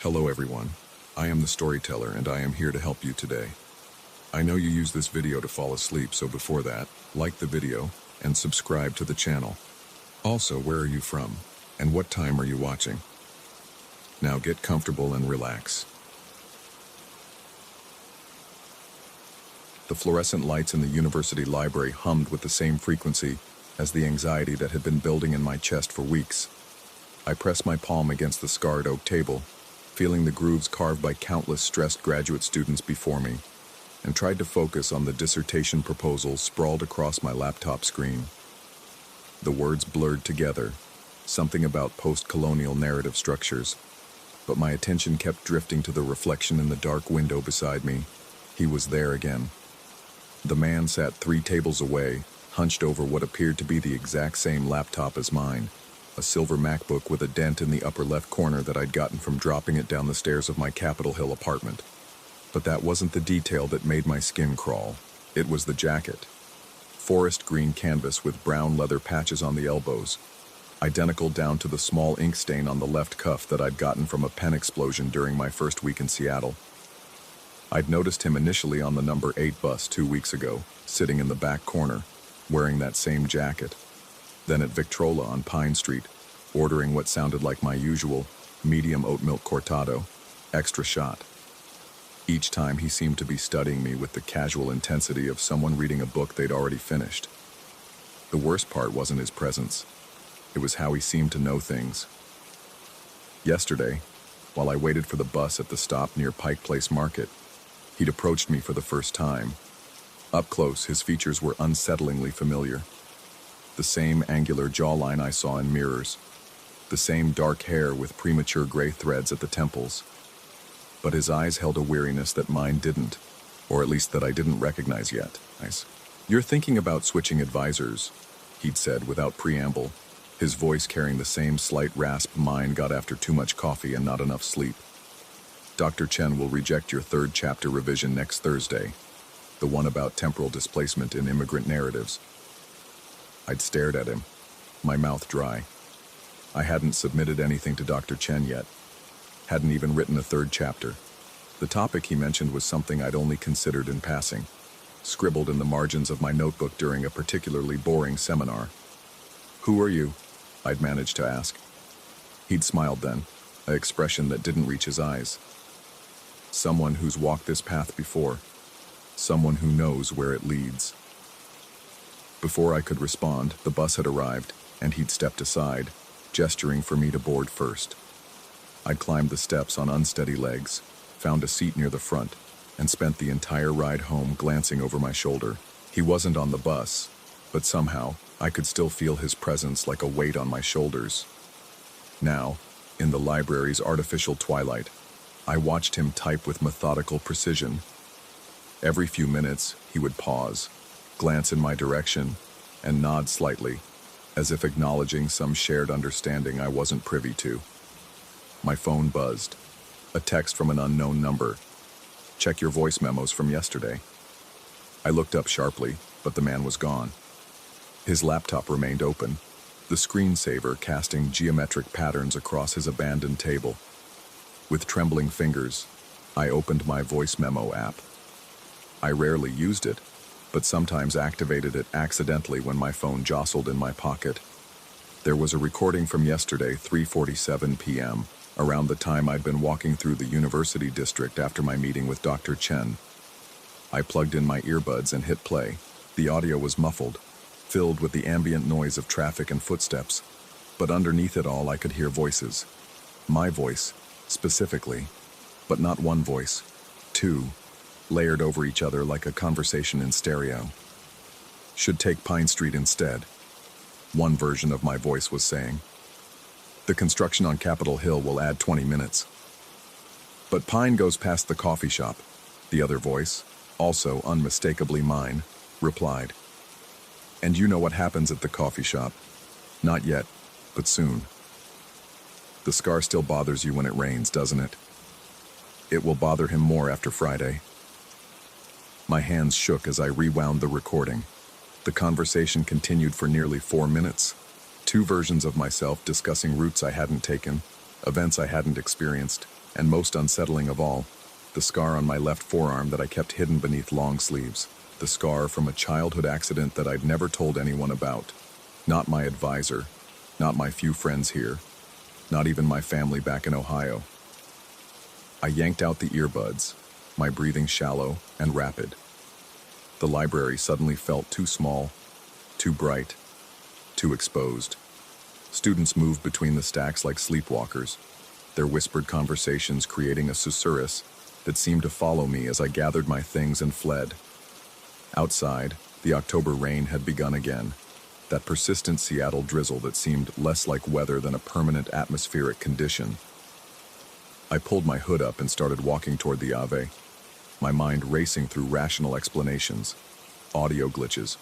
Hello everyone, I am the storyteller and I am here to help you today. I know you use this video to fall asleep, so before that, like the video and subscribe to the channel. Also, where are you from and what time are you watching? Now get comfortable and relax. The fluorescent lights in the university library hummed with the same frequency as the anxiety that had been building in my chest for weeks. I pressed my palm against the scarred oak table, feeling the grooves carved by countless stressed graduate students before me, and tried to focus on the dissertation proposal sprawled across my laptop screen. The words blurred together, something about post-colonial narrative structures, but my attention kept drifting to the reflection in the dark window beside me. He was there again. The man sat 3 tables away, hunched over what appeared to be the exact same laptop as mine, a silver MacBook with a dent in the upper left corner that I'd gotten from dropping it down the stairs of my Capitol Hill apartment. But that wasn't the detail that made my skin crawl. It was the jacket. Forest green canvas with brown leather patches on the elbows, identical down to the small ink stain on the left cuff that I'd gotten from a pen explosion during my first week in Seattle. I'd noticed him initially on the number 8 bus 2 weeks ago, sitting in the back corner, wearing that same jacket. Then at Victrola on Pine Street, ordering what sounded like my usual medium oat milk cortado, extra shot. Each time he seemed to be studying me with the casual intensity of someone reading a book they'd already finished. The worst part wasn't his presence. It was how he seemed to know things. Yesterday, while I waited for the bus at the stop near Pike Place Market, he'd approached me for the first time. Up close, his features were unsettlingly familiar. The same angular jawline I saw in mirrors. The same dark hair with premature gray threads at the temples. But his eyes held a weariness that mine didn't, or at least that I didn't recognize yet. "You're thinking about switching advisors," he'd said without preamble, his voice carrying the same slight rasp mine got after too much coffee and not enough sleep. "Dr. Chen will reject your 3rd chapter revision next Thursday, the one about temporal displacement in immigrant narratives." I'd stared at him, my mouth dry. I hadn't submitted anything to Dr. Chen yet, hadn't even written a 3rd chapter. The topic he mentioned was something I'd only considered in passing, scribbled in the margins of my notebook during a particularly boring seminar. "Who are you?" I'd managed to ask. He'd smiled then, an expression that didn't reach his eyes. "Someone who's walked this path before, someone who knows where it leads." Before I could respond, the bus had arrived, and he'd stepped aside, gesturing for me to board first. I'd climbed the steps on unsteady legs, found a seat near the front, and spent the entire ride home glancing over my shoulder. He wasn't on the bus, but somehow I could still feel his presence like a weight on my shoulders. Now, in the library's artificial twilight, I watched him type with methodical precision. Every few minutes, he would pause, glance in my direction, and nod slightly, as if acknowledging some shared understanding I wasn't privy to. My phone buzzed. A text from an unknown number. "Check your voice memos from yesterday." I looked up sharply, but the man was gone. His laptop remained open, the screensaver casting geometric patterns across his abandoned table. With trembling fingers, I opened my voice memo app. I rarely used it, but sometimes activated it accidentally when my phone jostled in my pocket. There was a recording from yesterday, 3:47 p.m., around the time I'd been walking through the university district after my meeting with Dr. Chen. I plugged in my earbuds and hit play. The audio was muffled, filled with the ambient noise of traffic and footsteps, but underneath it all I could hear voices. My voice, specifically, but not one voice, 2, layered over each other like a conversation in stereo. "Should take Pine Street instead," one version of my voice was saying. "The construction on Capitol Hill will add 20 minutes. But Pine goes past the coffee shop," the other voice, also unmistakably mine, replied. "And you know what happens at the coffee shop. Not yet, but soon. The scar still bothers you when it rains, doesn't it? It will bother him more after Friday." My hands shook as I rewound the recording. The conversation continued for nearly 4 minutes. 2 versions of myself discussing routes I hadn't taken, events I hadn't experienced, And most unsettling of all, the scar on my left forearm that I kept hidden beneath long sleeves. The scar from a childhood accident that I'd never told anyone about. Not my advisor, not my few friends here, not even my family back in Ohio. I yanked out the earbuds, my breathing shallow and rapid. The library suddenly felt too small, too bright, too exposed. Students moved between the stacks like sleepwalkers, their whispered conversations creating a susurrus that seemed to follow me as I gathered my things and fled. Outside, the October rain had begun again, that persistent Seattle drizzle that seemed less like weather than a permanent atmospheric condition. I pulled my hood up and started walking toward the Ave, my mind racing through rational explanations, audio glitches,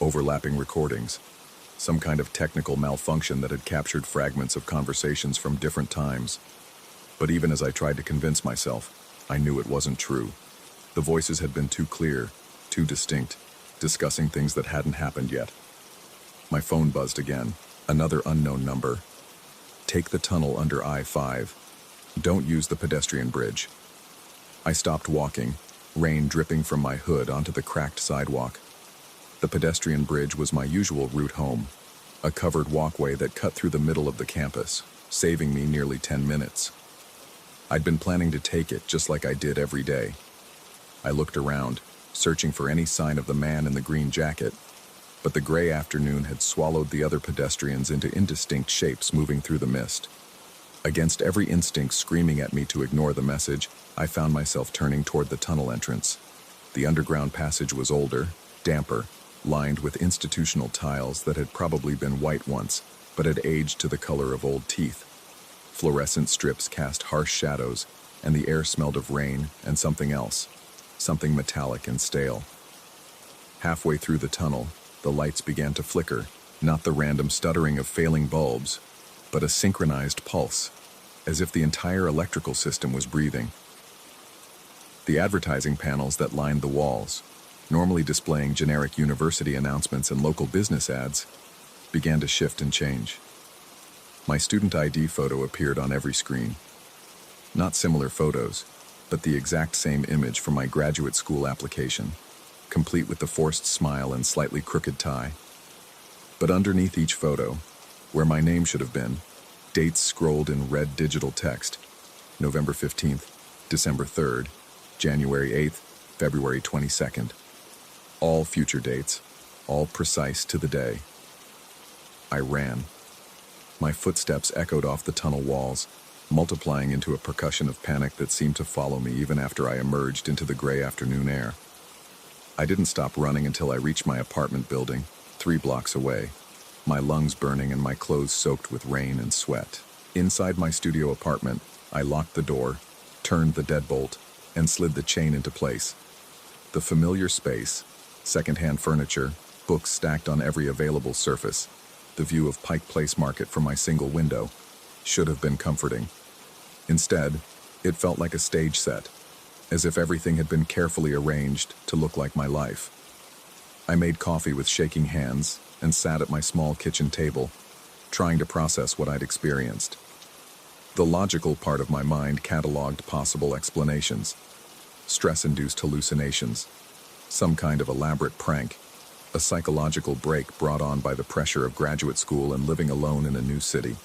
overlapping recordings, some kind of technical malfunction that had captured fragments of conversations from different times. But even as I tried to convince myself, I knew it wasn't true. The voices had been too clear, too distinct, discussing things that hadn't happened yet. My phone buzzed again, another unknown number. Take the tunnel under I-5. Don't use the pedestrian bridge. I stopped walking, rain dripping from my hood onto the cracked sidewalk. The pedestrian bridge was my usual route home, a covered walkway that cut through the middle of the campus, saving me nearly 10 minutes. I'd been planning to take it just like I did every day. I looked around, searching for any sign of the man in the green jacket, but the gray afternoon had swallowed the other pedestrians into indistinct shapes moving through the mist. Against every instinct screaming at me to ignore the message, I found myself turning toward the tunnel entrance. The underground passage was older, damper, lined with institutional tiles that had probably been white once, but had aged to the color of old teeth. Fluorescent strips cast harsh shadows, and the air smelled of rain and something else, something metallic and stale. Halfway through the tunnel, the lights began to flicker, not the random stuttering of failing bulbs, but a synchronized pulse, as if the entire electrical system was breathing. The advertising panels that lined the walls, normally displaying generic university announcements and local business ads, began to shift and change. My student ID photo appeared on every screen. Not similar photos, but the exact same image from my graduate school application, complete with the forced smile and slightly crooked tie. But underneath each photo, where my name should have been, dates scrolled in red digital text: November 15th, December 3rd, January 8th, February 22nd. All future dates, all precise to the day. I ran. My footsteps echoed off the tunnel walls, multiplying into a percussion of panic that seemed to follow me even after I emerged into the gray afternoon air. I didn't stop running until I reached my apartment building, 3 blocks away, my lungs burning and my clothes soaked with rain and sweat. Inside my studio apartment, I locked the door, turned the deadbolt, and slid the chain into place. The familiar space, secondhand furniture, books stacked on every available surface, the view of Pike Place Market from my single window, should have been comforting. Instead, it felt like a stage set, as if everything had been carefully arranged to look like my life. I made coffee with shaking hands and sat at my small kitchen table, trying to process what I'd experienced. The logical part of my mind cataloged possible explanations: stress-induced hallucinations, some kind of elaborate prank, a psychological break brought on by the pressure of graduate school and living alone in a new city.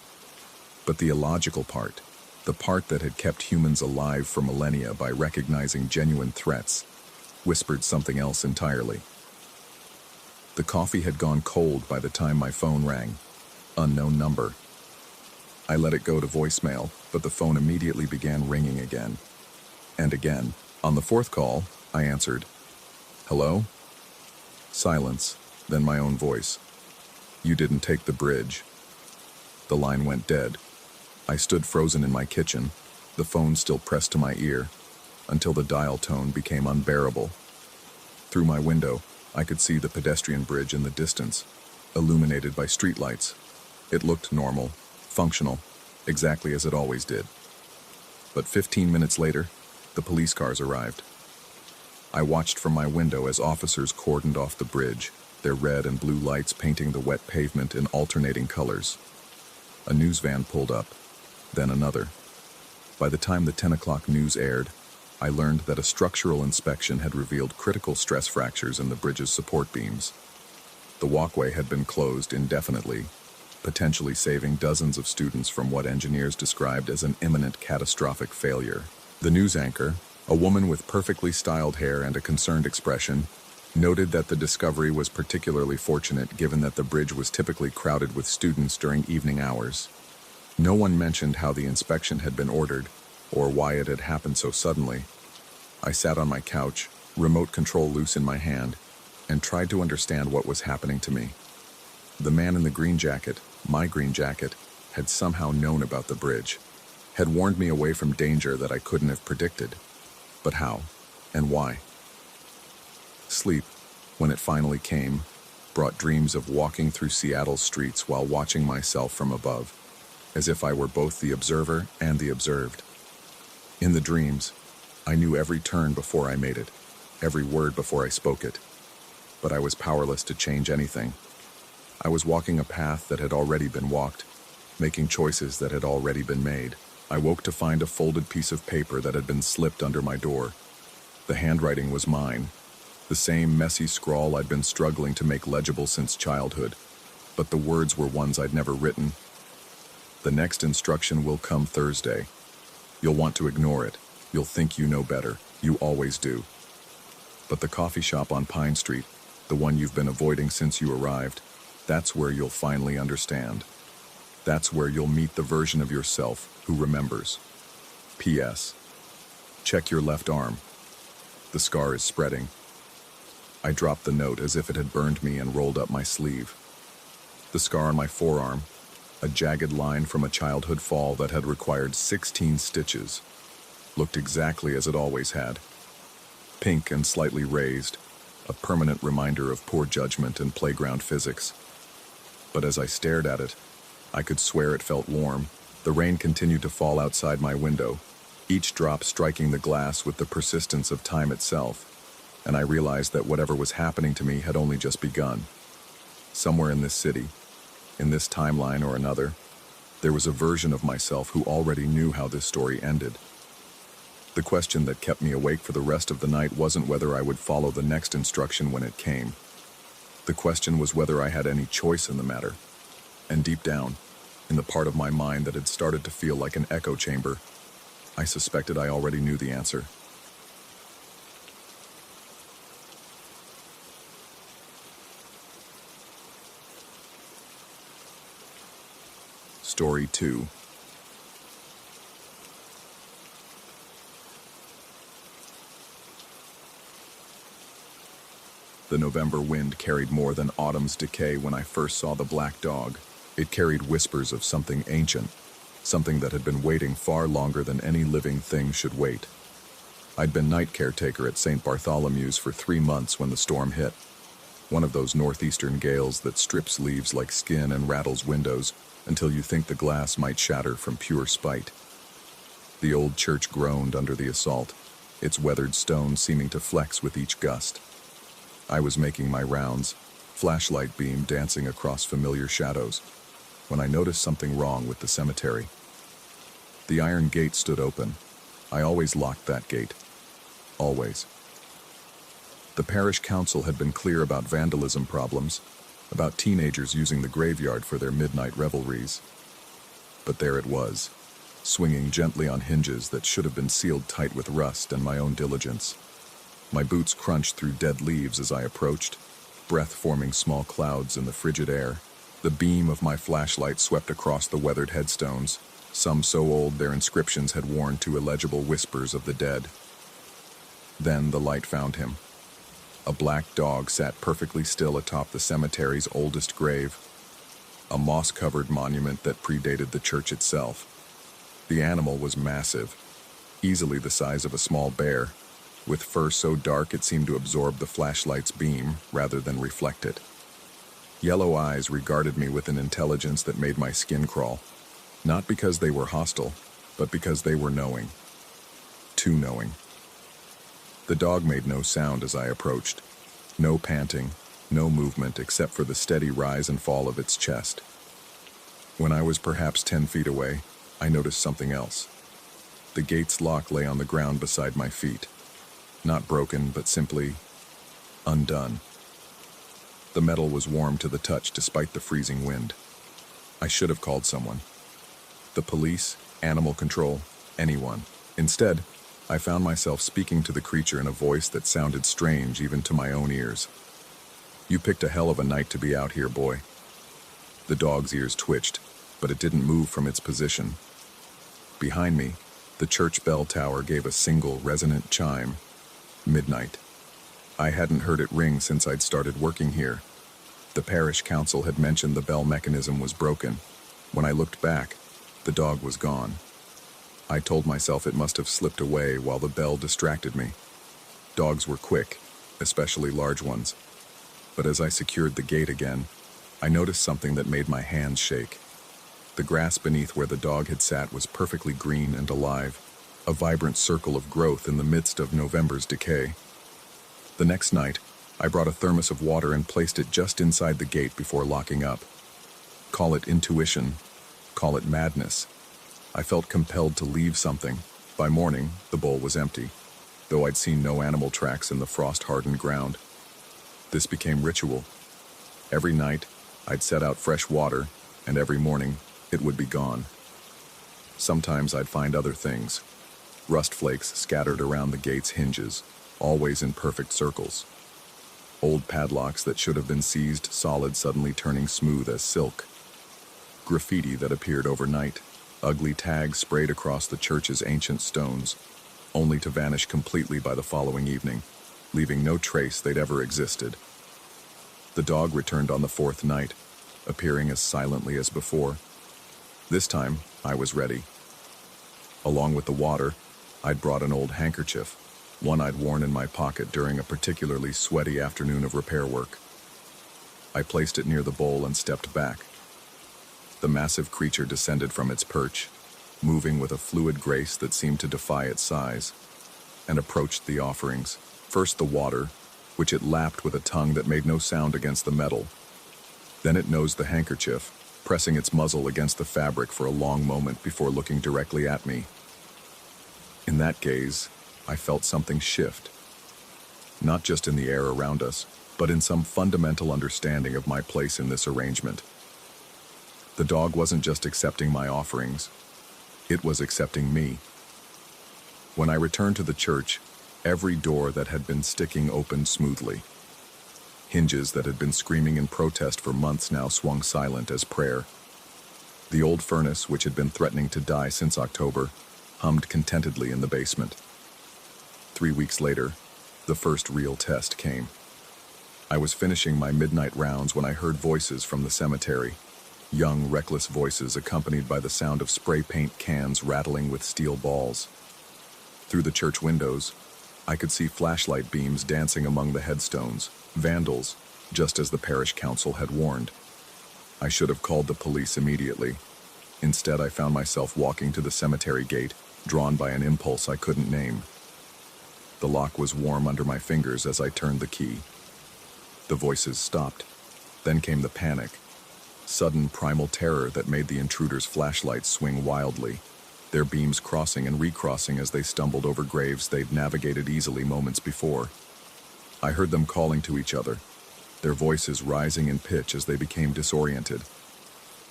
But the illogical part, the part that had kept humans alive for millennia by recognizing genuine threats, whispered something else entirely. The coffee had gone cold by the time my phone rang. Unknown number. I let it go to voicemail, but the phone immediately began ringing again. And again. On the 4th call, I answered. Hello? Silence, then my own voice. You didn't take the bridge. The line went dead. I stood frozen in my kitchen, the phone still pressed to my ear, until the dial tone became unbearable. Through my window, I could see the pedestrian bridge in the distance, illuminated by streetlights. It looked normal, functional, exactly as it always did. But 15 minutes later, the police cars arrived. I watched from my window as officers cordoned off the bridge, their red and blue lights painting the wet pavement in alternating colors. A news van pulled up, then another. By the time the 10 o'clock news aired, I learned that a structural inspection had revealed critical stress fractures in the bridge's support beams. The walkway had been closed indefinitely, potentially saving dozens of students from what engineers described as an imminent catastrophic failure. The news anchor, a woman with perfectly styled hair and a concerned expression, noted that the discovery was particularly fortunate given that the bridge was typically crowded with students during evening hours. No one mentioned how the inspection had been ordered, or why it had happened so suddenly. I sat on my couch, remote control loose in my hand, and tried to understand what was happening to me. The man in the green jacket, my green jacket, had somehow known about the bridge, had warned me away from danger that I couldn't have predicted. But how, and why? Sleep, when it finally came, brought dreams of walking through Seattle's streets while watching myself from above, as if I were both the observer and the observed. In the dreams, I knew every turn before I made it, every word before I spoke it, but I was powerless to change anything. I was walking a path that had already been walked, making choices that had already been made. I woke to find a folded piece of paper that had been slipped under my door. The handwriting was mine, the same messy scrawl I'd been struggling to make legible since childhood, but the words were ones I'd never written. The next instruction will come Thursday. You'll want to ignore it. You'll think you know better. You always do. But the coffee shop on Pine Street, the one you've been avoiding since you arrived, that's where you'll finally understand. That's where you'll meet the version of yourself who remembers. P.S. Check your left arm. The scar is spreading. I dropped the note as if it had burned me and rolled up my sleeve. The scar on my forearm, a jagged line from a childhood fall that had required 16 stitches, looked exactly as it always had. Pink and slightly raised, a permanent reminder of poor judgment and playground physics. But as I stared at it, I could swear it felt warm. The rain continued to fall outside my window, each drop striking the glass with the persistence of time itself, and I realized that whatever was happening to me had only just begun. Somewhere in this city, in this timeline or another, there was a version of myself who already knew how this story ended. The question that kept me awake for the rest of the night wasn't whether I would follow the next instruction when it came. The question was whether I had any choice in the matter. And deep down, in the part of my mind that had started to feel like an echo chamber, I suspected I already knew the answer. Story 2. The November wind carried more than autumn's decay when I first saw the black dog. It carried whispers of something ancient, something that had been waiting far longer than any living thing should wait. I'd been night caretaker at St. Bartholomew's for 3 months when the storm hit. One of those northeastern gales that strips leaves like skin and rattles windows until you think the glass might shatter from pure spite. The old church groaned under the assault, its weathered stone seeming to flex with each gust. I was making my rounds, flashlight beam dancing across familiar shadows, when I noticed something wrong with the cemetery. The iron gate stood open. I always locked that gate. Always. The parish council had been clear about vandalism problems, about teenagers using the graveyard for their midnight revelries. But there it was, swinging gently on hinges that should have been sealed tight with rust and my own diligence. My boots crunched through dead leaves as I approached, breath forming small clouds in the frigid air. The beam of my flashlight swept across the weathered headstones, some so old their inscriptions had worn to illegible whispers of the dead. Then the light found him. A black dog sat perfectly still atop the cemetery's oldest grave, a moss-covered monument that predated the church itself. The animal was massive, easily the size of a small bear, with fur so dark it seemed to absorb the flashlight's beam rather than reflect it. Yellow eyes regarded me with an intelligence that made my skin crawl, not because they were hostile, but because they were knowing. Too knowing. The dog made no sound as I approached, no panting, no movement except for the steady rise and fall of its chest. When I was perhaps 10 feet away, I noticed something else. The gate's lock lay on the ground beside my feet. Not broken, but simply undone. The metal was warm to the touch despite the freezing wind. I should have called someone. The police, animal control, anyone. Instead, I found myself speaking to the creature in a voice that sounded strange even to my own ears. "You picked a hell of a night to be out here, boy." The dog's ears twitched, but it didn't move from its position. Behind me, the church bell tower gave a single resonant chime. Midnight. I hadn't heard it ring since I'd started working here. The parish council had mentioned the bell mechanism was broken. When I looked back, the dog was gone. I told myself it must have slipped away while the bell distracted me. Dogs were quick, especially large ones. But as I secured the gate again, I noticed something that made my hands shake. The grass beneath where the dog had sat was perfectly green and alive, a vibrant circle of growth in the midst of November's decay. The next night, I brought a thermos of water and placed it just inside the gate before locking up. Call it intuition, call it madness. I felt compelled to leave something. By morning, the bowl was empty, though I'd seen no animal tracks in the frost-hardened ground. This became ritual. Every night, I'd set out fresh water, and every morning, it would be gone. Sometimes I'd find other things. Rust flakes scattered around the gate's hinges, always in perfect circles. Old padlocks that should have been seized solid suddenly turning smooth as silk. Graffiti that appeared overnight, ugly tags sprayed across the church's ancient stones, only to vanish completely by the following evening, leaving no trace they'd ever existed. The dog returned on the fourth night, appearing as silently as before. This time, I was ready. Along with the water, I'd brought an old handkerchief, one I'd worn in my pocket during a particularly sweaty afternoon of repair work. I placed it near the bowl and stepped back. The massive creature descended from its perch, moving with a fluid grace that seemed to defy its size, and approached the offerings. First the water, which it lapped with a tongue that made no sound against the metal. Then it nosed the handkerchief, pressing its muzzle against the fabric for a long moment before looking directly at me. In that gaze, I felt something shift. Not just in the air around us, but in some fundamental understanding of my place in this arrangement. The dog wasn't just accepting my offerings, it was accepting me. When I returned to the church, every door that had been sticking opened smoothly. Hinges that had been screaming in protest for months now swung silent as prayer. The old furnace, which had been threatening to die since October, hummed contentedly in the basement. 3 weeks later, the first real test came. I was finishing my midnight rounds when I heard voices from the cemetery. Young, reckless voices accompanied by the sound of spray paint cans rattling with steel balls. Through the church windows, I could see flashlight beams dancing among the headstones, vandals, just as the parish council had warned. I should have called the police immediately. Instead, I found myself walking to the cemetery gate, drawn by an impulse I couldn't name. The lock was warm under my fingers as I turned the key. The voices stopped. Then came the panic. Sudden primal terror that made the intruders' flashlights swing wildly, their beams crossing and recrossing as they stumbled over graves they'd navigated easily moments before. I heard them calling to each other, their voices rising in pitch as they became disoriented.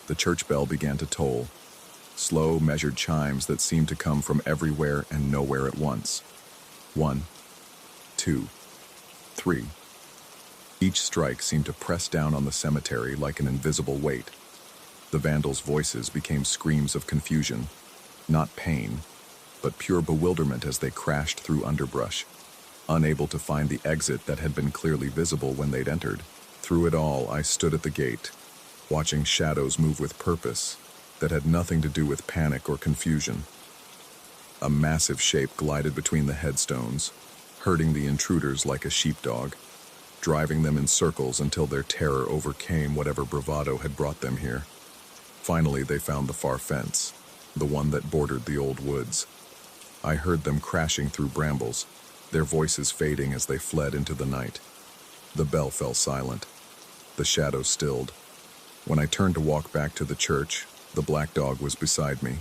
The church bell began to toll, slow, measured chimes that seemed to come from everywhere and nowhere at once. 1, 2, 3. Each strike seemed to press down on the cemetery like an invisible weight. The vandals' voices became screams of confusion, not pain, but pure bewilderment as they crashed through underbrush, unable to find the exit that had been clearly visible when they'd entered. Through it all, I stood at the gate, watching shadows move with purpose that had nothing to do with panic or confusion. A massive shape glided between the headstones, herding the intruders like a sheepdog, driving them in circles until their terror overcame whatever bravado had brought them here. Finally, they found the far fence, the one that bordered the old woods. I heard them crashing through brambles, their voices fading as they fled into the night. The bell fell silent. The shadows stilled. When I turned to walk back to the church, the black dog was beside me.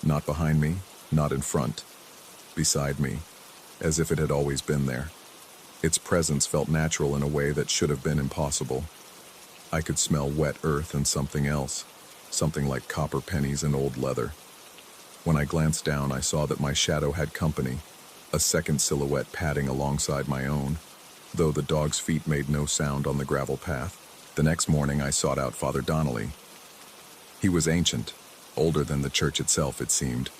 Not behind me, not in front, beside me, as if it had always been there. Its presence felt natural in a way that should have been impossible. I could smell wet earth and something else, something like copper pennies and old leather. When I glanced down, I saw that my shadow had company, a second silhouette padding alongside my own, though the dog's feet made no sound on the gravel path. The next morning, I sought out Father Donnelly. He was ancient, older than the church itself, it seemed,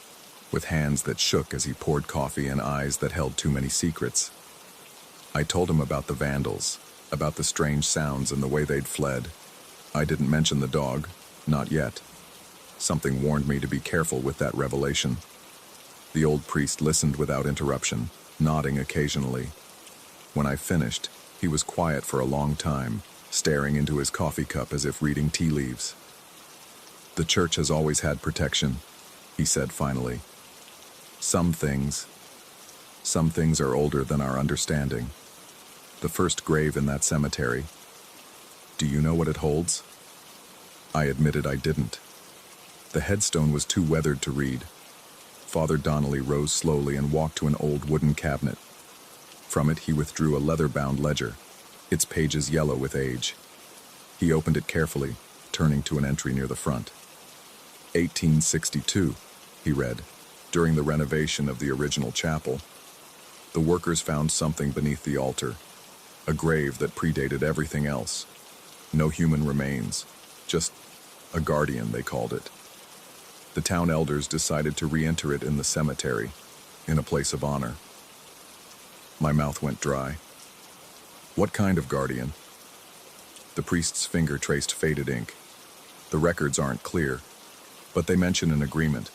with hands that shook as he poured coffee and eyes that held too many secrets. I told him about the vandals, about the strange sounds and the way they'd fled. I didn't mention the dog, not yet. Something warned me to be careful with that revelation. The old priest listened without interruption, nodding occasionally. When I finished, he was quiet for a long time, staring into his coffee cup as if reading tea leaves. "The church has always had protection," he said finally. Some things are older than our understanding. The first grave in that cemetery. Do you know what it holds?" I admitted I didn't. The headstone was too weathered to read. Father Donnelly rose slowly and walked to an old wooden cabinet. From it, he withdrew a leather-bound ledger, its pages yellow with age. He opened it carefully, turning to an entry near the front. 1862, he read. During the renovation of the original chapel, the workers found something beneath the altar, a grave that predated everything else. No human remains, just a guardian, they called it. The town elders decided to re-enter it in the cemetery, in a place of honor. My mouth went dry. "What kind of guardian?" The priest's finger traced faded ink. "The records aren't clear, but they mention an agreement,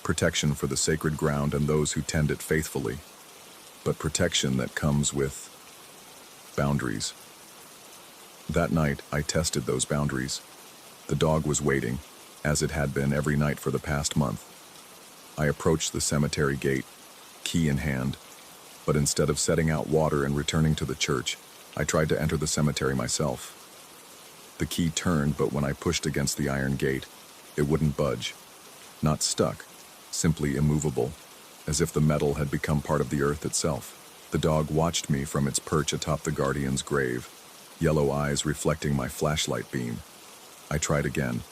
protection for the sacred ground and those who tend it faithfully, but protection that comes with boundaries." That night, I tested those boundaries. The dog was waiting, as it had been every night for the past month. I approached the cemetery gate, key in hand, but instead of setting out water and returning to the church, I tried to enter the cemetery myself. The key turned, but when I pushed against the iron gate, it wouldn't budge. Not stuck, simply immovable, as if the metal had become part of the earth itself. The dog watched me from its perch atop the guardian's grave, yellow eyes reflecting my flashlight beam. I tried again,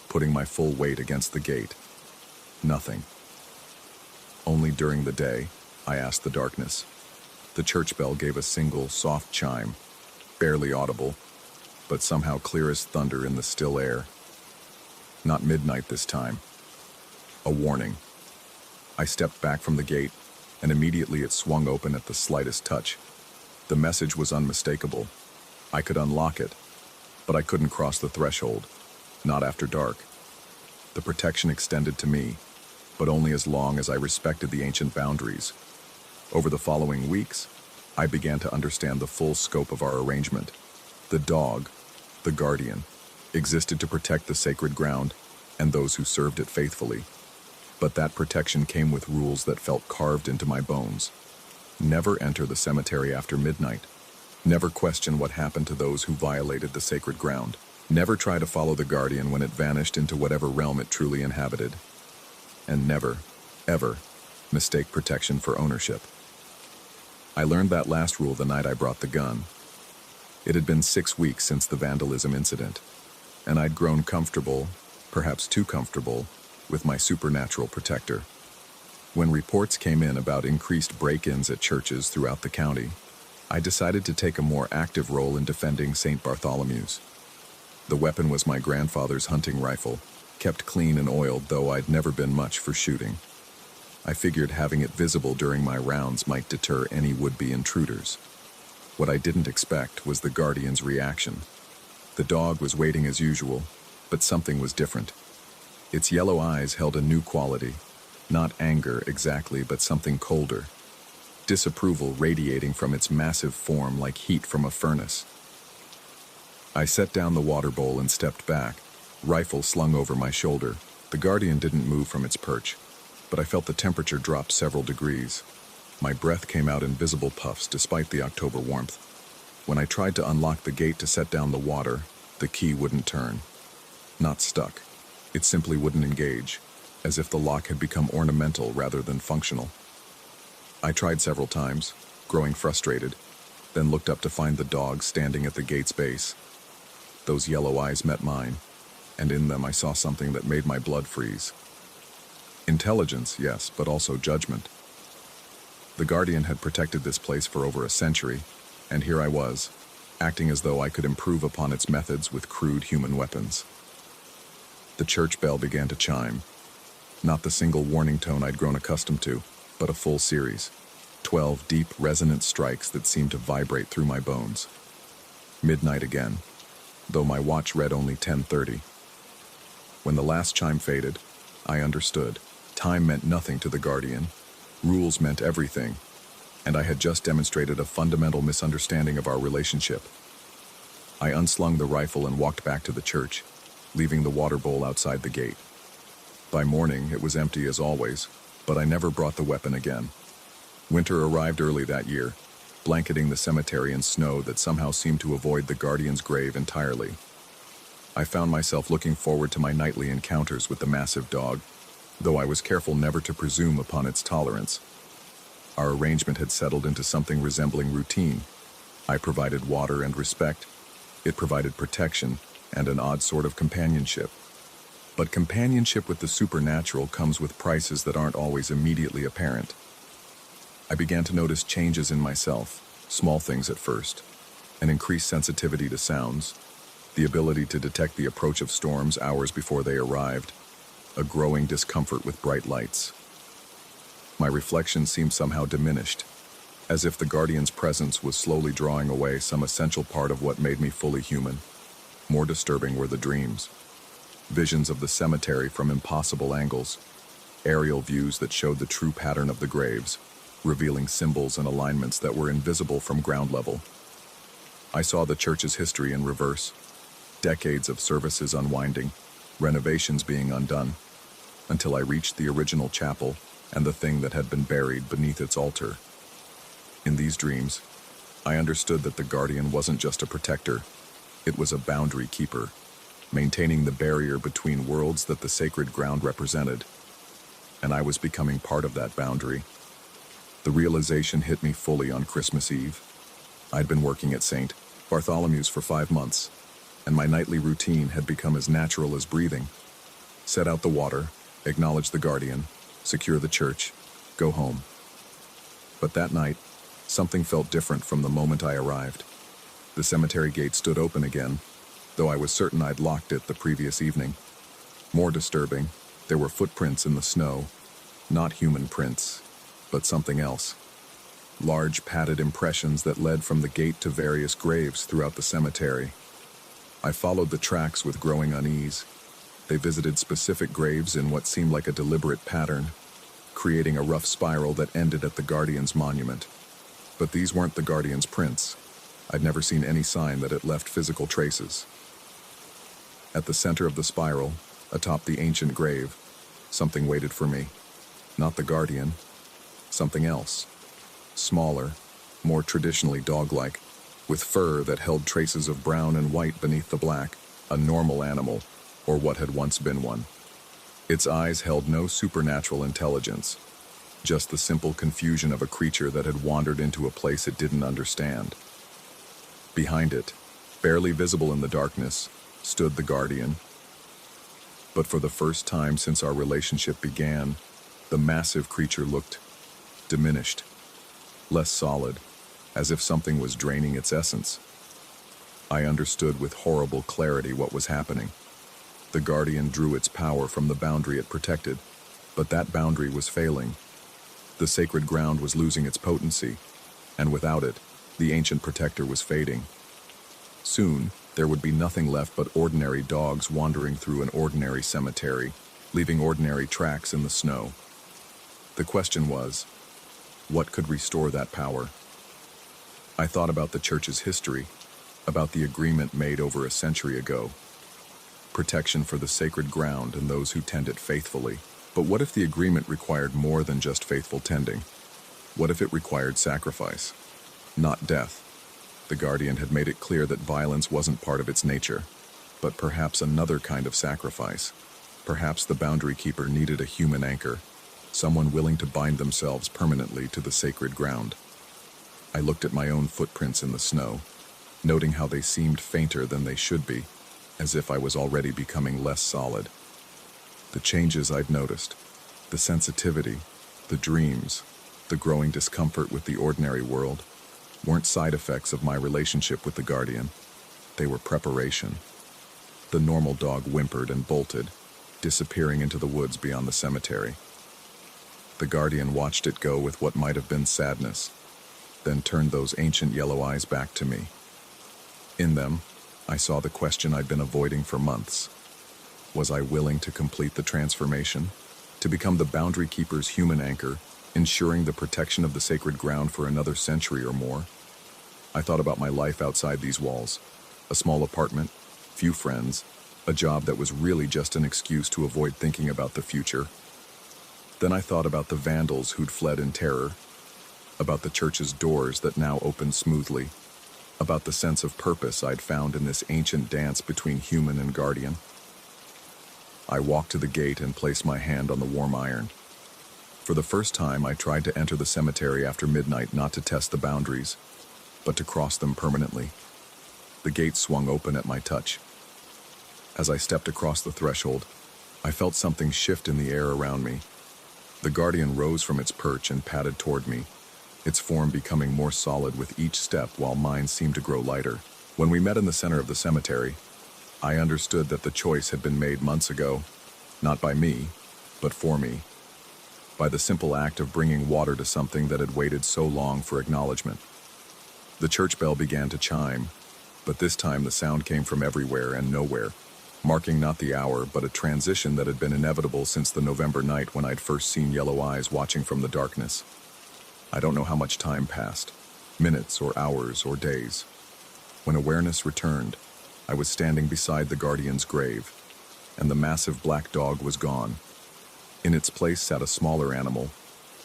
putting my full weight against the gate. Nothing. Only during the day, I asked the darkness. The church bell gave a single, soft chime, barely audible, but somehow clear as thunder in the still air. Not midnight this time. A warning. I stepped back from the gate, and immediately it swung open at the slightest touch. The message was unmistakable. I could unlock it, but I couldn't cross the threshold, not after dark. The protection extended to me, but only as long as I respected the ancient boundaries. Over the following weeks, I began to understand the full scope of our arrangement. The dog, the guardian, existed to protect the sacred ground and those who served it faithfully. But that protection came with rules that felt carved into my bones. Never enter the cemetery after midnight. Never question what happened to those who violated the sacred ground. Never try to follow the guardian when it vanished into whatever realm it truly inhabited. And never, ever, mistake protection for ownership. I learned that last rule the night I brought the gun. It had been 6 weeks since the vandalism incident, and I'd grown comfortable, perhaps too comfortable, with my supernatural protector. When reports came in about increased break-ins at churches throughout the county, I decided to take a more active role in defending St. Bartholomew's. The weapon was my grandfather's hunting rifle, kept clean and oiled, though I'd never been much for shooting. I figured having it visible during my rounds might deter any would-be intruders. What I didn't expect was the guardian's reaction. The dog was waiting as usual, but something was different. Its yellow eyes held a new quality, not anger exactly, but something colder. Disapproval radiating from its massive form like heat from a furnace. I set down the water bowl and stepped back, rifle slung over my shoulder. The guardian didn't move from its perch, but I felt the temperature drop several degrees. My breath came out in visible puffs despite the October warmth. When I tried to unlock the gate to set down the water, the key wouldn't turn. Not stuck. It simply wouldn't engage, as if the lock had become ornamental rather than functional. I tried several times, growing frustrated, then looked up to find the dog standing at the gate's base. Those yellow eyes met mine, and in them I saw something that made my blood freeze. Intelligence, yes, but also judgment. The Guardian had protected this place for over a century, and here I was, acting as though I could improve upon its methods with crude human weapons. The church bell began to chime. Not the single warning tone I'd grown accustomed to, but a full series. 12 deep, resonant strikes that seemed to vibrate through my bones. Midnight again, though my watch read only 10:30. When the last chime faded, I understood. Time meant nothing to the Guardian. Rules meant everything, and I had just demonstrated a fundamental misunderstanding of our relationship. I unslung the rifle and walked back to the church, leaving the water bowl outside the gate. By morning, it was empty as always, but I never brought the weapon again. Winter arrived early that year, blanketing the cemetery in snow that somehow seemed to avoid the Guardian's grave entirely. I found myself looking forward to my nightly encounters with the massive dog, though I was careful never to presume upon its tolerance. Our arrangement had settled into something resembling routine. I provided water and respect. It provided protection and an odd sort of companionship. But companionship with the supernatural comes with prices that aren't always immediately apparent. I began to notice changes in myself, small things at first, an increased sensitivity to sounds, the ability to detect the approach of storms hours before they arrived, a growing discomfort with bright lights. My reflection seemed somehow diminished, as if the Guardian's presence was slowly drawing away some essential part of what made me fully human. More disturbing were the dreams. Visions of the cemetery from impossible angles, aerial views that showed the true pattern of the graves, revealing symbols and alignments that were invisible from ground level. I saw the church's history in reverse, decades of services unwinding, renovations being undone, until I reached the original chapel and the thing that had been buried beneath its altar. In these dreams, I understood that the Guardian wasn't just a protector, it was a boundary keeper, maintaining the barrier between worlds that the sacred ground represented, and I was becoming part of that boundary. The realization hit me fully on Christmas Eve. I'd been working at St. Bartholomew's for 5 months, and my nightly routine had become as natural as breathing. Set out the water, acknowledge the Guardian, secure the church, go home. But that night, something felt different from the moment I arrived. The cemetery gate stood open again, though I was certain I'd locked it the previous evening. More disturbing, there were footprints in the snow, not human prints, but something else. Large padded impressions that led from the gate to various graves throughout the cemetery. I followed the tracks with growing unease. They visited specific graves in what seemed like a deliberate pattern, creating a rough spiral that ended at the Guardian's monument. But these weren't the Guardian's prints. I'd never seen any sign that it left physical traces. At the center of the spiral, atop the ancient grave, something waited for me. Not the Guardian, something else. Smaller, more traditionally dog-like, with fur that held traces of brown and white beneath the black, a normal animal, or what had once been one. Its eyes held no supernatural intelligence, just the simple confusion of a creature that had wandered into a place it didn't understand. Behind it, barely visible in the darkness, stood the Guardian. But for the first time since our relationship began, the massive creature looked diminished, less solid, as if something was draining its essence. I understood with horrible clarity what was happening. The Guardian drew its power from the boundary it protected, but that boundary was failing. The sacred ground was losing its potency, and without it, the ancient protector was fading. Soon, there would be nothing left but ordinary dogs wandering through an ordinary cemetery, leaving ordinary tracks in the snow. The question was, what could restore that power? I thought about the church's history, about the agreement made over a century ago. Protection for the sacred ground and those who tend it faithfully. But what if the agreement required more than just faithful tending? What if it required sacrifice? Not death. The Guardian had made it clear that violence wasn't part of its nature, but perhaps another kind of sacrifice. Perhaps the boundary keeper needed a human anchor, someone willing to bind themselves permanently to the sacred ground. I looked at my own footprints in the snow, noting how they seemed fainter than they should be, as if I was already becoming less solid. The changes I'd noticed, the sensitivity, the dreams, the growing discomfort with the ordinary world, weren't side effects of my relationship with the guardian. They were preparation. The normal dog whimpered and bolted, disappearing into the woods beyond the cemetery. The guardian watched it go with what might have been sadness, then turned those ancient yellow eyes back to me. In them, I saw the question I'd been avoiding for months. Was I willing to complete the transformation? To become the boundary keeper's human anchor, ensuring the protection of the sacred ground for another century or more? I thought about my life outside these walls. A small apartment, few friends, a job that was really just an excuse to avoid thinking about the future. Then I thought about the vandals who'd fled in terror, about the church's doors that now opened smoothly, about the sense of purpose I'd found in this ancient dance between human and guardian. I walked to the gate and placed my hand on the warm iron. For the first time, I tried to enter the cemetery after midnight, not to test the boundaries, but to cross them permanently. The gate swung open at my touch. As I stepped across the threshold, I felt something shift in the air around me. The guardian rose from its perch and padded toward me, its form becoming more solid with each step while mine seemed to grow lighter. When we met in the center of the cemetery, I understood that the choice had been made months ago, not by me, but for me, by the simple act of bringing water to something that had waited so long for acknowledgement. The church bell began to chime, but this time the sound came from everywhere and nowhere, marking not the hour, but a transition that had been inevitable since the November night when I'd first seen yellow eyes watching from the darkness. I don't know how much time passed, minutes or hours or days. When awareness returned, I was standing beside the guardian's grave, and the massive black dog was gone. In its place sat a smaller animal,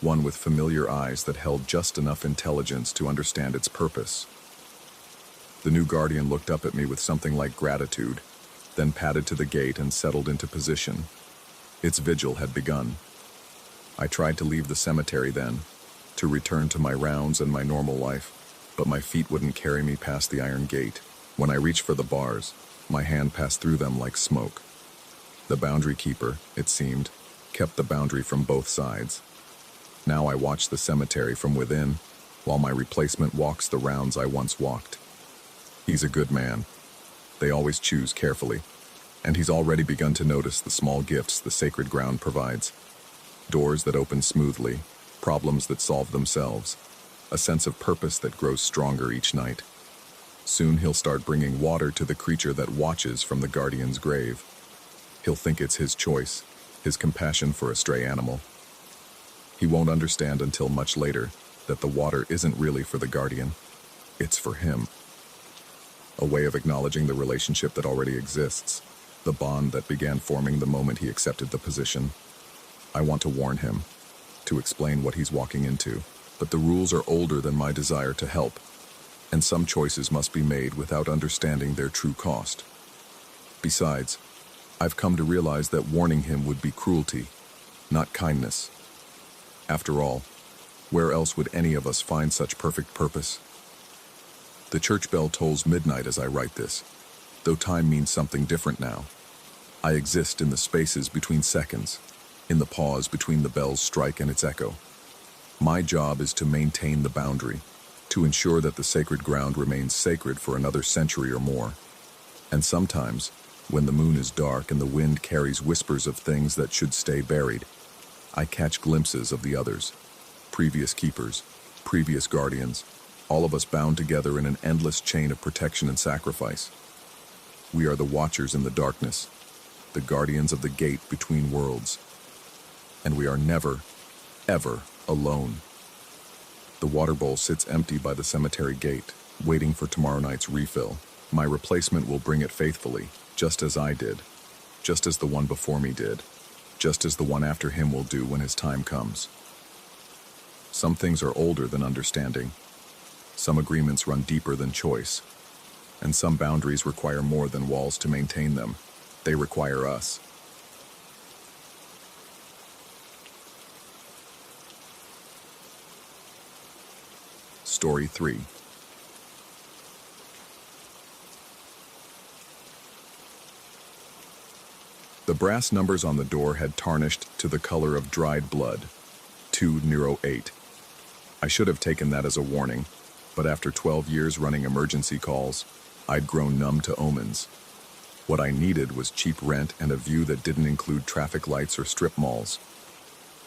one with familiar eyes that held just enough intelligence to understand its purpose. The new guardian looked up at me with something like gratitude, then padded to the gate and settled into position. Its vigil had begun. I tried to leave the cemetery then, to return to my rounds and my normal life, but my feet wouldn't carry me past the iron gate. When I reached for the bars, my hand passed through them like smoke. The boundary keeper, it seemed, kept the boundary from both sides. Now I watched the cemetery from within, while my replacement walks the rounds I once walked. He's a good man. They always choose carefully, and he's already begun to notice the small gifts the sacred ground provides. Doors that open smoothly, problems that solve themselves, a sense of purpose that grows stronger each night. Soon he'll start bringing water to the creature that watches from the guardian's grave. He'll think it's his choice, his compassion for a stray animal. He won't understand until much later that the water isn't really for the guardian, it's for him. A way of acknowledging the relationship that already exists, the bond that began forming the moment he accepted the position. I want to warn him, to explain what he's walking into, but the rules are older than my desire to help, and some choices must be made without understanding their true cost. Besides, I've come to realize that warning him would be cruelty, not kindness. After all, where else would any of us find such perfect purpose? The church bell tolls midnight as I write this, though time means something different now. I exist in the spaces between seconds, in the pause between the bell's strike and its echo. My job is to maintain the boundary, to ensure that the sacred ground remains sacred for another century or more. And sometimes, when the moon is dark and the wind carries whispers of things that should stay buried, I catch glimpses of the others, previous keepers, previous guardians, all of us bound together in an endless chain of protection and sacrifice. We are the watchers in the darkness, the guardians of the gate between worlds. And we are never, ever alone. The water bowl sits empty by the cemetery gate, waiting for tomorrow night's refill. My replacement will bring it faithfully, just as I did, just as the one before me did, just as the one after him will do when his time comes. Some things are older than understanding. Some agreements run deeper than choice, and some boundaries require more than walls to maintain them. They require us. Story 3. The brass numbers on the door had tarnished to the color of dried blood. 208. I should have taken that as a warning, but after 12 years running emergency calls, I'd grown numb to omens. What I needed was cheap rent and a view that didn't include traffic lights or strip malls.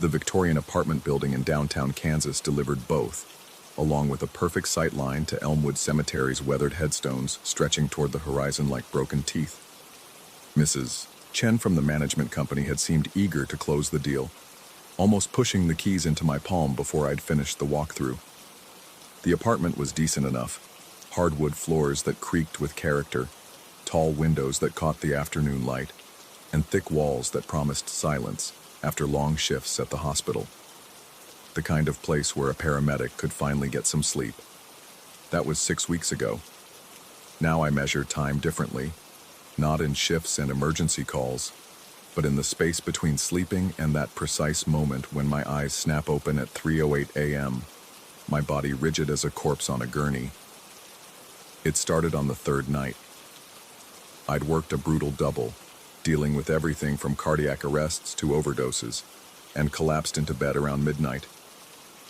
The Victorian apartment building in downtown Kansas delivered both, along with a perfect sight line to Elmwood Cemetery's weathered headstones stretching toward the horizon like broken teeth. Mrs. Chen from the management company had seemed eager to close the deal, almost pushing the keys into my palm before I'd finished the walkthrough. The apartment was decent enough. Hardwood floors that creaked with character, tall windows that caught the afternoon light, and thick walls that promised silence after long shifts at the hospital. The kind of place where a paramedic could finally get some sleep. That was 6 weeks ago. Now I measure time differently, not in shifts and emergency calls, but in the space between sleeping and that precise moment when my eyes snap open at 3:08 a.m., my body rigid as a corpse on a gurney. It started on the third night. I'd worked a brutal double, dealing with everything from cardiac arrests to overdoses, and collapsed into bed around midnight.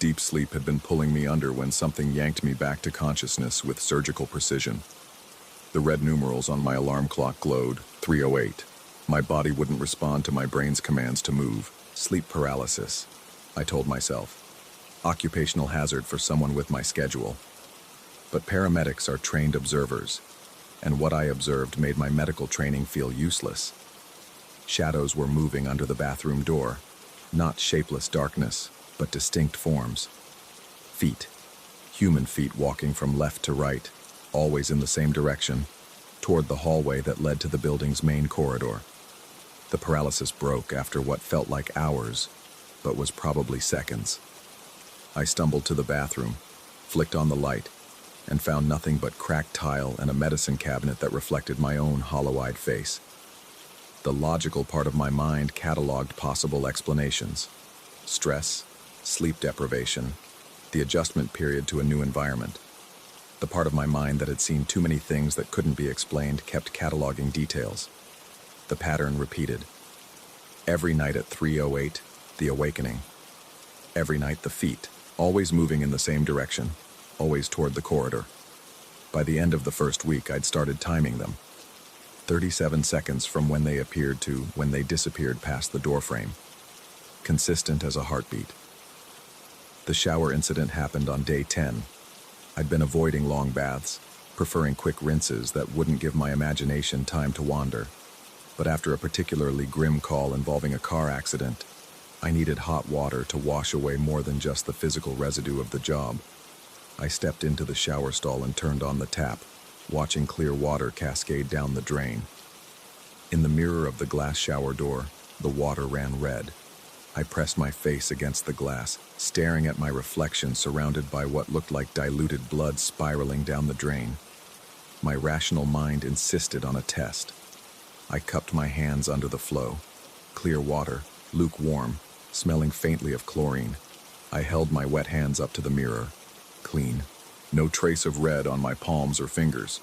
Deep sleep had been pulling me under when something yanked me back to consciousness with surgical precision. The red numerals on my alarm clock glowed, 3:08. My body wouldn't respond to my brain's commands to move. Sleep paralysis, I told myself. Occupational hazard for someone with my schedule. But paramedics are trained observers, and what I observed made my medical training feel useless. Shadows were moving under the bathroom door, not shapeless darkness, but distinct forms. Feet, human feet walking from left to right, always in the same direction, toward the hallway that led to the building's main corridor. The paralysis broke after what felt like hours, but was probably seconds. I stumbled to the bathroom, flicked on the light, and found nothing but cracked tile and a medicine cabinet that reflected my own hollow-eyed face. The logical part of my mind cataloged possible explanations. Stress, sleep deprivation, the adjustment period to a new environment. The part of my mind that had seen too many things that couldn't be explained kept cataloging details. The pattern repeated. Every night at 3:08, the awakening. Every night the feet, always moving in the same direction, always toward the corridor. By the end of the first week, I'd started timing them. 37 seconds from when they appeared to when they disappeared past the doorframe. Consistent as a heartbeat. The shower incident happened on day 10. I'd been avoiding long baths, preferring quick rinses that wouldn't give my imagination time to wander. But after a particularly grim call involving a car accident, I needed hot water to wash away more than just the physical residue of the job. I stepped into the shower stall and turned on the tap, watching clear water cascade down the drain. In the mirror of the glass shower door, the water ran red. I pressed my face against the glass, staring at my reflection surrounded by what looked like diluted blood spiraling down the drain. My rational mind insisted on a test. I cupped my hands under the flow. Clear water, lukewarm, smelling faintly of chlorine. I held my wet hands up to the mirror. Clean. No trace of red on my palms or fingers.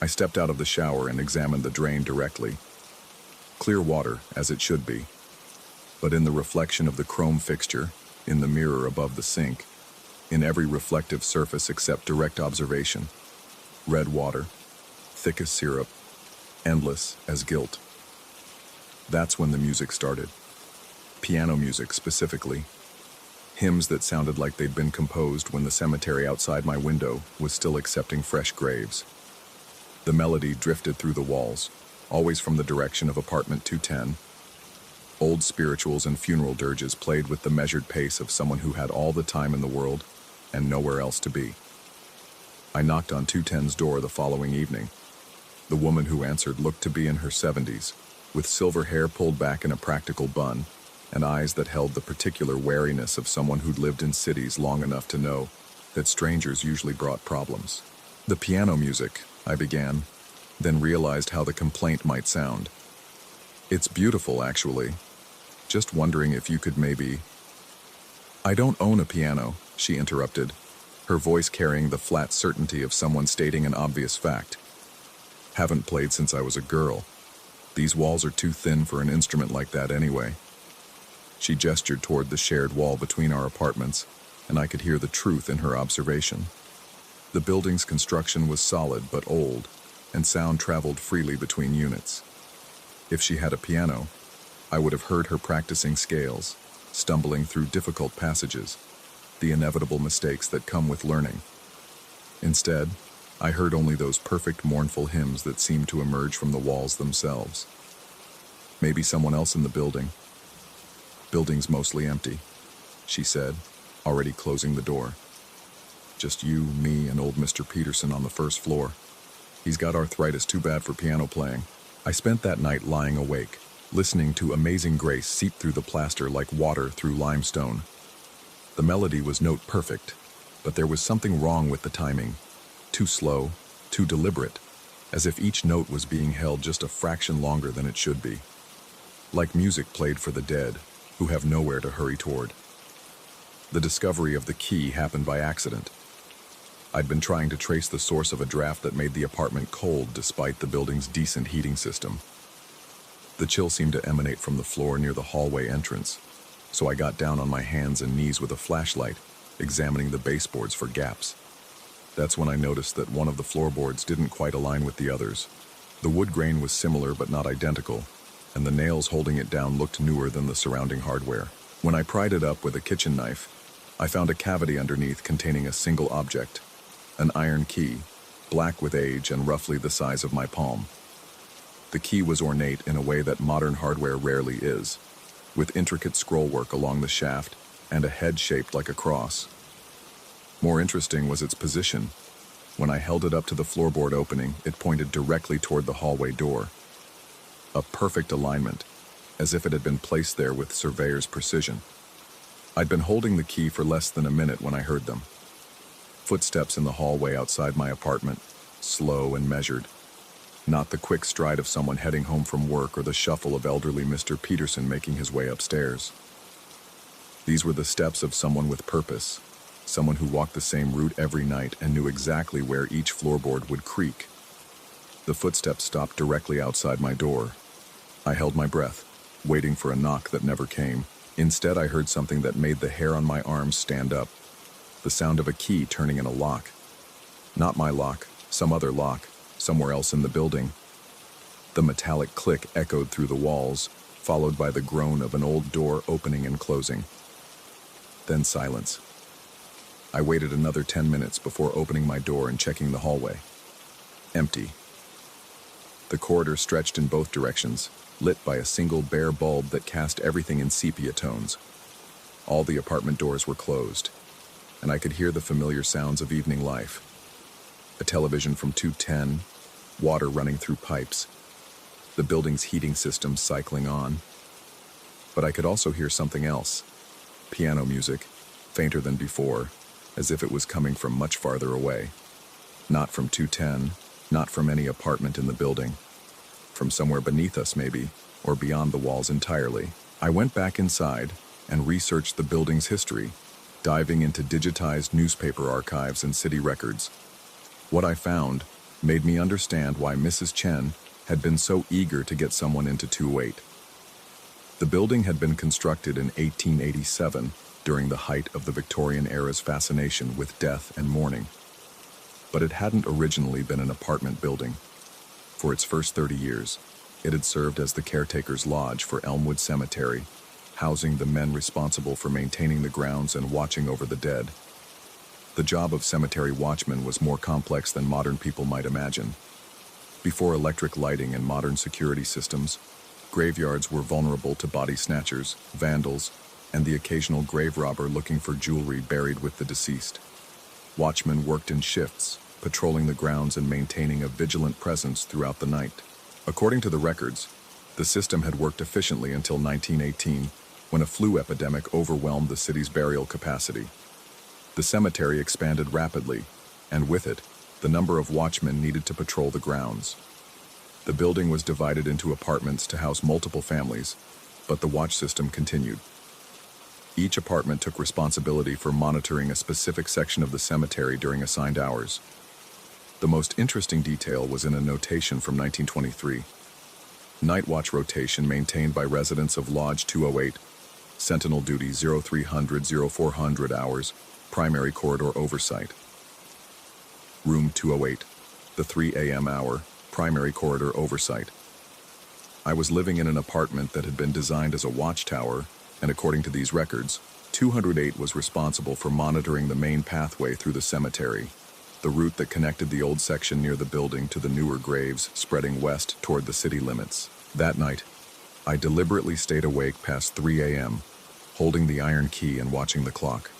I stepped out of the shower and examined the drain directly. Clear water, as it should be. But in the reflection of the chrome fixture, in the mirror above the sink, in every reflective surface except direct observation, red water, thick as syrup, endless as guilt. That's when the music started. Piano music, specifically. Hymns that sounded like they'd been composed when the cemetery outside my window was still accepting fresh graves. The melody drifted through the walls, always from the direction of apartment 210. Old spirituals and funeral dirges played with the measured pace of someone who had all the time in the world and nowhere else to be. I knocked on 210's door the following evening. The woman who answered looked to be in her 70s, with silver hair pulled back in a practical bun, and eyes that held the particular wariness of someone who'd lived in cities long enough to know that strangers usually brought problems. The piano music, I began, then realized how the complaint might sound. It's beautiful, actually. Just wondering if you could maybe... I don't own a piano, she interrupted, her voice carrying the flat certainty of someone stating an obvious fact. Haven't played since I was a girl. These walls are too thin for an instrument like that anyway. She gestured toward the shared wall between our apartments, and I could hear the truth in her observation. The building's construction was solid but old, and sound traveled freely between units. If she had a piano, I would have heard her practicing scales, stumbling through difficult passages, the inevitable mistakes that come with learning. Instead, I heard only those perfect mournful hymns that seemed to emerge from the walls themselves. Maybe someone else in the building. Building's mostly empty, she said, already closing the door. Just you, me, and old Mr. Peterson on the first floor. He's got arthritis too bad for piano playing. I spent that night lying awake, listening to Amazing Grace seep through the plaster like water through limestone. The melody was note perfect, but there was something wrong with the timing. Too slow, too deliberate, as if each note was being held just a fraction longer than it should be. Like music played for the dead, who have nowhere to hurry toward. The discovery of the key happened by accident. I'd been trying to trace the source of a draft that made the apartment cold despite the building's decent heating system. The chill seemed to emanate from the floor near the hallway entrance, so I got down on my hands and knees with a flashlight, examining the baseboards for gaps. That's when I noticed that one of the floorboards didn't quite align with the others. The wood grain was similar but not identical, and the nails holding it down looked newer than the surrounding hardware. When I pried it up with a kitchen knife, I found a cavity underneath containing a single object, an iron key, black with age and roughly the size of my palm. The key was ornate in a way that modern hardware rarely is, with intricate scrollwork along the shaft and a head shaped like a cross. More interesting was its position. When I held it up to the floorboard opening, it pointed directly toward the hallway door. A perfect alignment, as if it had been placed there with surveyor's precision. I'd been holding the key for less than a minute when I heard them. Footsteps in the hallway outside my apartment, slow and measured. Not the quick stride of someone heading home from work or the shuffle of elderly Mr. Peterson making his way upstairs. These were the steps of someone with purpose, someone who walked the same route every night and knew exactly where each floorboard would creak. The footsteps stopped directly outside my door. I held my breath, waiting for a knock that never came. Instead, I heard something that made the hair on my arms stand up. The sound of a key turning in a lock. Not my lock, some other lock, somewhere else in the building. The metallic click echoed through the walls, followed by the groan of an old door opening and closing. Then silence. I waited another 10 minutes before opening my door and checking the hallway. Empty. The corridor stretched in both directions, lit by a single bare bulb that cast everything in sepia tones. All the apartment doors were closed, and I could hear the familiar sounds of evening life. A television from 210, water running through pipes, the building's heating system cycling on. But I could also hear something else. Piano music, fainter than before, as if it was coming from much farther away. Not from 210, not from any apartment in the building. From somewhere beneath us maybe, or beyond the walls entirely. I went back inside and researched the building's history, diving into digitized newspaper archives and city records. What I found made me understand why Mrs. Chen had been so eager to get someone into 208. The building had been constructed in 1887 during the height of the Victorian era's fascination with death and mourning. But it hadn't originally been an apartment building. For its first 30 years, it had served as the caretaker's lodge for Elmwood Cemetery, housing the men responsible for maintaining the grounds and watching over the dead. The job of cemetery watchman was more complex than modern people might imagine. Before electric lighting and modern security systems, graveyards were vulnerable to body snatchers, vandals, and the occasional grave robber looking for jewelry buried with the deceased. Watchmen worked in shifts, patrolling the grounds and maintaining a vigilant presence throughout the night. According to the records, the system had worked efficiently until 1918, when a flu epidemic overwhelmed the city's burial capacity. The cemetery expanded rapidly, and with it, the number of watchmen needed to patrol the grounds. The building was divided into apartments to house multiple families, but the watch system continued. Each apartment took responsibility for monitoring a specific section of the cemetery during assigned hours. The most interesting detail was in a notation from 1923. Night watch rotation maintained by residents of Lodge 208, sentinel duty 0300-0400 hours, primary corridor oversight. Room 208, the 3 a.m. hour, primary corridor oversight. I was living in an apartment that had been designed as a watchtower, and according to these records, 208 was responsible for monitoring the main pathway through the cemetery, the route that connected the old section near the building to the newer graves spreading west toward the city limits. That night, I deliberately stayed awake past 3 a.m., holding the iron key and watching the clock.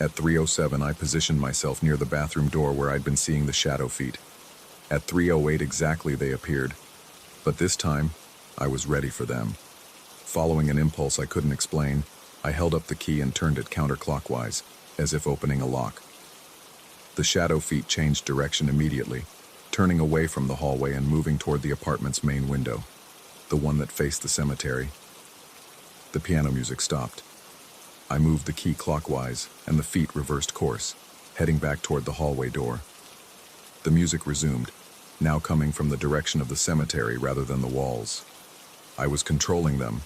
At 3:07, I positioned myself near the bathroom door where I'd been seeing the shadow feet. At 3:08 exactly they appeared, but this time, I was ready for them. Following an impulse I couldn't explain, I held up the key and turned it counterclockwise, as if opening a lock. The shadow feet changed direction immediately, turning away from the hallway and moving toward the apartment's main window, the one that faced the cemetery. The piano music stopped. I moved the key clockwise, and the feet reversed course, heading back toward the hallway door. The music resumed, now coming from the direction of the cemetery rather than the walls. I was controlling them.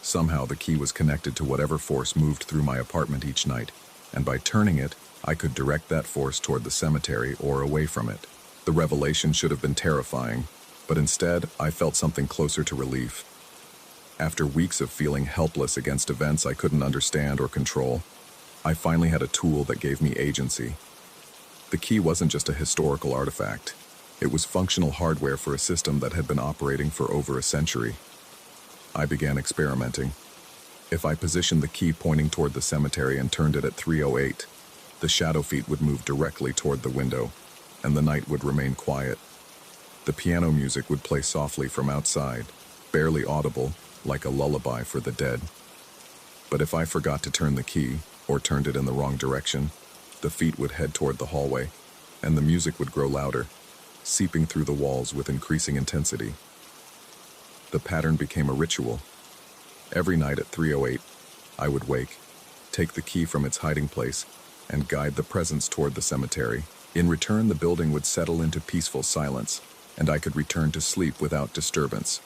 Somehow the key was connected to whatever force moved through my apartment each night, and by turning it, I could direct that force toward the cemetery or away from it. The revelation should have been terrifying, but instead I felt something closer to relief. After weeks of feeling helpless against events I couldn't understand or control, I finally had a tool that gave me agency. The key wasn't just a historical artifact. It was functional hardware for a system that had been operating for over a century. I began experimenting. If I positioned the key pointing toward the cemetery and turned it at 3:08, the shadow feet would move directly toward the window, and the night would remain quiet. The piano music would play softly from outside, barely audible, like a lullaby for the dead. But if I forgot to turn the key, or turned it in the wrong direction, the feet would head toward the hallway, and the music would grow louder, seeping through the walls with increasing intensity. The pattern became a ritual. Every night at 3:08, I would wake, take the key from its hiding place, and guide the presence toward the cemetery. In return, the building would settle into peaceful silence, and I could return to sleep without disturbance.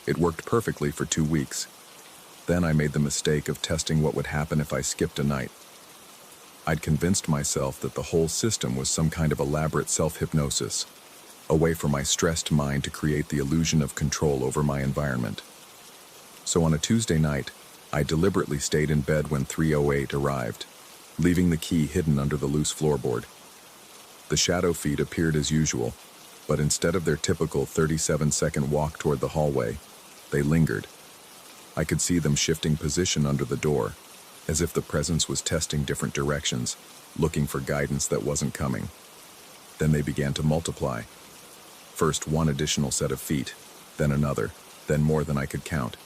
It worked perfectly for 2 weeks. Then I made the mistake of testing what would happen if I skipped a night. I'd convinced myself that the whole system was some kind of elaborate self-hypnosis, a way for my stressed mind to create the illusion of control over my environment. So on a Tuesday night, I deliberately stayed in bed when 3:08 arrived, leaving the key hidden under the loose floorboard. The shadow feet appeared as usual, but instead of their typical 37-second walk toward the hallway, they lingered. I could see them shifting position under the door, as if the presence was testing different directions, looking for guidance that wasn't coming. Then they began to multiply. First one additional set of feet, then another, then more than I could count.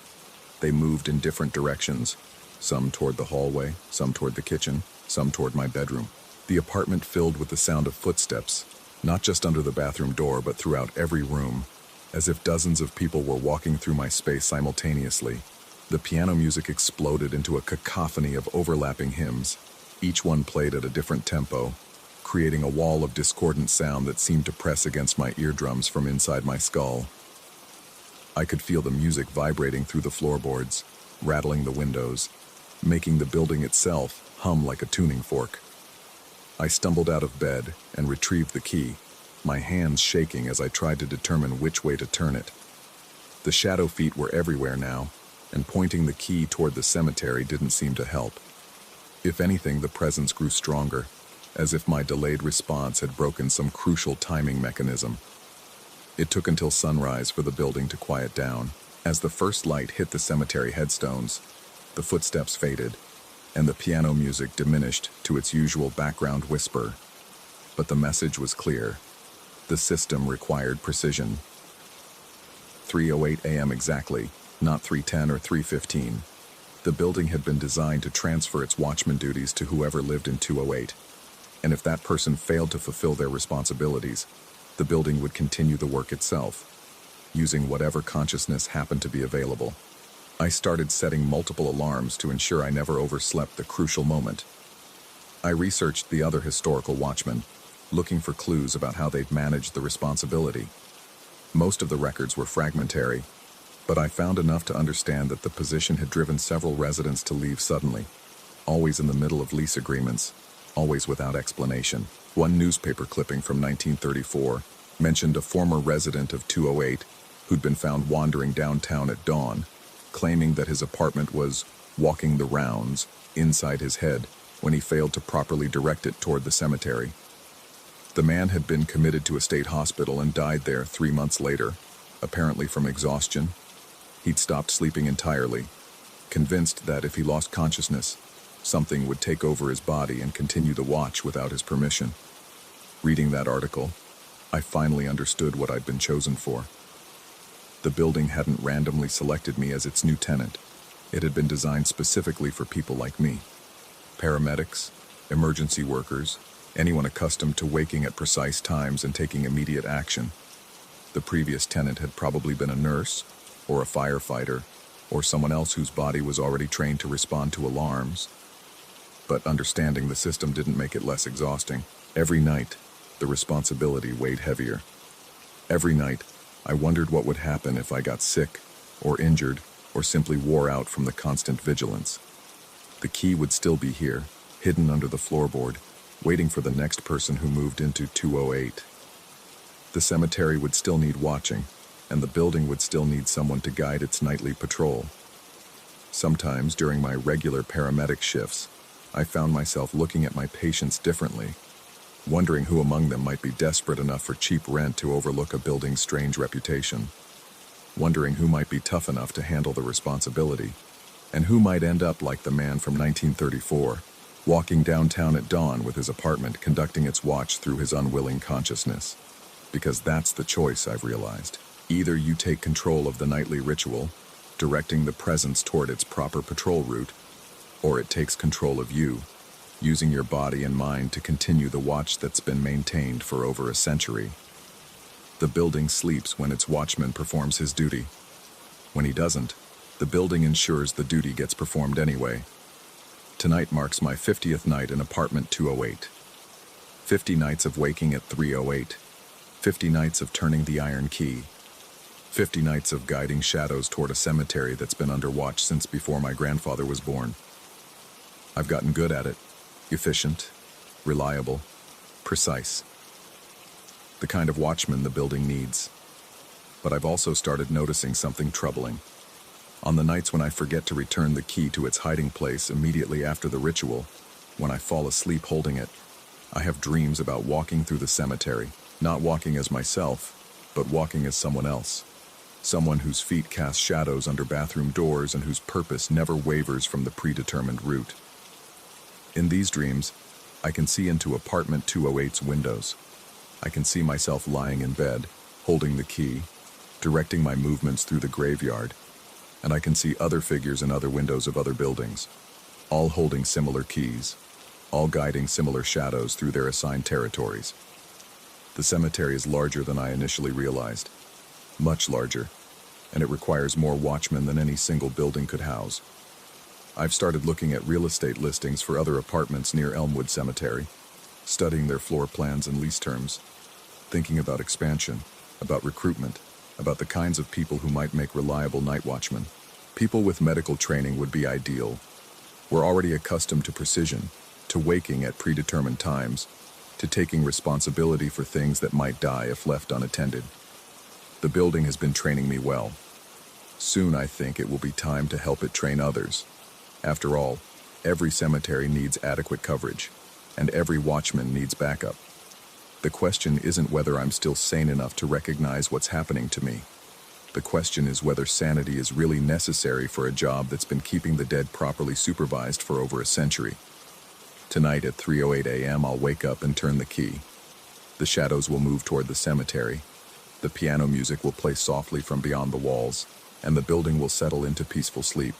They moved in different directions, some toward the hallway, some toward the kitchen, some toward my bedroom. The apartment filled with the sound of footsteps, not just under the bathroom door, but throughout every room, as if dozens of people were walking through my space simultaneously. The piano music exploded into a cacophony of overlapping hymns. Each one played at a different tempo, creating a wall of discordant sound that seemed to press against my eardrums from inside my skull. I could feel the music vibrating through the floorboards, rattling the windows, making the building itself hum like a tuning fork. I stumbled out of bed and retrieved the key, my hands shaking as I tried to determine which way to turn it. The shadow feet were everywhere now, and pointing the key toward the cemetery didn't seem to help. If anything, the presence grew stronger, as if my delayed response had broken some crucial timing mechanism. It took until sunrise for the building to quiet down. As the first light hit the cemetery headstones, the footsteps faded, and the piano music diminished to its usual background whisper. But the message was clear. The system required precision. 3:08 a.m. exactly, not 3:10 or 3:15. The building had been designed to transfer its watchman duties to whoever lived in 208, and if that person failed to fulfill their responsibilities, the building would continue the work itself, using whatever consciousness happened to be available. I started setting multiple alarms to ensure I never overslept the crucial moment. I researched the other historical watchmen, looking for clues about how they'd managed the responsibility. Most of the records were fragmentary, but I found enough to understand that the position had driven several residents to leave suddenly, always in the middle of lease agreements, always without explanation. One newspaper clipping from 1934 mentioned a former resident of 208 who'd been found wandering downtown at dawn, claiming that his apartment was walking the rounds inside his head when he failed to properly direct it toward the cemetery. The man had been committed to a state hospital and died there 3 months later, apparently from exhaustion. He'd stopped sleeping entirely, convinced that if he lost consciousness, something would take over his body and continue the watch without his permission. Reading that article, I finally understood what I'd been chosen for. The building hadn't randomly selected me as its new tenant. It had been designed specifically for people like me. Paramedics, emergency workers, anyone accustomed to waking at precise times and taking immediate action. The previous tenant had probably been a nurse, or a firefighter, or someone else whose body was already trained to respond to alarms. But understanding the system didn't make it less exhausting. Every night, the responsibility weighed heavier. Every night, I wondered what would happen if I got sick, or injured, or simply wore out from the constant vigilance. The key would still be here, hidden under the floorboard, waiting for the next person who moved into 208. The cemetery would still need watching, and the building would still need someone to guide its nightly patrol. Sometimes, during my regular paramedic shifts, I found myself looking at my patients differently, wondering who among them might be desperate enough for cheap rent to overlook a building's strange reputation, wondering who might be tough enough to handle the responsibility, and who might end up like the man from 1934, walking downtown at dawn with his apartment conducting its watch through his unwilling consciousness. Because that's the choice, I've realized. Either you take control of the nightly ritual, directing the presence toward its proper patrol route, or it takes control of you, using your body and mind to continue the watch that's been maintained for over a century. The building sleeps when its watchman performs his duty. When he doesn't, the building ensures the duty gets performed anyway. Tonight marks my 50th night in apartment 208. 50 nights of waking at 3:08. 50 nights of turning the iron key. 50 nights of guiding shadows toward a cemetery that's been under watch since before my grandfather was born. I've gotten good at it. Efficient, reliable, precise. The kind of watchman the building needs. But I've also started noticing something troubling. On the nights when I forget to return the key to its hiding place immediately after the ritual, when I fall asleep holding it, I have dreams about walking through the cemetery, not walking as myself, but walking as someone else. Someone whose feet cast shadows under bathroom doors and whose purpose never wavers from the predetermined route. In these dreams, I can see into apartment 208's windows. I can see myself lying in bed, holding the key, directing my movements through the graveyard, and I can see other figures in other windows of other buildings, all holding similar keys, all guiding similar shadows through their assigned territories. The cemetery is larger than I initially realized, much larger, and it requires more watchmen than any single building could house. I've started looking at real estate listings for other apartments near Elmwood Cemetery, studying their floor plans and lease terms, thinking about expansion, about recruitment, about the kinds of people who might make reliable night watchmen. People with medical training would be ideal. We're already accustomed to precision, to waking at predetermined times, to taking responsibility for things that might die if left unattended. The building has been training me well. Soon I think it will be time to help it train others. After all, every cemetery needs adequate coverage, and every watchman needs backup. The question isn't whether I'm still sane enough to recognize what's happening to me. The question is whether sanity is really necessary for a job that's been keeping the dead properly supervised for over a century. Tonight at 3:08 a.m. I'll wake up and turn the key. The shadows will move toward the cemetery. The piano music will play softly from beyond the walls, and the building will settle into peaceful sleep.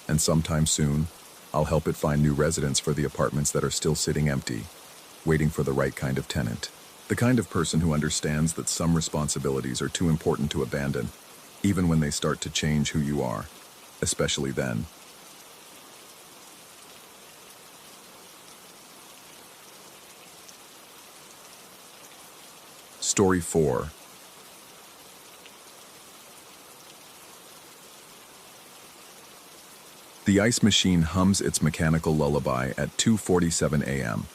And sometime soon, I'll help it find new residents for the apartments that are still sitting empty, waiting for the right kind of tenant. The kind of person who understands that some responsibilities are too important to abandon, even when they start to change who you are. especially then. Story 4. The ice machine hums its mechanical lullaby at 2:47 a.m.,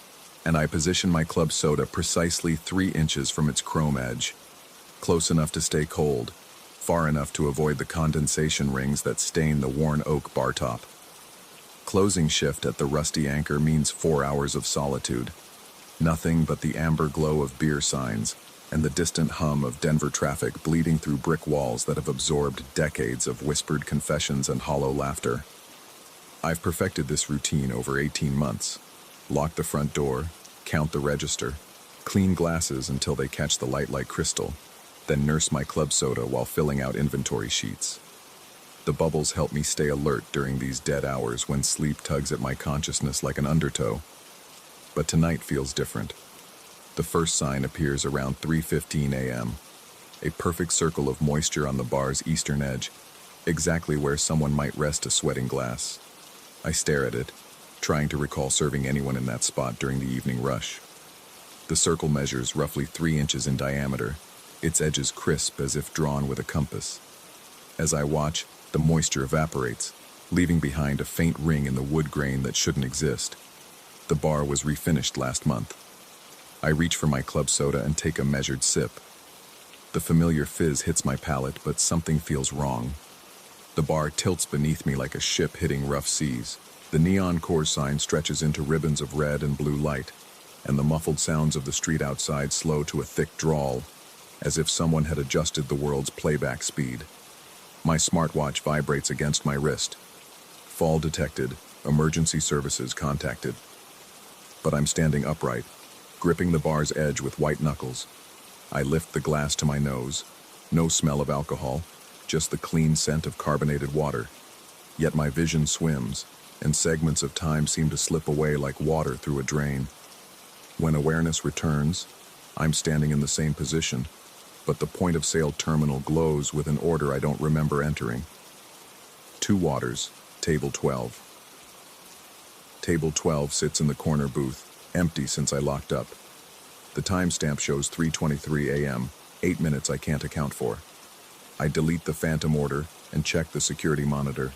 and I position my club soda precisely 3 inches from its chrome edge, close enough to stay cold, far enough to avoid the condensation rings that stain the worn oak bar top. Closing shift at the rusty anchor means 4 hours of solitude. Nothing but the amber glow of beer signs and the distant hum of Denver traffic bleeding through brick walls that have absorbed decades of whispered confessions and hollow laughter. I've perfected this routine over 18 months. Lock the front door, count the register, clean glasses until they catch the light like crystal, then nurse my club soda while filling out inventory sheets. The bubbles help me stay alert during these dead hours when sleep tugs at my consciousness like an undertow. But tonight feels different. The first sign appears around 3:15 a.m., a perfect circle of moisture on the bar's eastern edge, exactly where someone might rest a sweating glass. I stare at it, trying to recall serving anyone in that spot during the evening rush. The circle measures roughly 3 inches in diameter, its edges crisp as if drawn with a compass. As I watch, the moisture evaporates, leaving behind a faint ring in the wood grain that shouldn't exist. The bar was refinished last month. I reach for my club soda and take a measured sip. The familiar fizz hits my palate, but something feels wrong. The bar tilts beneath me like a ship hitting rough seas. The neon core sign stretches into ribbons of red and blue light, and the muffled sounds of the street outside slow to a thick drawl, as if someone had adjusted the world's playback speed. My smartwatch vibrates against my wrist. Fall detected, emergency services contacted. But I'm standing upright, gripping the bar's edge with white knuckles. I lift the glass to my nose. No smell of alcohol, just the clean scent of carbonated water. Yet my vision swims, and segments of time seem to slip away like water through a drain. When awareness returns, I'm standing in the same position, but the point-of-sale terminal glows with an order I don't remember entering. 2 waters, table 12. Table 12 sits in the corner booth, empty since I locked up. The timestamp shows 3:23 a.m., 8 minutes I can't account for. I delete the phantom order and check the security monitor.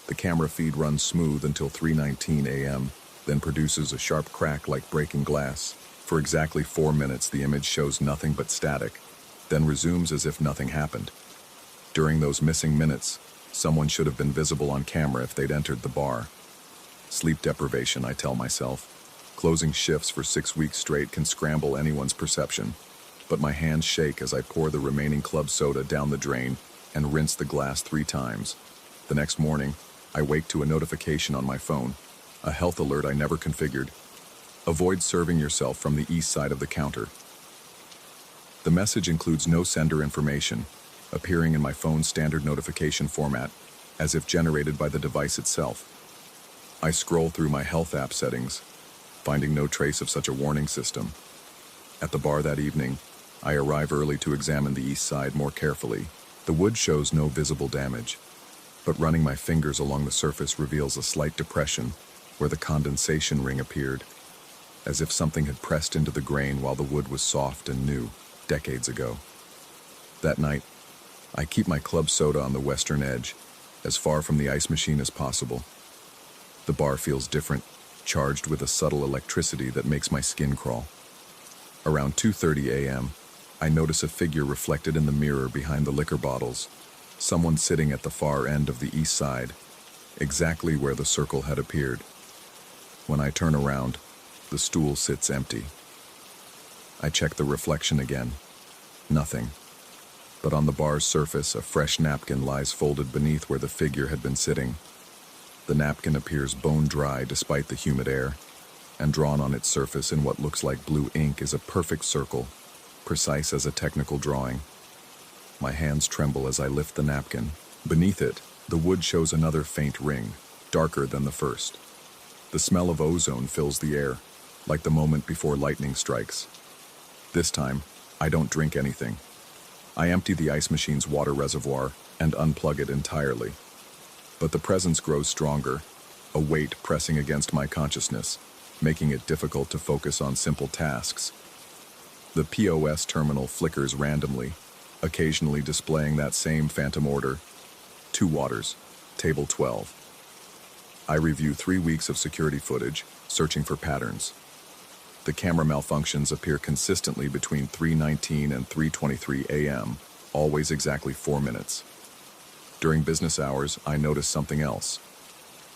The camera feed runs smooth until 3:19 a.m., then produces a sharp crack like breaking glass. For exactly 4 minutes, the image shows nothing but static, then resumes as if nothing happened. During those missing minutes, someone should have been visible on camera if they'd entered the bar. Sleep deprivation, I tell myself. Closing shifts for 6 weeks straight can scramble anyone's perception. But my hands shake as I pour the remaining club soda down the drain and rinse the glass 3 times. The next morning, I wake to a notification on my phone, a health alert I never configured. Avoid serving yourself from the east side of the counter. The message includes no sender information, appearing in my phone's standard notification format, as if generated by the device itself. I scroll through my health app settings, finding no trace of such a warning system. At the bar that evening, I arrive early to examine the east side more carefully. The wood shows no visible damage, but running my fingers along the surface reveals a slight depression where the condensation ring appeared, as if something had pressed into the grain while the wood was soft and new, decades ago. That night, I keep my club soda on the western edge, as far from the ice machine as possible. The bar feels different, charged with a subtle electricity that makes my skin crawl. Around 2:30 a.m., I notice a figure reflected in the mirror behind the liquor bottles, someone sitting at the far end of the east side, exactly where the circle had appeared. When I turn around, the stool sits empty. I check the reflection again. Nothing. But on the bar's surface, a fresh napkin lies folded beneath where the figure had been sitting. The napkin appears bone dry despite the humid air, and drawn on its surface in what looks like blue ink is a perfect circle, precise as a technical drawing. My hands tremble as I lift the napkin. Beneath it, the wood shows another faint ring, darker than the first. The smell of ozone fills the air, like the moment before lightning strikes. This time, I don't drink anything. I empty the ice machine's water reservoir and unplug it entirely. But the presence grows stronger, a weight pressing against my consciousness, making it difficult to focus on simple tasks. The POS terminal flickers randomly, occasionally displaying that same phantom order: 2 waters, table 12. I review 3 weeks of security footage, searching for patterns. The camera malfunctions appear consistently between 3:19 and 3:23 a.m., always exactly 4 minutes. During business hours, I notice something else.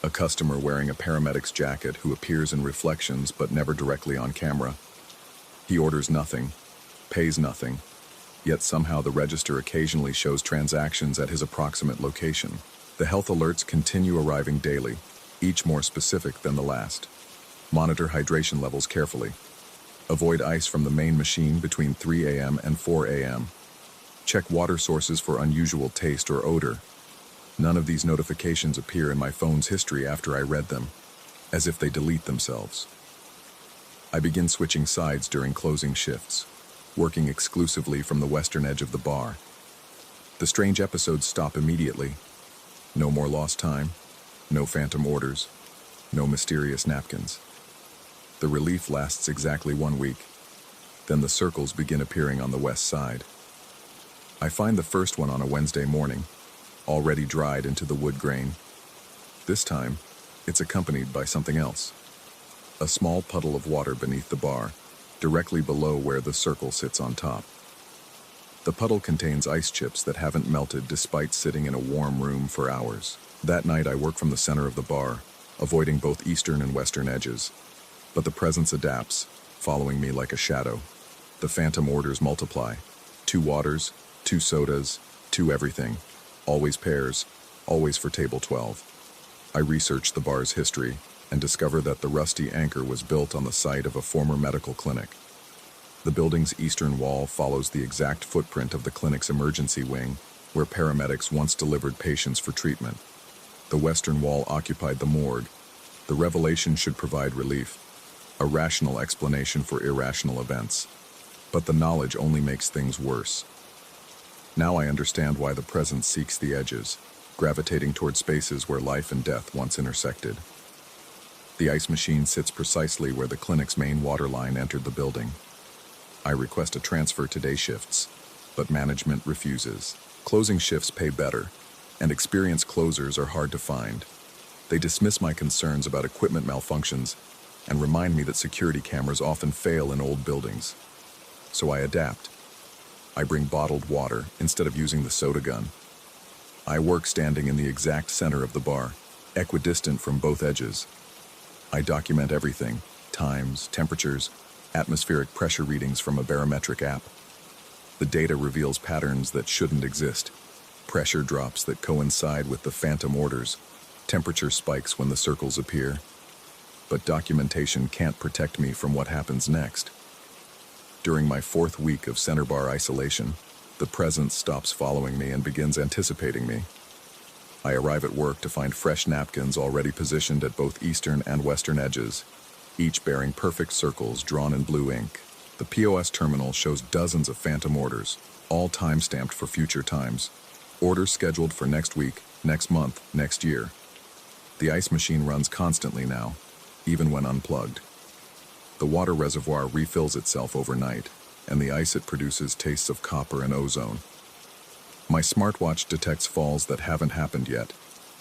A customer wearing a paramedic's jacket who appears in reflections but never directly on camera. He orders nothing, pays nothing, yet somehow the register occasionally shows transactions at his approximate location. The health alerts continue arriving daily, each more specific than the last. Monitor hydration levels carefully. Avoid ice from the main machine between 3 a.m. and 4 a.m. Check water sources for unusual taste or odor. None of these notifications appear in my phone's history after I read them, as if they delete themselves. I begin switching sides during closing shifts, working exclusively from the western edge of the bar. The strange episodes stop immediately. No more lost time, no phantom orders, no mysterious napkins. The relief lasts exactly 1 week. Then the circles begin appearing on the west side. I find the first one on a Wednesday morning, already dried into the wood grain. This time, it's accompanied by something else. A small puddle of water beneath the bar, directly below where the circle sits on top. The puddle contains ice chips that haven't melted despite sitting in a warm room for hours. That night I work from the center of the bar, avoiding both eastern and western edges. But the presence adapts, following me like a shadow. The phantom orders multiply. 2 waters, 2 sodas, 2 everything. Always pairs, always for table 12. I research the bar's history and discover that the rusty anchor was built on the site of a former medical clinic. The building's eastern wall follows the exact footprint of the clinic's emergency wing, where paramedics once delivered patients for treatment. The western wall occupied the morgue. The revelation should provide relief, a rational explanation for irrational events. But the knowledge only makes things worse. Now I understand why the presence seeks the edges, gravitating toward spaces where life and death once intersected. The ice machine sits precisely where the clinic's main water line entered the building. I request a transfer to day shifts, but management refuses. Closing shifts pay better, and experienced closers are hard to find. They dismiss my concerns about equipment malfunctions and remind me that security cameras often fail in old buildings. So I adapt. I bring bottled water instead of using the soda gun. I work standing in the exact center of the bar, equidistant from both edges. I document everything: times, temperatures, atmospheric pressure readings from a barometric app. The data reveals patterns that shouldn't exist. Pressure drops that coincide with the phantom orders. Temperature spikes when the circles appear. But documentation can't protect me from what happens next. During my 4th week of center bar isolation, the presence stops following me and begins anticipating me. I arrive at work to find fresh napkins already positioned at both eastern and western edges, each bearing perfect circles drawn in blue ink. The POS terminal shows dozens of phantom orders, all time-stamped for future times. Orders scheduled for next week, next month, next year. The ice machine runs constantly now, even when unplugged. The water reservoir refills itself overnight, and the ice it produces tastes of copper and ozone. My smartwatch detects falls that haven't happened yet,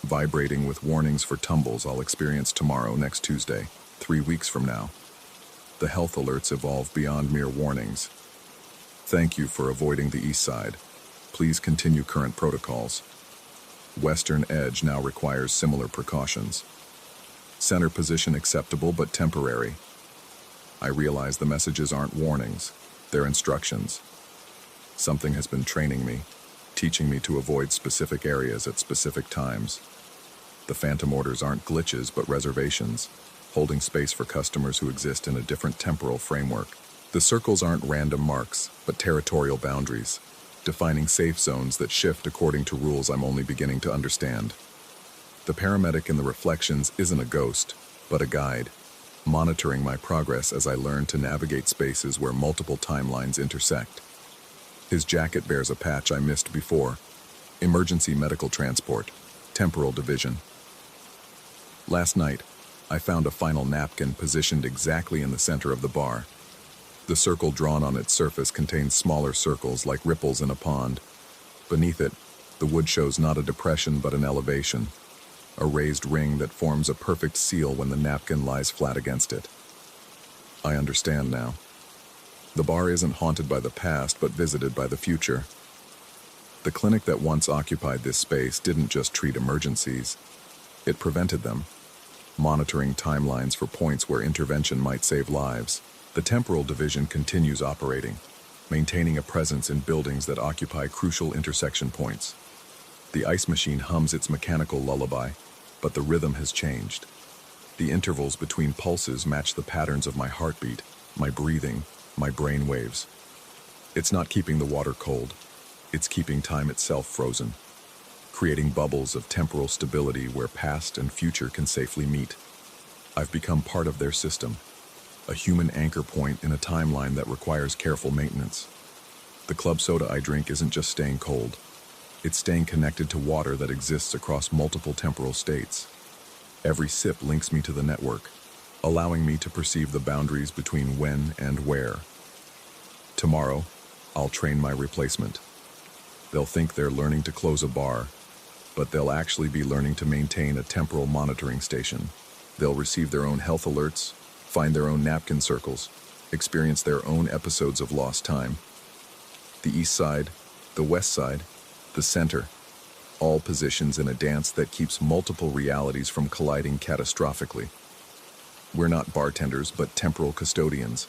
vibrating with warnings for tumbles I'll experience tomorrow, next Tuesday, 3 weeks from now. The health alerts evolve beyond mere warnings. Thank you for avoiding the east side. Please continue current protocols. Western edge now requires similar precautions. Center position acceptable but temporary. I realize the messages aren't warnings, they're instructions. Something has been training me, teaching me to avoid specific areas at specific times. The phantom orders aren't glitches but reservations, holding space for customers who exist in a different temporal framework. The circles aren't random marks, but territorial boundaries, defining safe zones that shift according to rules I'm only beginning to understand. The paramedic in the reflections isn't a ghost, but a guide, monitoring my progress as I learn to navigate spaces where multiple timelines intersect. His jacket bears a patch I missed before: emergency medical transport. Temporal division. Last night, I found a final napkin positioned exactly in the center of the bar. The circle drawn on its surface contains smaller circles like ripples in a pond. Beneath it, the wood shows not a depression but an elevation, a raised ring that forms a perfect seal when the napkin lies flat against it. I understand now. The bar isn't haunted by the past but visited by the future. The clinic that once occupied this space didn't just treat emergencies, it prevented them, monitoring timelines for points where intervention might save lives. The temporal division continues operating, maintaining a presence in buildings that occupy crucial intersection points. The ice machine hums its mechanical lullaby, but the rhythm has changed. The intervals between pulses match the patterns of my heartbeat, my breathing, my brain waves. It's not keeping the water cold, it's keeping time itself frozen, creating bubbles of temporal stability where past and future can safely meet. I've become part of their system, a human anchor point in a timeline that requires careful maintenance. The club soda I drink isn't just staying cold, it's staying connected to water that exists across multiple temporal states. Every sip links me to the network, allowing me to perceive the boundaries between when and where. Tomorrow, I'll train my replacement. They'll think they're learning to close a bar, but they'll actually be learning to maintain a temporal monitoring station. They'll receive their own health alerts, find their own napkin circles, experience their own episodes of lost time. The east side, the west side, the center, all positions in a dance that keeps multiple realities from colliding catastrophically. We're not bartenders, but temporal custodians,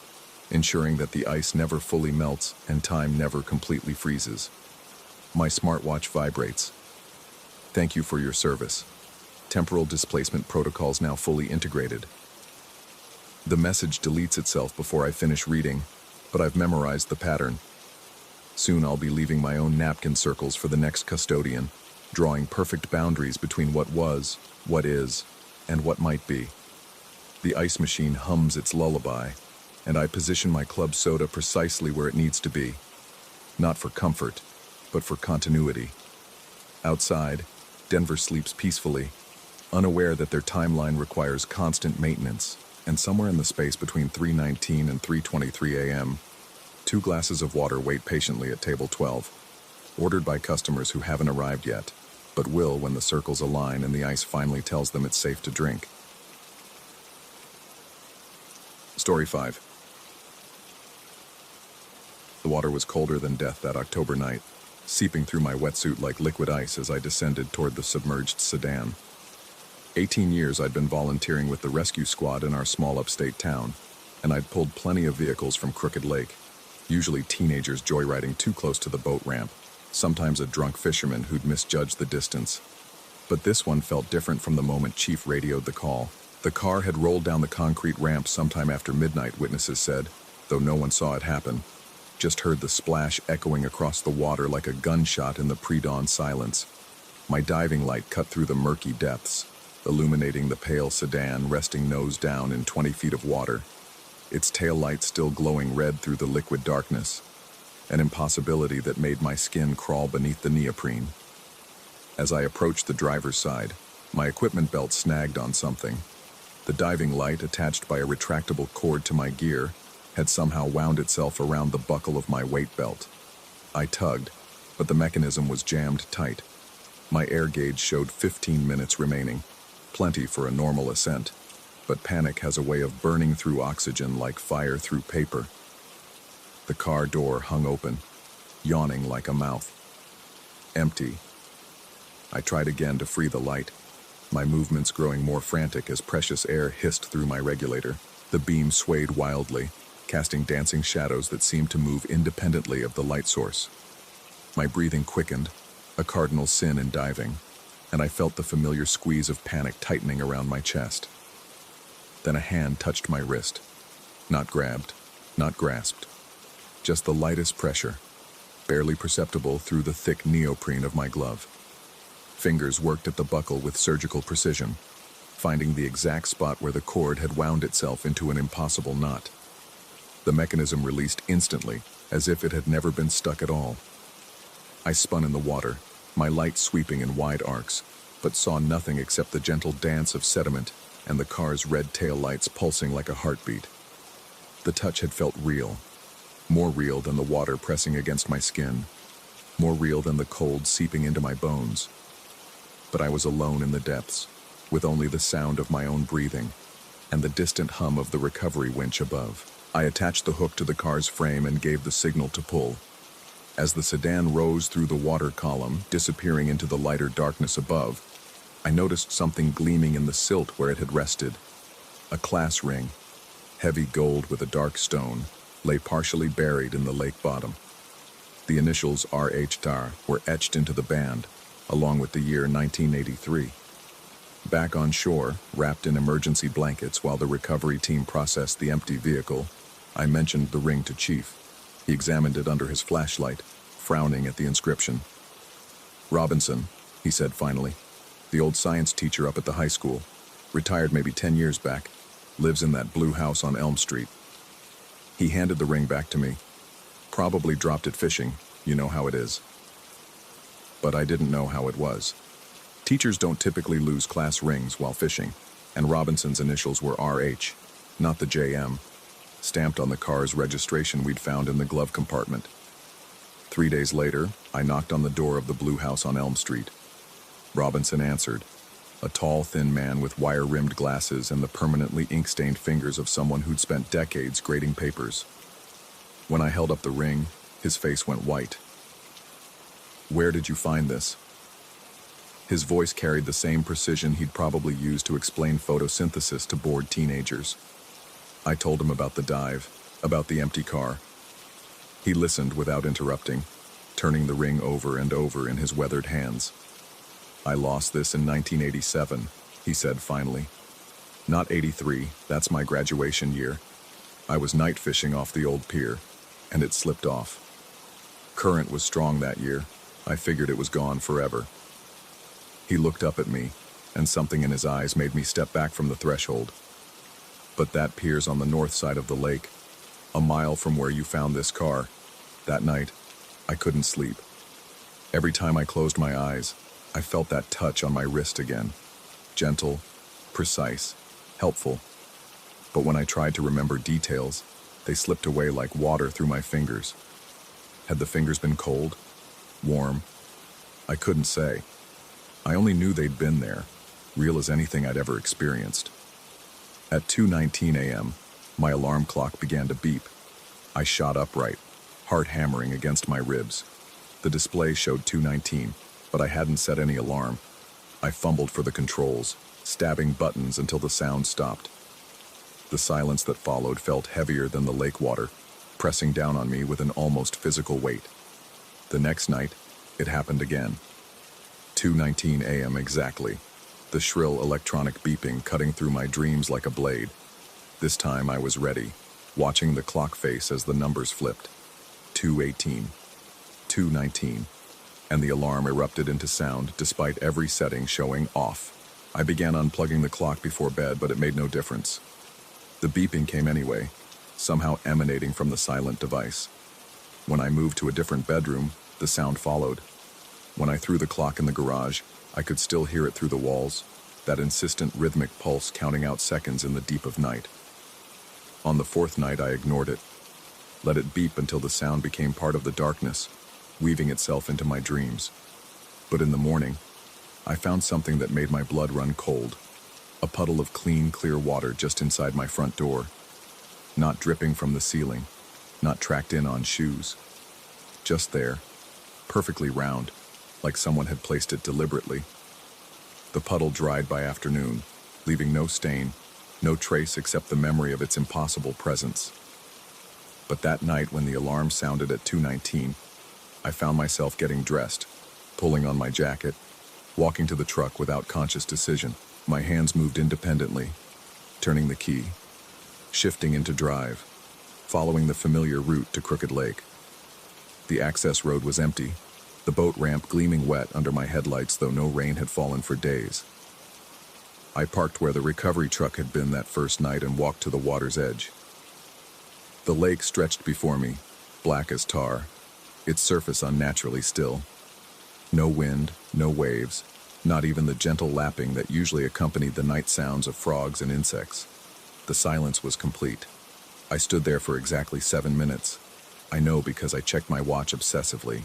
ensuring that the ice never fully melts and time never completely freezes. My smartwatch vibrates. Thank you for your service. Temporal displacement protocols now fully integrated. The message deletes itself before I finish reading, but I've memorized the pattern. Soon I'll be leaving my own napkin circles for the next custodian, drawing perfect boundaries between what was, what is, and what might be. The ice machine hums its lullaby, and I position my club soda precisely where it needs to be. Not for comfort, but for continuity. Outside, Denver sleeps peacefully, unaware that their timeline requires constant maintenance, and somewhere in the space between 3:19 and 3:23 a.m., 2 glasses of water wait patiently at table 12, ordered by customers who haven't arrived yet, but will when the circles align and the ice finally tells them it's safe to drink. Story 5. The water was colder than death that October night, seeping through my wetsuit like liquid ice as I descended toward the submerged sedan. 18 years I'd been volunteering with the rescue squad in our small upstate town, and I'd pulled plenty of vehicles from Crooked Lake, usually teenagers joyriding too close to the boat ramp, sometimes a drunk fisherman who'd misjudged the distance. But this one felt different from the moment Chief radioed the call. The car had rolled down the concrete ramp sometime after midnight, witnesses said, though no one saw it happen. Just heard the splash echoing across the water like a gunshot in the pre-dawn silence. My diving light cut through the murky depths, illuminating the pale sedan resting nose down in 20 feet of water, its tail light still glowing red through the liquid darkness, an impossibility that made my skin crawl beneath the neoprene. As I approached the driver's side, my equipment belt snagged on something. The diving light, attached by a retractable cord to my gear, had somehow wound itself around the buckle of my weight belt. I tugged, but the mechanism was jammed tight. My air gauge showed 15 minutes remaining, plenty for a normal ascent, but panic has a way of burning through oxygen like fire through paper. The car door hung open, yawning like a mouth. Empty. I tried again to free the light, my movements growing more frantic as precious air hissed through my regulator. The beam swayed wildly, casting dancing shadows that seemed to move independently of the light source. My breathing quickened, a cardinal sin in diving, and I felt the familiar squeeze of panic tightening around my chest. Then a hand touched my wrist. Not grabbed, not grasped. Just the lightest pressure, barely perceptible through the thick neoprene of my glove. Fingers worked at the buckle with surgical precision, finding the exact spot where the cord had wound itself into an impossible knot. The mechanism released instantly, as if it had never been stuck at all. I spun in the water, my light sweeping in wide arcs, but saw nothing except the gentle dance of sediment and the car's red tail lights pulsing like a heartbeat. The touch had felt real, more real than the water pressing against my skin, more real than the cold seeping into my bones. But I was alone in the depths, with only the sound of my own breathing and the distant hum of the recovery winch above. I attached the hook to the car's frame and gave the signal to pull. As the sedan rose through the water column, disappearing into the lighter darkness above, I noticed something gleaming in the silt where it had rested. A class ring, heavy gold with a dark stone, lay partially buried in the lake bottom. The initials R.H.Tar were etched into the band, along with the year 1983. Back on shore, wrapped in emergency blankets while the recovery team processed the empty vehicle, I mentioned the ring to Chief. He examined it under his flashlight, frowning at the inscription. "Robinson," he said finally, "the old science teacher up at the high school, retired maybe 10 years back, lives in that blue house on Elm Street." He handed the ring back to me. "Probably dropped it fishing, you know how it is." But I didn't know how it was. Teachers don't typically lose class rings while fishing, and Robinson's initials were R.H., not the J.M., stamped on the car's registration we'd found in the glove compartment. 3 days later, I knocked on the door of the blue house on Elm Street. Robinson answered, a tall, thin man with wire-rimmed glasses and the permanently ink-stained fingers of someone who'd spent decades grading papers. When I held up the ring, his face went white. "Where did you find this?" His voice carried the same precision he'd probably used to explain photosynthesis to bored teenagers. I told him about the dive, about the empty car. He listened without interrupting, turning the ring over and over in his weathered hands. "I lost this in 1987, he said finally. "Not 83, that's my graduation year. I was night fishing off the old pier, and it slipped off. Current was strong that year. I figured it was gone forever." He looked up at me, and something in his eyes made me step back from the threshold. "But that pier's on the north side of the lake, a mile from where you found this car. That night, I couldn't sleep. Every time I closed my eyes, I felt that touch on my wrist again. Gentle, precise, helpful. But when I tried to remember details, they slipped away like water through my fingers. Had the fingers been cold? Warm? I couldn't say. I only knew they'd been there, real as anything I'd ever experienced. At 2:19 a.m., my alarm clock began to beep. I shot upright, heart hammering against my ribs. The display showed 2:19, but I hadn't set any alarm. I fumbled for the controls, stabbing buttons until the sound stopped. The silence that followed felt heavier than the lake water, pressing down on me with an almost physical weight. The next night, it happened again. 2:19 a.m. exactly, the shrill electronic beeping cutting through my dreams like a blade. This time I was ready, watching the clock face as the numbers flipped. 2:18, 2:19, and the alarm erupted into sound despite every setting showing off. I began unplugging the clock before bed, but it made no difference. The beeping came anyway, somehow emanating from the silent device. When I moved to a different bedroom, the sound followed. When I threw the clock in the garage, I could still hear it through the walls, that insistent rhythmic pulse counting out seconds in the deep of night. On the fourth night, I ignored it, let it beep until the sound became part of the darkness, weaving itself into my dreams. But in the morning, I found something that made my blood run cold, a puddle of clean, clear water just inside my front door, not dripping from the ceiling, not tracked in on shoes. Just there, perfectly round, like someone had placed it deliberately. The puddle dried by afternoon, leaving no stain, no trace except the memory of its impossible presence. But that night when the alarm sounded at 2:19, I found myself getting dressed, pulling on my jacket, walking to the truck without conscious decision. My hands moved independently, turning the key, shifting into drive, following the familiar route to Crooked Lake. The access road was empty, the boat ramp gleaming wet under my headlights, though no rain had fallen for days. I parked where the recovery truck had been that first night and walked to the water's edge. The lake stretched before me, black as tar, its surface unnaturally still. No wind, no waves, Not even the gentle lapping that usually accompanied the night sounds of frogs and insects. The silence was complete. I stood there for exactly 7 minutes. I know because I checked my watch obsessively,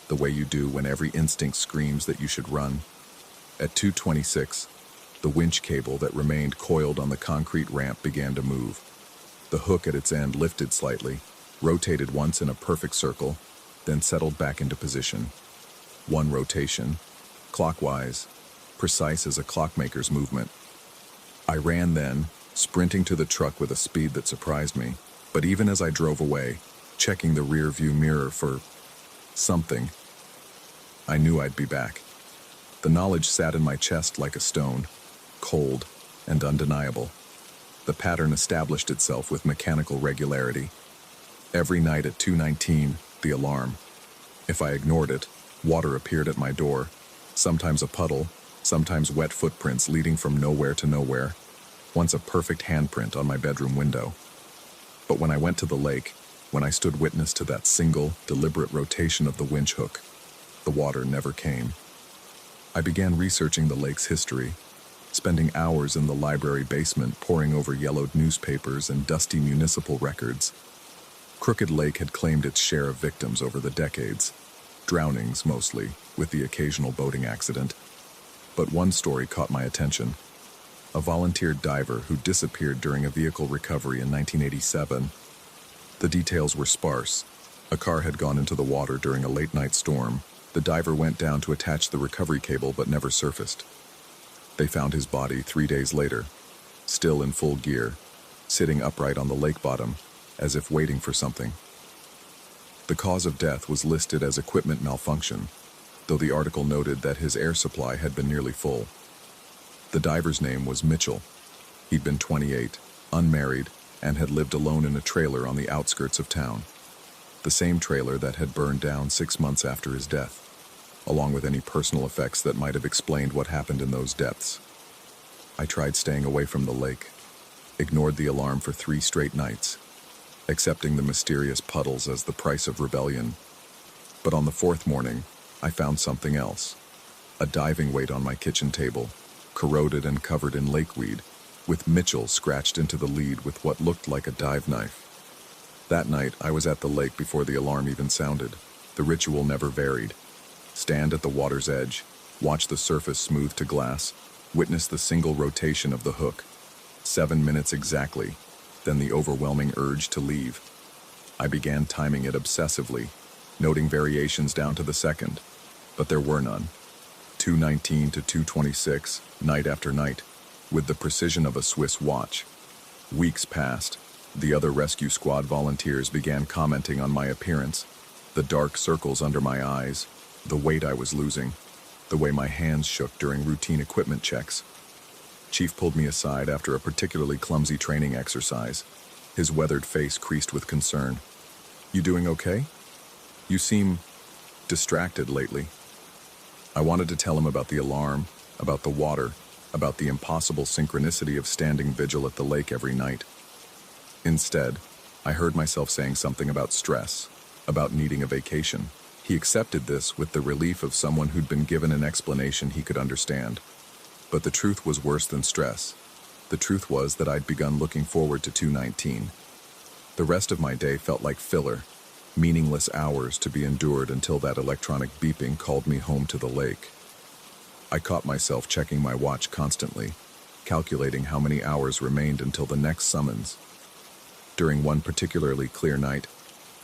the way you do when every instinct screams that you should run. At 2:26, the winch cable that remained coiled on the concrete ramp began to move. The hook at its end lifted slightly, rotated once in a perfect circle, then settled back into position. One rotation, clockwise, precise as a clockmaker's movement. I ran then, sprinting to the truck with a speed that surprised me, but even as I drove away, checking the rear view mirror for something, I knew I'd be back. The knowledge sat in my chest like a stone, cold and undeniable. The pattern established itself with mechanical regularity. Every night at 2:19, the alarm. If I ignored it, water appeared at my door, sometimes a puddle, sometimes wet footprints leading from nowhere to nowhere, once a perfect handprint on my bedroom window. But when I went to the lake, when I stood witness to that single, deliberate rotation of the winch hook, the water never came. I began researching the lake's history, spending hours in the library basement poring over yellowed newspapers and dusty municipal records. Crooked Lake had claimed its share of victims over the decades, drownings mostly, with the occasional boating accident. But one story caught my attention. A volunteer diver who disappeared during a vehicle recovery in 1987. The details were sparse. A car had gone into the water during a late-night storm. The diver went down to attach the recovery cable but never surfaced. They found his body 3 days later, still in full gear, sitting upright on the lake bottom, as if waiting for something. The cause of death was listed as equipment malfunction, though the article noted that his air supply had been nearly full. The diver's name was Mitchell. He'd been 28, unmarried, and had lived alone in a trailer on the outskirts of town. The same trailer that had burned down 6 months after his death, along with any personal effects that might have explained what happened in those depths. I tried staying away from the lake, ignored the alarm for 3 straight nights, accepting the mysterious puddles as the price of rebellion. But on the 4th morning, I found something else. A diving weight on my kitchen table, corroded and covered in lakeweed, with Mitchell scratched into the lead with what looked like a dive knife. That night, I was at the lake before the alarm even sounded. The ritual never varied. Stand at the water's edge, watch the surface smooth to glass, witness the single rotation of the hook. 7 minutes exactly, then the overwhelming urge to leave. I began timing it obsessively, noting variations down to the second, but there were none. 2:19 to 2:26, night after night, with the precision of a Swiss watch. Weeks passed. The other rescue squad volunteers began commenting on my appearance, the dark circles under my eyes, the weight I was losing, the way my hands shook during routine equipment checks. Chief pulled me aside after a particularly clumsy training exercise, his weathered face creased with concern. "You doing okay? You seem distracted lately." I wanted to tell him about the alarm, about the water, about the impossible synchronicity of standing vigil at the lake every night. Instead, I heard myself saying something about stress, about needing a vacation. He accepted this with the relief of someone who'd been given an explanation he could understand. But the truth was worse than stress. The truth was that I'd begun looking forward to 2:19. The rest of my day felt like filler, meaningless hours to be endured until that electronic beeping called me home to the lake. I caught myself checking my watch constantly, calculating how many hours remained until the next summons. During one particularly clear night,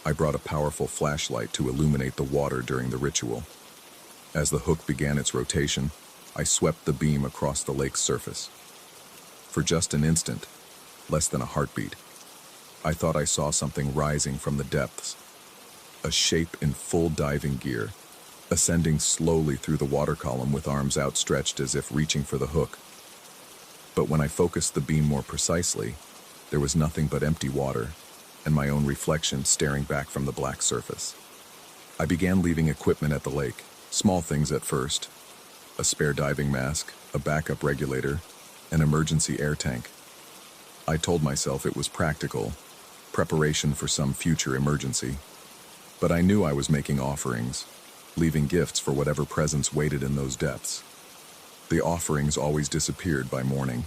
I brought a powerful flashlight to illuminate the water during the ritual. As the hook began its rotation, I swept the beam across the lake's surface. For just an instant, less than a heartbeat, I thought I saw something rising from the depths. A shape in full diving gear, ascending slowly through the water column with arms outstretched as if reaching for the hook. But when I focused the beam more precisely, there was nothing but empty water, and my own reflection staring back from the black surface. I began leaving equipment at the lake, small things at first: a spare diving mask, a backup regulator, an emergency air tank. I told myself it was practical, preparation for some future emergency. But I knew I was making offerings, leaving gifts for whatever presence waited in those depths. The offerings always disappeared by morning.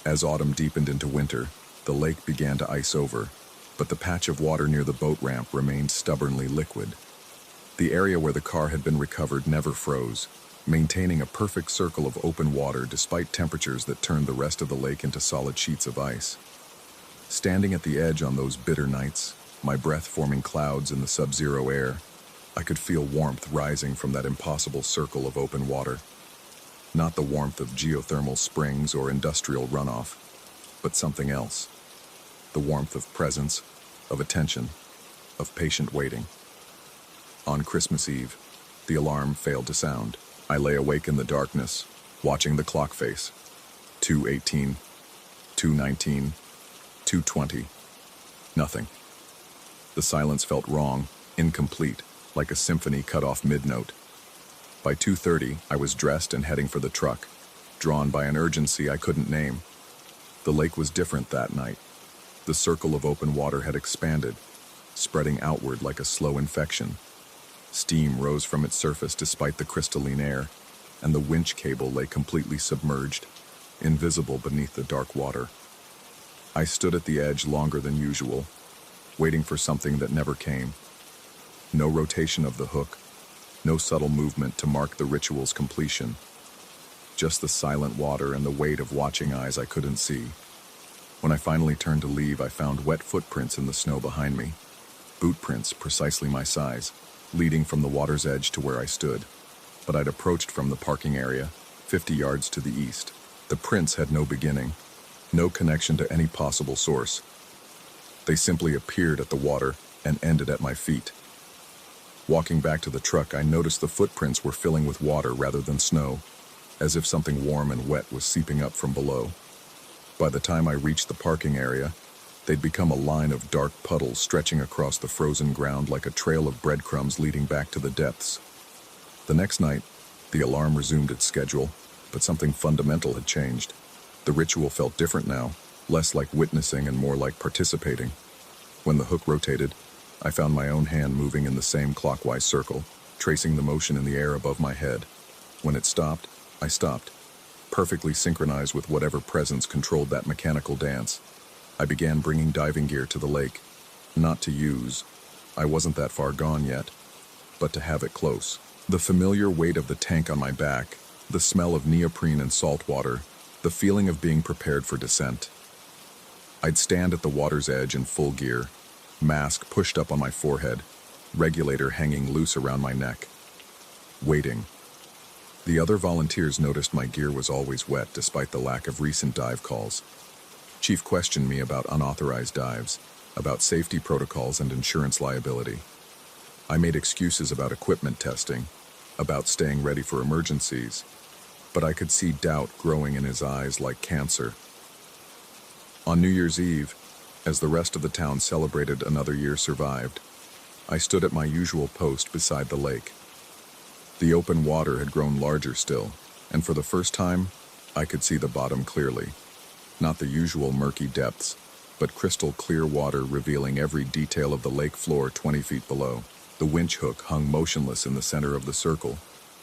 As autumn deepened into winter, the lake began to ice over, but the patch of water near the boat ramp remained stubbornly liquid. The area where the car had been recovered never froze, maintaining a perfect circle of open water despite temperatures that turned the rest of the lake into solid sheets of ice. Standing at the edge on those bitter nights, my breath forming clouds in the sub-zero air, I could feel warmth rising from that impossible circle of open water. Not the warmth of geothermal springs or industrial runoff, but something else. The warmth of presence, of attention, of patient waiting. On Christmas Eve, the alarm failed to sound. I lay awake in the darkness, watching the clock face. 2:18, 2:19, 2:20. Nothing. The silence felt wrong, incomplete, like a symphony cut off mid-note. By 2:30, I was dressed and heading for the truck, drawn by an urgency I couldn't name. The lake was different that night. The circle of open water had expanded, spreading outward like a slow infection. Steam rose from its surface despite the crystalline air, and the winch cable lay completely submerged, invisible beneath the dark water. I stood at the edge longer than usual, waiting for something that never came. No rotation of the hook, no subtle movement to mark the ritual's completion. Just the silent water and the weight of watching eyes I couldn't see. When I finally turned to leave, I found wet footprints in the snow behind me. Boot prints precisely my size, leading from the water's edge to where I stood. But I'd approached from the parking area, 50 yards to the east. The prints had no beginning, no connection to any possible source. They simply appeared at the water and ended at my feet. Walking back to the truck, I noticed the footprints were filling with water rather than snow, as if something warm and wet was seeping up from below. By the time I reached the parking area, they'd become a line of dark puddles stretching across the frozen ground like a trail of breadcrumbs leading back to the depths. The next night, the alarm resumed its schedule, but something fundamental had changed. The ritual felt different now, less like witnessing and more like participating. When the hook rotated, I found my own hand moving in the same clockwise circle, tracing the motion in the air above my head. When it stopped, I stopped, perfectly synchronized with whatever presence controlled that mechanical dance. I began bringing diving gear to the lake, not to use. I wasn't that far gone yet, but to have it close. The familiar weight of the tank on my back, the smell of neoprene and salt water, the feeling of being prepared for descent. I'd stand at the water's edge in full gear, mask pushed up on my forehead, regulator hanging loose around my neck. Waiting. The other volunteers noticed my gear was always wet despite the lack of recent dive calls. Chief questioned me about unauthorized dives, about safety protocols and insurance liability. I made excuses about equipment testing, about staying ready for emergencies, but I could see doubt growing in his eyes like cancer. On New Year's Eve, as the rest of the town celebrated another year survived, I stood at my usual post beside the lake. The open water had grown larger still, and for the first time, I could see the bottom clearly. Not the usual murky depths, but crystal clear water revealing every detail of the lake floor 20 feet below. The winch hook hung motionless in the center of the circle,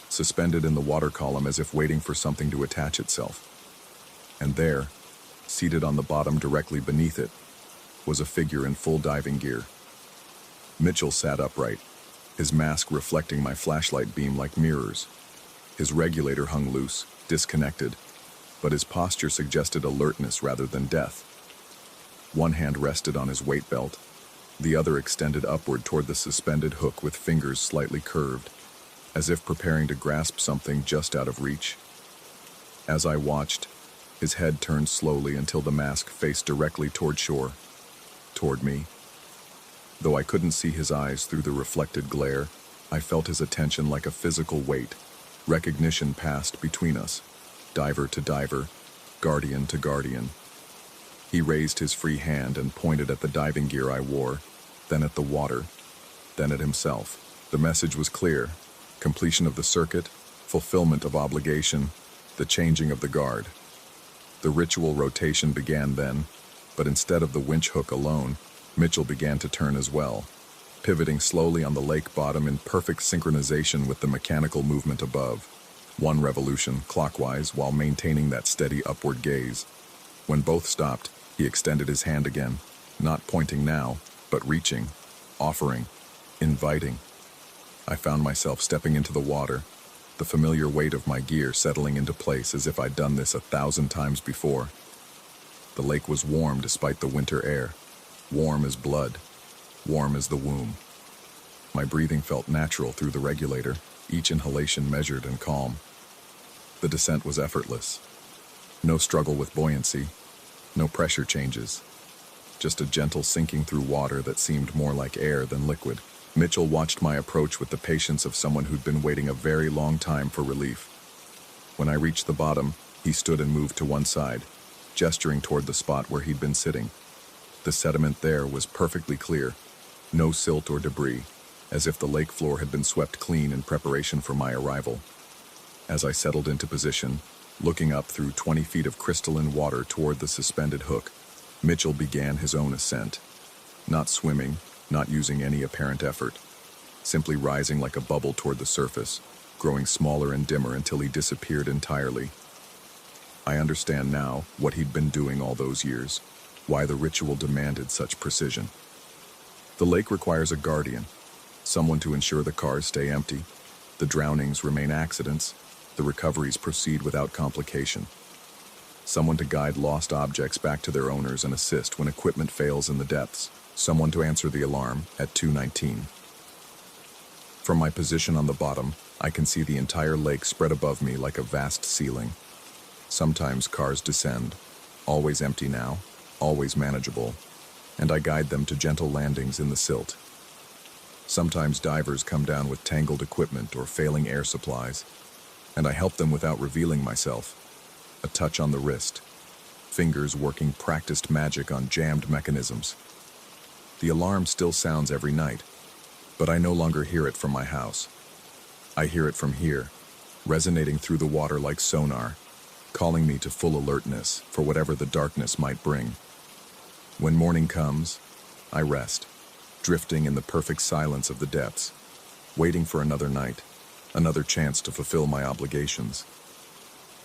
suspended in the water column as if waiting for something to attach itself. And there, seated on the bottom directly beneath it, was a figure in full diving gear. Mitchell sat upright, his mask reflecting my flashlight beam like mirrors. His regulator hung loose, disconnected, but his posture suggested alertness rather than death. One hand rested on his weight belt, the other extended upward toward the suspended hook with fingers slightly curved, as if preparing to grasp something just out of reach. As I watched, his head turned slowly until the mask faced directly toward shore, toward me. Though I couldn't see his eyes through the reflected glare, I felt his attention like a physical weight. Recognition passed between us, diver to diver, guardian to guardian. He raised his free hand and pointed at the diving gear I wore, then at the water, then at himself. The message was clear: completion of the circuit, fulfillment of obligation, the changing of the guard. The ritual rotation began then, but instead of the winch hook alone, Mitchell began to turn as well, pivoting slowly on the lake bottom in perfect synchronization with the mechanical movement above. One revolution clockwise while maintaining that steady upward gaze. When both stopped, he extended his hand again, not pointing now, but reaching, offering, inviting. I found myself stepping into the water, the familiar weight of my gear settling into place as if I'd done this 1,000 times before. The lake was warm despite the winter air, warm as blood, warm as the womb. My breathing felt natural through the regulator, each inhalation measured and calm. The descent was effortless. No struggle with buoyancy, no pressure changes. Just a gentle sinking through water that seemed more like air than liquid. Mitchell watched my approach with the patience of someone who'd been waiting a very long time for relief. When I reached the bottom, he stood and moved to one side, gesturing toward the spot where he'd been sitting. The sediment there was perfectly clear, no silt or debris, as if the lake floor had been swept clean in preparation for my arrival. As I settled into position, looking up through 20 feet of crystalline water toward the suspended hook, Mitchell began his own ascent. Not swimming, not using any apparent effort, simply rising like a bubble toward the surface, growing smaller and dimmer until he disappeared entirely. I understand now what he'd been doing all those years, why the ritual demanded such precision. The lake requires a guardian, someone to ensure the cars stay empty, the drownings remain accidents, the recoveries proceed without complication. Someone to guide lost objects back to their owners and assist when equipment fails in the depths. Someone to answer the alarm at 2:19. From my position on the bottom, I can see the entire lake spread above me like a vast ceiling. Sometimes cars descend, always empty now, always manageable, and I guide them to gentle landings in the silt. Sometimes divers come down with tangled equipment or failing air supplies, and I help them without revealing myself. A touch on the wrist, fingers working practiced magic on jammed mechanisms. The alarm still sounds every night, but I no longer hear it from my house. I hear it from here, resonating through the water like sonar, calling me to full alertness for whatever the darkness might bring. When morning comes, I rest, drifting in the perfect silence of the depths, waiting for another night, another chance to fulfill my obligations.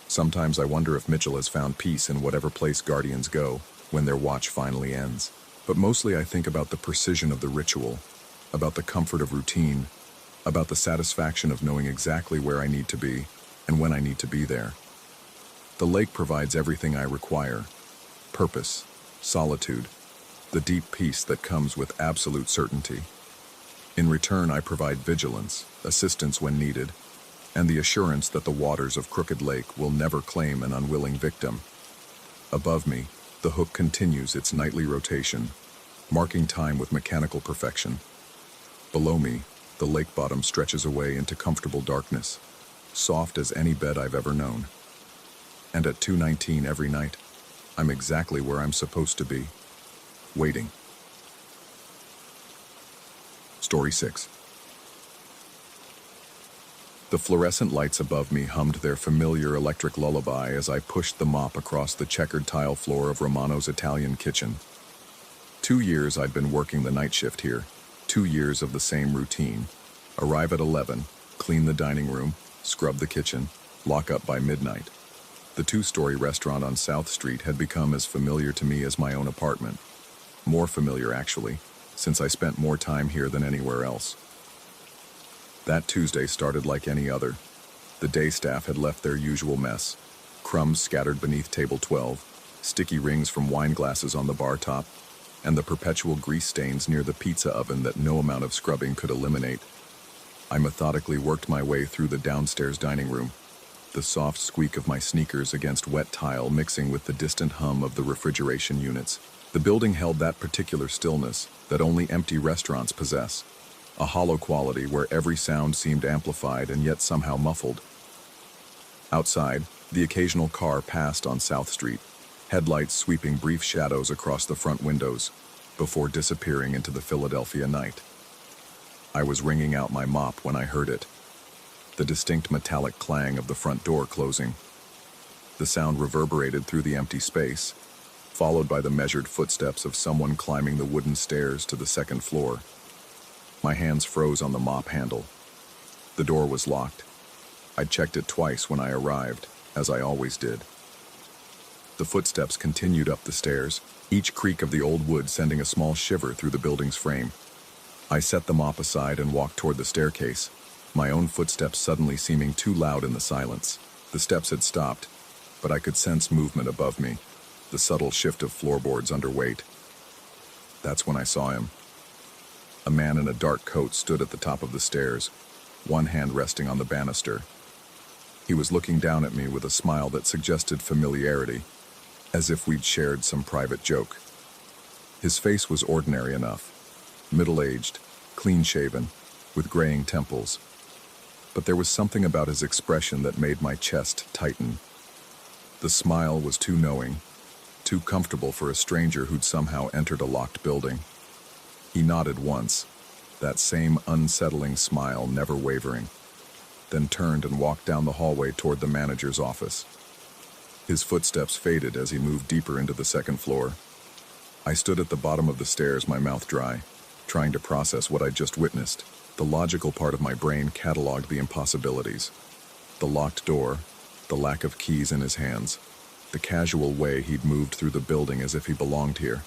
Sometimes I wonder if Mitchell has found peace in whatever place guardians go when their watch finally ends. But mostly I think about the precision of the ritual, about the comfort of routine, about the satisfaction of knowing exactly where I need to be and when I need to be there. The lake provides everything I require: purpose, solitude, the deep peace that comes with absolute certainty. In return, I provide vigilance, assistance when needed, and the assurance that the waters of Crooked Lake will never claim an unwilling victim. Above me, the hook continues its nightly rotation, marking time with mechanical perfection. Below me, the lake bottom stretches away into comfortable darkness, soft as any bed I've ever known. And at 2:19 every night, I'm exactly where I'm supposed to be, waiting. Story 6. The fluorescent lights above me hummed their familiar electric lullaby as I pushed the mop across the checkered tile floor of Romano's Italian kitchen. 2 years I'd been working the night shift here, 2 years of the same routine. Arrive at 11, clean the dining room, scrub the kitchen, lock up by midnight. The 2-story restaurant on South Street had become as familiar to me as my own apartment. More familiar, actually, since I spent more time here than anywhere else. That Tuesday started like any other. The day staff had left their usual mess: crumbs scattered beneath table 12, sticky rings from wine glasses on the bar top, and the perpetual grease stains near the pizza oven that no amount of scrubbing could eliminate. I methodically worked my way through the downstairs dining room, the soft squeak of my sneakers against wet tile mixing with the distant hum of the refrigeration units. The building held that particular stillness that only empty restaurants possess, a hollow quality where every sound seemed amplified and yet somehow muffled. Outside, the occasional car passed on South Street, headlights sweeping brief shadows across the front windows before disappearing into the Philadelphia night. I was wringing out my mop when I heard it, the distinct metallic clang of the front door closing. The sound reverberated through the empty space, followed by the measured footsteps of someone climbing the wooden stairs to the second floor. My hands froze on the mop handle. The door was locked. I checked it twice when I arrived, as I always did. The footsteps continued up the stairs, each creak of the old wood sending a small shiver through the building's frame. I set the mop aside and walked toward the staircase, my own footsteps suddenly seeming too loud in the silence. The steps had stopped, but I could sense movement above me, the subtle shift of floorboards under weight. That's when I saw him. A man in a dark coat stood at the top of the stairs, one hand resting on the banister. He was looking down at me with a smile that suggested familiarity, as if we'd shared some private joke. His face was ordinary enough, middle-aged, clean-shaven, with graying temples. But there was something about his expression that made my chest tighten. The smile was too knowing, too comfortable for a stranger who'd somehow entered a locked building. He nodded once, that same unsettling smile never wavering, then turned and walked down the hallway toward the manager's office. His footsteps faded as he moved deeper into the second floor. I stood at the bottom of the stairs, my mouth dry, trying to process what I'd just witnessed. The logical part of my brain cataloged the impossibilities. The locked door, the lack of keys in his hands, the casual way he'd moved through the building as if he belonged here.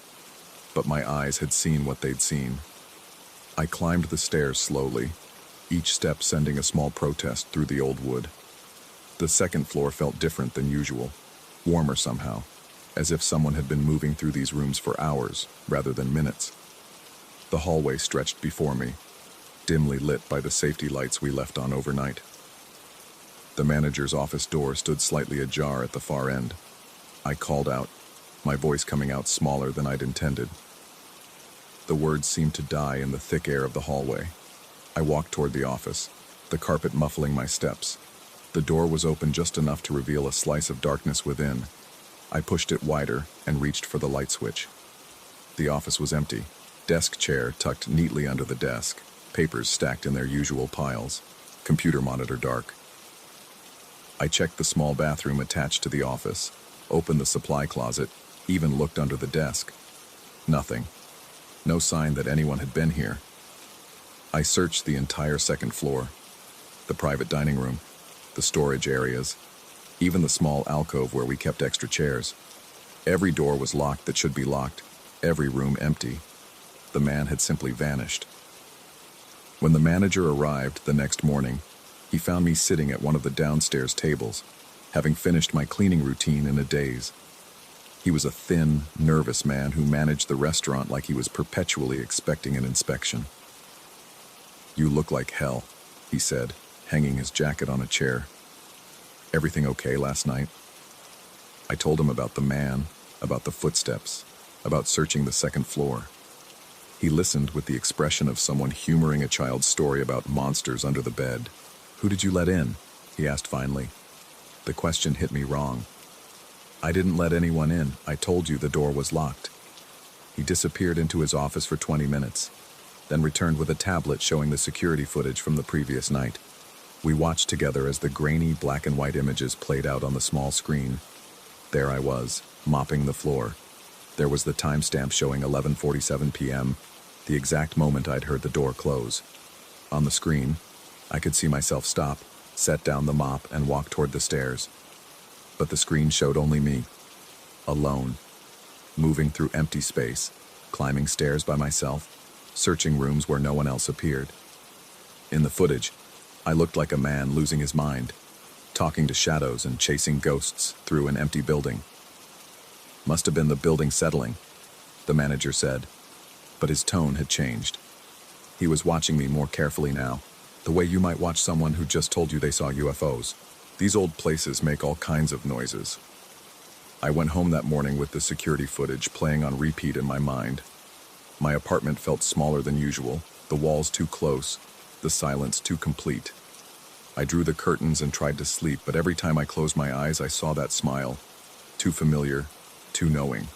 But my eyes had seen what they'd seen. I climbed the stairs slowly, each step sending a small protest through the old wood. The second floor felt different than usual, warmer somehow, as if someone had been moving through these rooms for hours rather than minutes. The hallway stretched before me, dimly lit by the safety lights we left on overnight. The manager's office door stood slightly ajar at the far end. I called out, my voice coming out smaller than I'd intended. The words seemed to die in the thick air of the hallway. I walked toward the office, the carpet muffling my steps. The door was open just enough to reveal a slice of darkness within. I pushed it wider and reached for the light switch. The office was empty, desk chair tucked neatly under the desk, papers stacked in their usual piles, computer monitor dark. I checked the small bathroom attached to the office, opened the supply closet, even looked under the desk. Nothing. No sign that anyone had been here. I searched the entire second floor, the private dining room, the storage areas, even the small alcove where we kept extra chairs. Every door was locked that should be locked, every room empty. The man had simply vanished. When the manager arrived the next morning, he found me sitting at one of the downstairs tables, having finished my cleaning routine in a daze. He was a thin, nervous man who managed the restaurant like he was perpetually expecting an inspection. "You look like hell," he said, hanging his jacket on a chair. "Everything okay last night?" I told him about the man, about the footsteps, about searching the second floor. He listened with the expression of someone humoring a child's story about monsters under the bed. "Who did you let in?" he asked finally. The question hit me wrong. "I didn't let anyone in. I told you the door was locked." He disappeared into his office for 20 minutes, then returned with a tablet showing the security footage from the previous night. We watched together as the grainy black and white images played out on the small screen. There I was, mopping the floor. There was the timestamp showing 11:47 p.m., the exact moment I'd heard the door close. On the screen, I could see myself stop, set down the mop, and walk toward the stairs. But the screen showed only me, alone, moving through empty space, climbing stairs by myself, searching rooms where no one else appeared. In the footage, I looked like a man losing his mind, talking to shadows and chasing ghosts through an empty building. "Must have been the building settling," the manager said, but his tone had changed. He was watching me more carefully now, the way you might watch someone who just told you they saw UFOs. "These old places make all kinds of noises." I went home that morning with the security footage playing on repeat in my mind. My apartment felt smaller than usual, the walls too close, the silence too complete. I drew the curtains and tried to sleep, but every time I closed my eyes, I saw that smile. Too familiar, too knowing.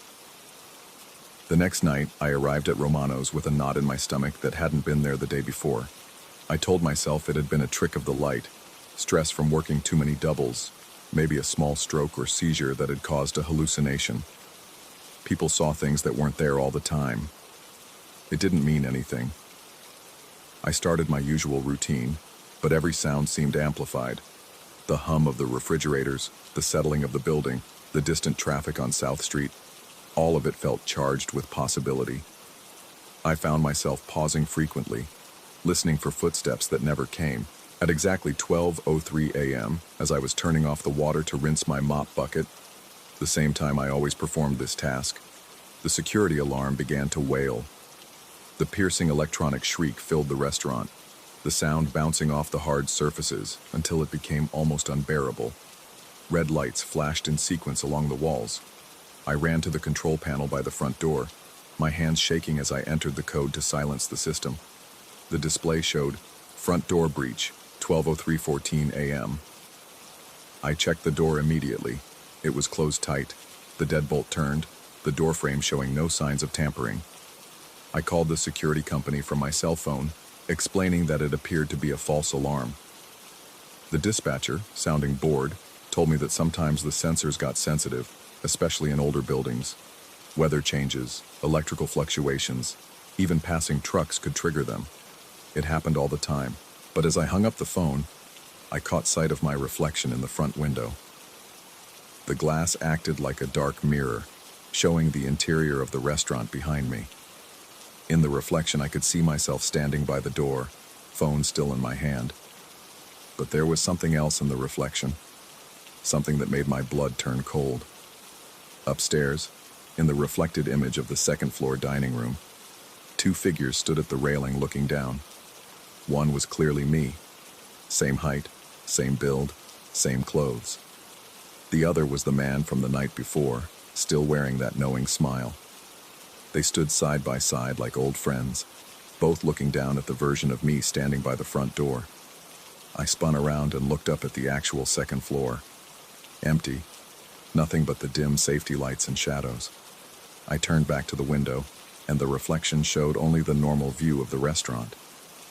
The next night, I arrived at Romano's with a knot in my stomach that hadn't been there the day before. I told myself it had been a trick of the light, stress from working too many doubles, maybe a small stroke or seizure that had caused a hallucination. People saw things that weren't there all the time. It didn't mean anything. I started my usual routine, but every sound seemed amplified. The hum of the refrigerators, the settling of the building, the distant traffic on South Street, all of it felt charged with possibility. I found myself pausing frequently, listening for footsteps that never came. At exactly 12:03 a.m., as I was turning off the water to rinse my mop bucket, the same time I always performed this task, the security alarm began to wail. The piercing electronic shriek filled the restaurant, the sound bouncing off the hard surfaces until it became almost unbearable. Red lights flashed in sequence along the walls. I ran to the control panel by the front door, my hands shaking as I entered the code to silence the system. The display showed, "Front door breach, 12:03:14 a.m." I checked the door immediately. It was closed tight, the deadbolt turned, the door frame showing no signs of tampering. I called the security company from my cell phone, explaining that it appeared to be a false alarm. The dispatcher, sounding bored, told me that sometimes the sensors got sensitive, especially in older buildings. Weather changes, electrical fluctuations, even passing trucks could trigger them. It happened all the time, but as I hung up the phone, I caught sight of my reflection in the front window. The glass acted like a dark mirror, showing the interior of the restaurant behind me. In the reflection, I could see myself standing by the door, phone still in my hand. But there was something else in the reflection, something that made my blood turn cold. Upstairs, in the reflected image of the second-floor dining room, two figures stood at the railing looking down. One was clearly me, same height, same build, same clothes. The other was the man from the night before, still wearing that knowing smile. They stood side by side like old friends, both looking down at the version of me standing by the front door. I spun around and looked up at the actual second floor. Empty, nothing but the dim safety lights and shadows. I turned back to the window, and the reflection showed only the normal view of the restaurant.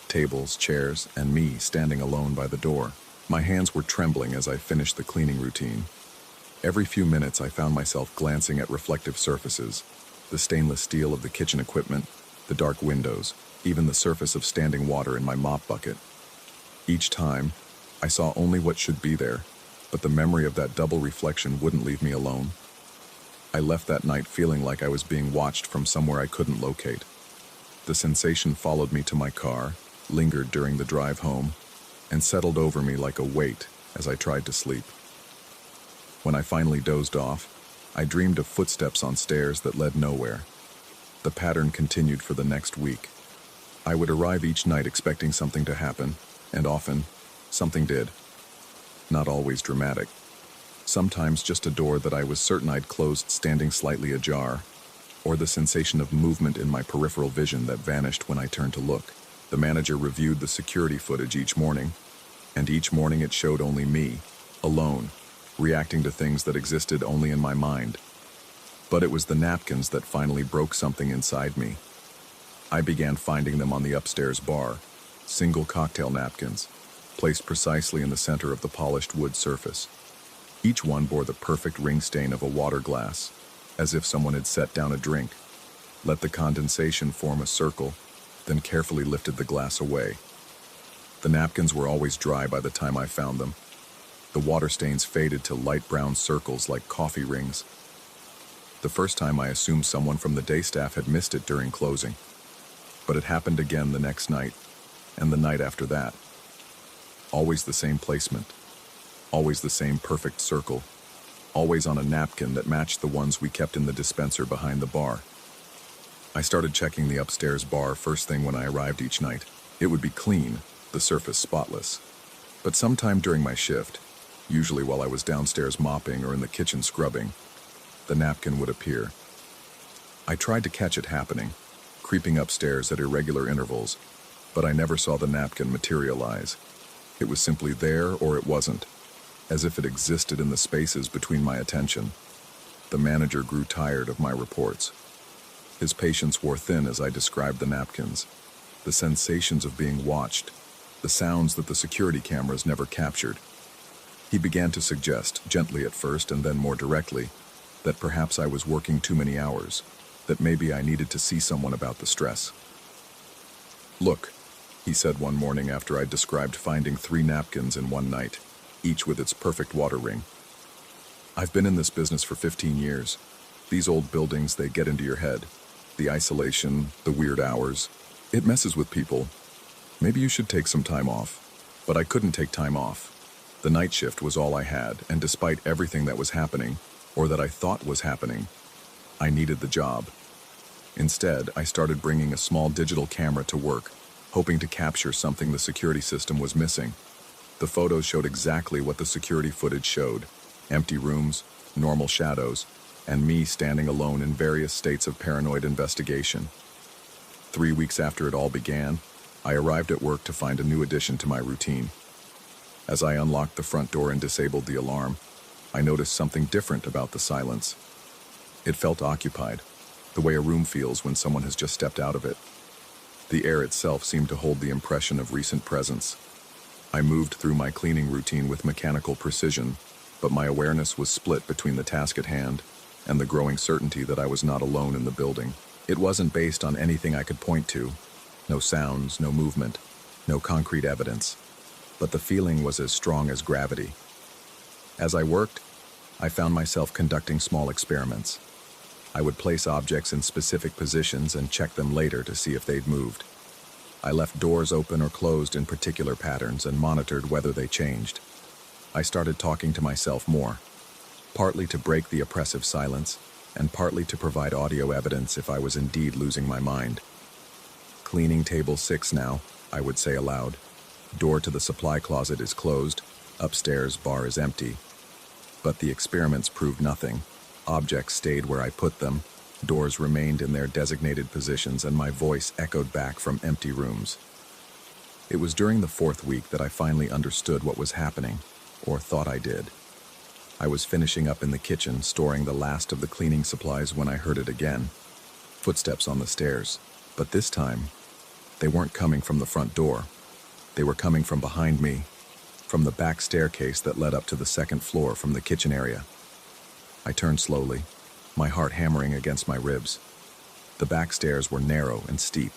Tables, chairs, and me standing alone by the door. My hands were trembling as I finished the cleaning routine. Every few minutes I found myself glancing at reflective surfaces, the stainless steel of the kitchen equipment, the dark windows, even the surface of standing water in my mop bucket. Each time, I saw only what should be there, but the memory of that double reflection wouldn't leave me alone. I left that night feeling like I was being watched from somewhere I couldn't locate. The sensation followed me to my car, lingered during the drive home, and settled over me like a weight as I tried to sleep. When I finally dozed off, I dreamed of footsteps on stairs that led nowhere. The pattern continued for the next week. I would arrive each night expecting something to happen, and often, something did. Not always dramatic. Sometimes just a door that I was certain I'd closed standing slightly ajar, or the sensation of movement in my peripheral vision that vanished when I turned to look. The manager reviewed the security footage each morning, and each morning it showed only me, alone, reacting to things that existed only in my mind. But it was the napkins that finally broke something inside me. I began finding them on the upstairs bar, single cocktail napkins, placed precisely in the center of the polished wood surface. Each one bore the perfect ring stain of a water glass, as if someone had set down a drink, let the condensation form a circle, then carefully lifted the glass away. The napkins were always dry by the time I found them. The water stains faded to light brown circles like coffee rings. The first time I assumed someone from the day staff had missed it during closing. But it happened again the next night, and the night after that. Always the same placement. Always the same perfect circle. Always on a napkin that matched the ones we kept in the dispenser behind the bar. I started checking the upstairs bar first thing when I arrived each night. It would be clean, the surface spotless. But sometime during my shift, usually while I was downstairs mopping or in the kitchen scrubbing, the napkin would appear. I tried to catch it happening, creeping upstairs at irregular intervals, but I never saw the napkin materialize. It was simply there or it wasn't, as if it existed in the spaces between my attention. The manager grew tired of my reports. His patience wore thin as I described the napkins, the sensations of being watched, the sounds that the security cameras never captured. He began to suggest, gently at first and then more directly, that perhaps I was working too many hours, that maybe I needed to see someone about the stress. "Look," he said one morning after I described finding 3 napkins in one night. each with its perfect water ring. I've been in this business for 15 years. These old buildings, they get into your head. The isolation, the weird hours. It messes with people. Maybe you should take some time off. But I couldn't take time off. The night shift was all I had, and despite everything that was happening, or that I thought was happening, I needed the job. Instead, I started bringing a small digital camera to work, hoping to capture something the security system was missing. The photos showed exactly what the security footage showed: empty rooms, normal shadows, and me standing alone in various states of paranoid investigation. 3 weeks after it all began, I arrived at work to find a new addition to my routine. As I unlocked the front door and disabled the alarm, I noticed something different about the silence. It felt occupied, the way a room feels when someone has just stepped out of it. The air itself seemed to hold the impression of recent presence. I moved through my cleaning routine with mechanical precision, but my awareness was split between the task at hand and the growing certainty that I was not alone in the building. It wasn't based on anything I could point to. No sounds, no movement, no concrete evidence. But the feeling was as strong as gravity. As I worked, I found myself conducting small experiments. I would place objects in specific positions and check them later to see if they'd moved. I left doors open or closed in particular patterns and monitored whether they changed. I started talking to myself more, partly to break the oppressive silence, and partly to provide audio evidence if I was indeed losing my mind. Cleaning table 6 now, I would say aloud. Door to the supply closet is closed. Upstairs bar is empty. But the experiments proved nothing. Objects stayed where I put them. Doors remained in their designated positions, and my voice echoed back from empty rooms. It was during the 4th week that I finally understood what was happening, or thought I did. I was finishing up in the kitchen, storing the last of the cleaning supplies when I heard it again. Footsteps on the stairs. But this time, they weren't coming from the front door. They were coming from behind me, from the back staircase that led up to the 2nd floor from the kitchen area. I turned slowly, my heart hammering against my ribs. The back stairs were narrow and steep,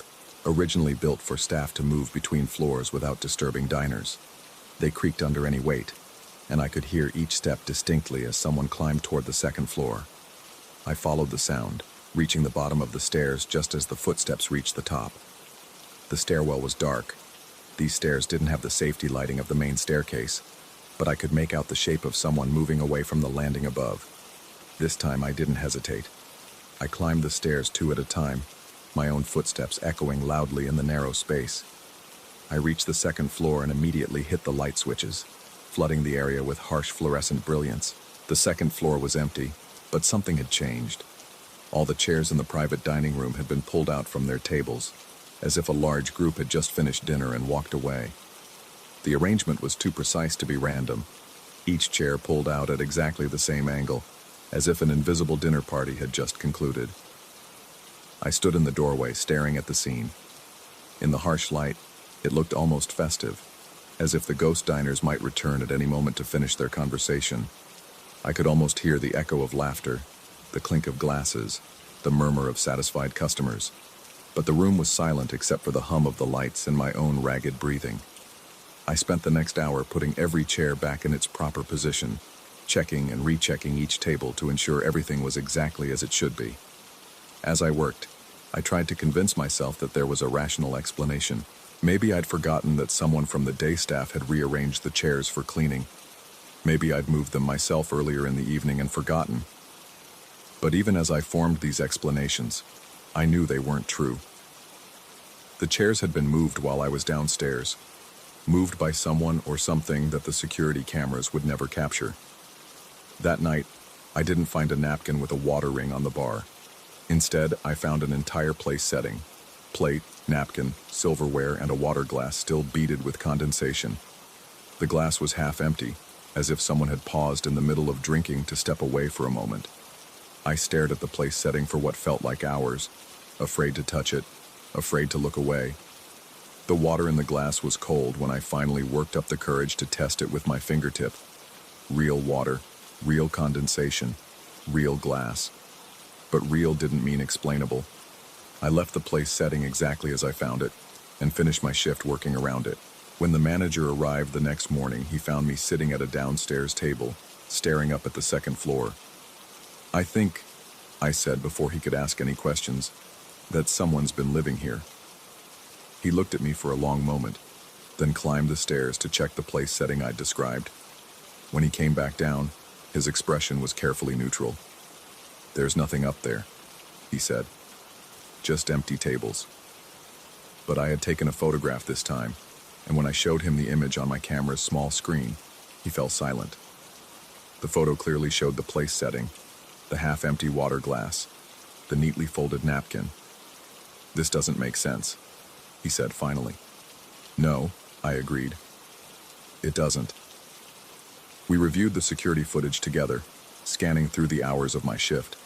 originally built for staff to move between floors without disturbing diners. They creaked under any weight, and I could hear each step distinctly as someone climbed toward the 2nd floor. I followed the sound, reaching the bottom of the stairs just as the footsteps reached the top. The stairwell was dark. These stairs didn't have the safety lighting of the main staircase, but I could make out the shape of someone moving away from the landing above. This time I didn't hesitate. I climbed the stairs 2 at a time, my own footsteps echoing loudly in the narrow space. I reached the 2nd floor and immediately hit the light switches, flooding the area with harsh fluorescent brilliance. The 2nd floor was empty, but something had changed. All the chairs in the private dining room had been pulled out from their tables, as if a large group had just finished dinner and walked away. The arrangement was too precise to be random. Each chair pulled out at exactly the same angle, as if an invisible dinner party had just concluded. I stood in the doorway, staring at the scene. In the harsh light, it looked almost festive, as if the ghost diners might return at any moment to finish their conversation. I could almost hear the echo of laughter, the clink of glasses, the murmur of satisfied customers. But the room was silent except for the hum of the lights and my own ragged breathing. I spent the next hour putting every chair back in its proper position, checking and rechecking each table to ensure everything was exactly as it should be. As I worked, I tried to convince myself that there was a rational explanation. Maybe I'd forgotten that someone from the day staff had rearranged the chairs for cleaning. Maybe I'd moved them myself earlier in the evening and forgotten. But even as I formed these explanations, I knew they weren't true. The chairs had been moved while I was downstairs, moved by someone or something that the security cameras would never capture. That night, I didn't find a napkin with a water ring on the bar. Instead, I found an entire place setting: plate, napkin, silverware, and a water glass still beaded with condensation. The glass was half empty, as if someone had paused in the middle of drinking to step away for a moment. I stared at the place setting for what felt like hours, afraid to touch it, afraid to look away. The water in the glass was cold when I finally worked up the courage to test it with my fingertip. Real water, real condensation, real glass. But real didn't mean explainable. I left the place setting exactly as I found it, and finished my shift working around it. When the manager arrived the next morning, he found me sitting at a downstairs table, staring up at the second floor. "I think," I said before he could ask any questions, "that someone's been living here." He looked at me for a long moment, then climbed the stairs to check the place setting I'd described. When he came back down, his expression was carefully neutral. "There's nothing up there," he said. "Just empty tables." But I had taken a photograph this time, and when I showed him the image on my camera's small screen, he fell silent. The photo clearly showed the place setting, the half-empty water glass, the neatly folded napkin. "This doesn't make sense," he said finally. "No," I agreed. "It doesn't." We reviewed the security footage together, scanning through the hours of my shift.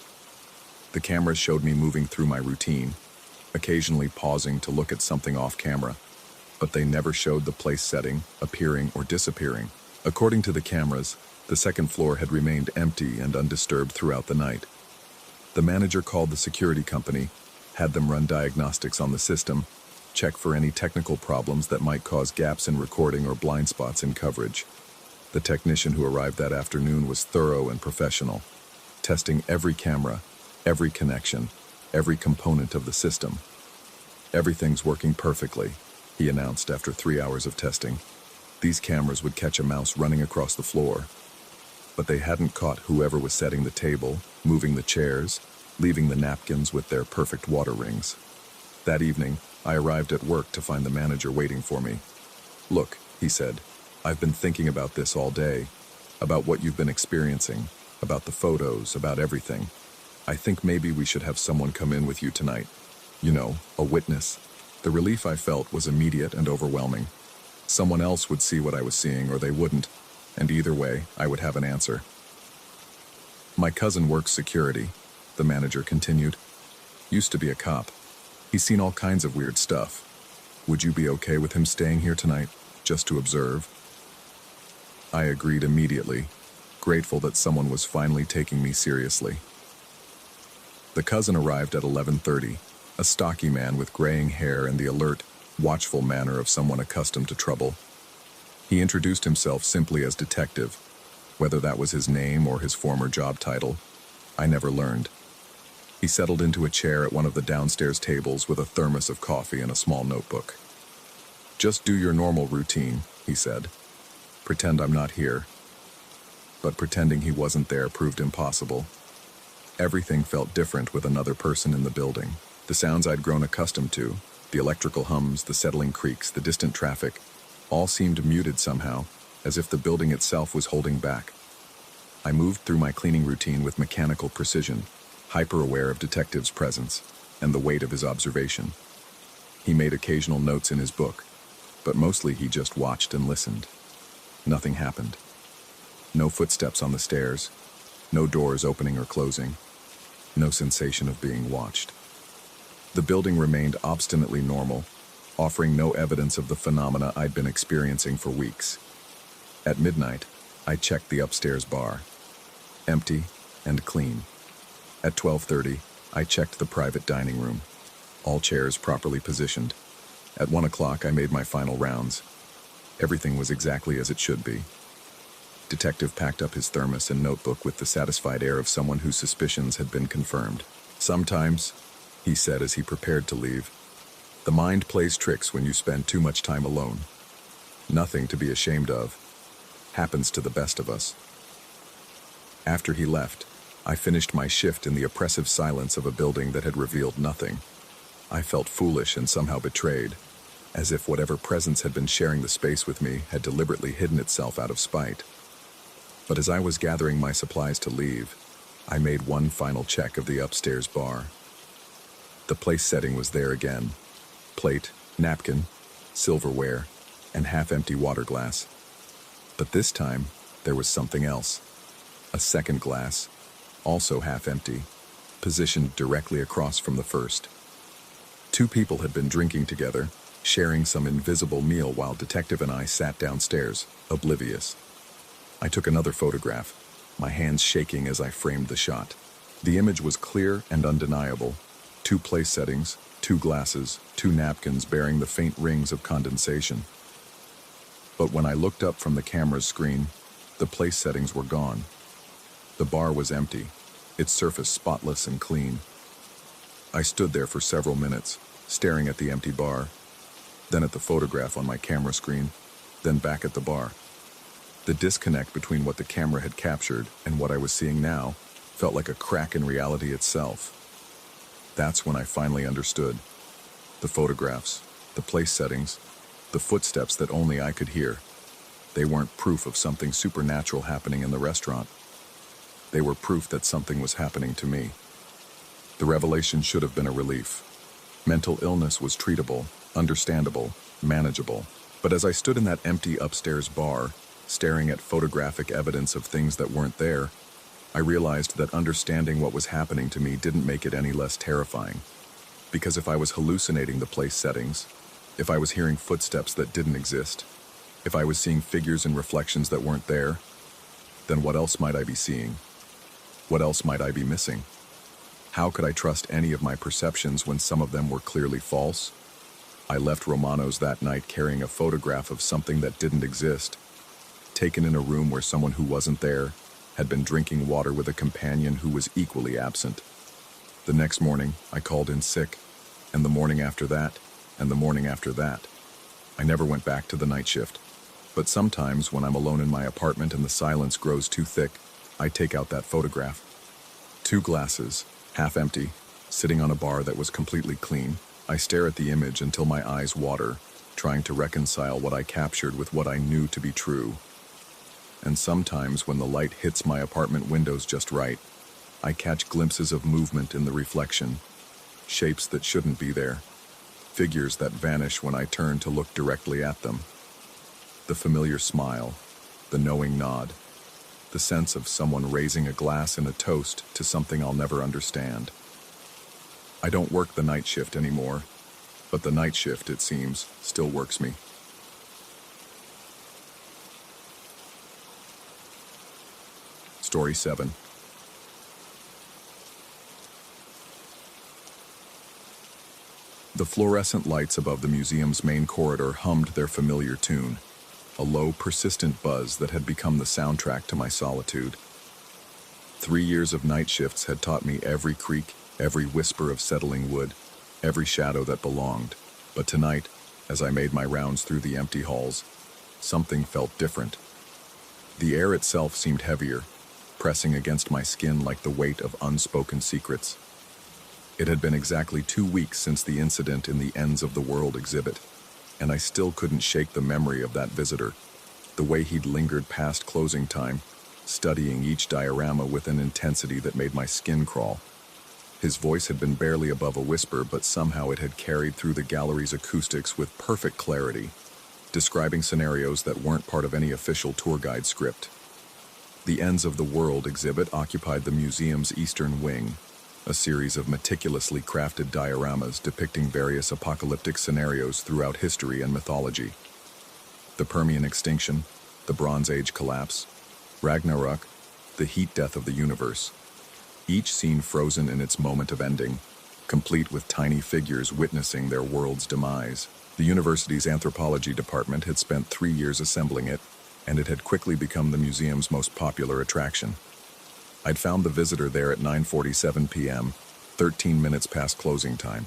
The cameras showed me moving through my routine, occasionally pausing to look at something off camera, but they never showed the place setting, appearing or disappearing. According to the cameras, the second floor had remained empty and undisturbed throughout the night. The manager called the security company, had them run diagnostics on the system, check for any technical problems that might cause gaps in recording or blind spots in coverage. The technician who arrived that afternoon was thorough and professional, testing every camera, every connection, every component of the system. "Everything's working perfectly," he announced after 3 hours of testing. These cameras would catch a mouse running across the floor, but they hadn't caught whoever was setting the table, moving the chairs, leaving the napkins with their perfect water rings. That evening, I arrived at work to find the manager waiting for me. "Look," he said, "I've been thinking about this all day, about what you've been experiencing, about the photos, about everything. I think maybe we should have someone come in with you tonight. You know, a witness." The relief I felt was immediate and overwhelming. Someone else would see what I was seeing or they wouldn't, and either way, I would have an answer. "My cousin works security," the manager continued. "Used to be a cop. He's seen all kinds of weird stuff. Would you be okay with him staying here tonight, just to observe?" I agreed immediately, grateful that someone was finally taking me seriously. The cousin arrived at 11:30, a stocky man with graying hair and the alert, watchful manner of someone accustomed to trouble. He introduced himself simply as detective. Whether that was his name or his former job title, I never learned. He settled into a chair at one of the downstairs tables with a thermos of coffee and a small notebook. "Just do your normal routine," he said. "Pretend I'm not here." But pretending he wasn't there proved impossible. Everything felt different with another person in the building. The sounds I'd grown accustomed to, the electrical hums, the settling creaks, the distant traffic, all seemed muted somehow, as if the building itself was holding back. I moved through my cleaning routine with mechanical precision, hyper-aware of detective's presence and the weight of his observation. He made occasional notes in his book, but mostly he just watched and listened. Nothing happened. No footsteps on the stairs, no doors opening or closing, no sensation of being watched. The building remained obstinately normal, offering no evidence of the phenomena I'd been experiencing for weeks. At midnight, I checked the upstairs bar. Empty and clean. At 12:30, I checked the private dining room. All chairs properly positioned. At 1 o'clock, I made my final rounds. Everything was exactly as it should be. Detective packed up his thermos and notebook with the satisfied air of someone whose suspicions had been confirmed. "Sometimes," he said as he prepared to leave, "the mind plays tricks when you spend too much time alone. Nothing to be ashamed of. Happens to the best of us." After he left, I finished my shift in the oppressive silence of a building that had revealed nothing. I felt foolish and somehow betrayed, as if whatever presence had been sharing the space with me had deliberately hidden itself out of spite. But as I was gathering my supplies to leave, I made one final check of the upstairs bar. The place setting was there again. Plate, napkin, silverware, and half-empty water glass. But this time, there was something else. A second glass, also half-empty, positioned directly across from the first. Two people had been drinking together, sharing some invisible meal while Detective and I sat downstairs, oblivious. I took another photograph, my hands shaking as I framed the shot. The image was clear and undeniable. Two place settings, two glasses, two napkins bearing the faint rings of condensation. But when I looked up from the camera's screen, the place settings were gone. The bar was empty, its surface spotless and clean. I stood there for several minutes, staring at the empty bar, then at the photograph on my camera screen, then back at the bar. The disconnect between what the camera had captured and what I was seeing now felt like a crack in reality itself. That's when I finally understood. The photographs, the place settings, the footsteps that only I could hear. They weren't proof of something supernatural happening in the restaurant. They were proof that something was happening to me. The revelation should have been a relief. Mental illness was treatable, understandable, manageable. But as I stood in that empty upstairs bar, staring at photographic evidence of things that weren't there, I realized that understanding what was happening to me didn't make it any less terrifying. Because if I was hallucinating the place settings, if I was hearing footsteps that didn't exist, if I was seeing figures and reflections that weren't there, then what else might I be seeing? What else might I be missing? How could I trust any of my perceptions when some of them were clearly false? I left Romano's that night carrying a photograph of something that didn't exist, taken in a room where someone who wasn't there had been drinking water with a companion who was equally absent. The next morning, I called in sick, and the morning after that, and the morning after that. I never went back to the night shift. But sometimes, when I'm alone in my apartment and the silence grows too thick, I take out that photograph. 2 glasses, half empty, sitting on a bar that was completely clean. I stare at the image until my eyes water, trying to reconcile what I captured with what I knew to be true. And sometimes, when the light hits my apartment windows just right, I catch glimpses of movement in the reflection, shapes that shouldn't be there, figures that vanish when I turn to look directly at them. The familiar smile, the knowing nod, the sense of someone raising a glass in a toast to something I'll never understand. I don't work the night shift anymore, but the night shift, it seems, still works me. Story 7. The fluorescent lights above the museum's main corridor hummed their familiar tune, a low, persistent buzz that had become the soundtrack to my solitude. 3 years of night shifts had taught me every creak, every whisper of settling wood, every shadow that belonged. But tonight, as I made my rounds through the empty halls, something felt different. The air itself seemed heavier, pressing against my skin like the weight of unspoken secrets. It had been exactly 2 weeks since the incident in the Ends of the World exhibit, and I still couldn't shake the memory of that visitor, the way he'd lingered past closing time, studying each diorama with an intensity that made my skin crawl. His voice had been barely above a whisper, but somehow it had carried through the gallery's acoustics with perfect clarity, describing scenarios that weren't part of any official tour guide script. The Ends of the World exhibit occupied the museum's eastern wing, a series of meticulously crafted dioramas depicting various apocalyptic scenarios throughout history and mythology. The Permian extinction, the Bronze Age collapse, Ragnarok, the heat death of the universe. Each scene frozen in its moment of ending, complete with tiny figures witnessing their world's demise. The university's anthropology department had spent 3 years assembling it, and it had quickly become the museum's most popular attraction. I'd found the visitor there at 9:47 p.m., 13 minutes past closing time.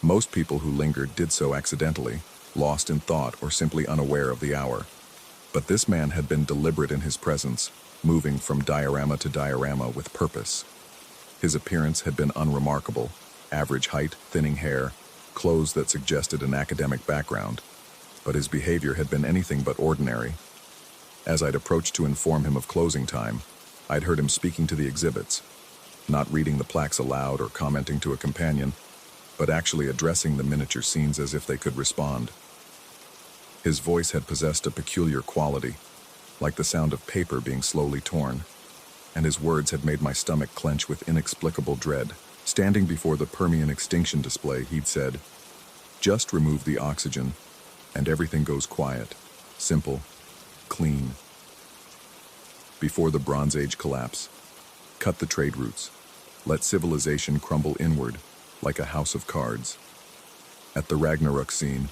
Most people who lingered did so accidentally, lost in thought or simply unaware of the hour. But this man had been deliberate in his presence, moving from diorama to diorama with purpose. His appearance had been unremarkable, average height, thinning hair, clothes that suggested an academic background. But his behavior had been anything but ordinary. As I'd approached to inform him of closing time, I'd heard him speaking to the exhibits, not reading the plaques aloud or commenting to a companion, but actually addressing the miniature scenes as if they could respond. His voice had possessed a peculiar quality, like the sound of paper being slowly torn, and his words had made my stomach clench with inexplicable dread. Standing before the Permian extinction display, he'd said, "Just remove the oxygen, and everything goes quiet, simple, clean. Before the Bronze Age collapse, cut the trade routes, let civilization crumble inward like a house of cards. At the Ragnarok scene,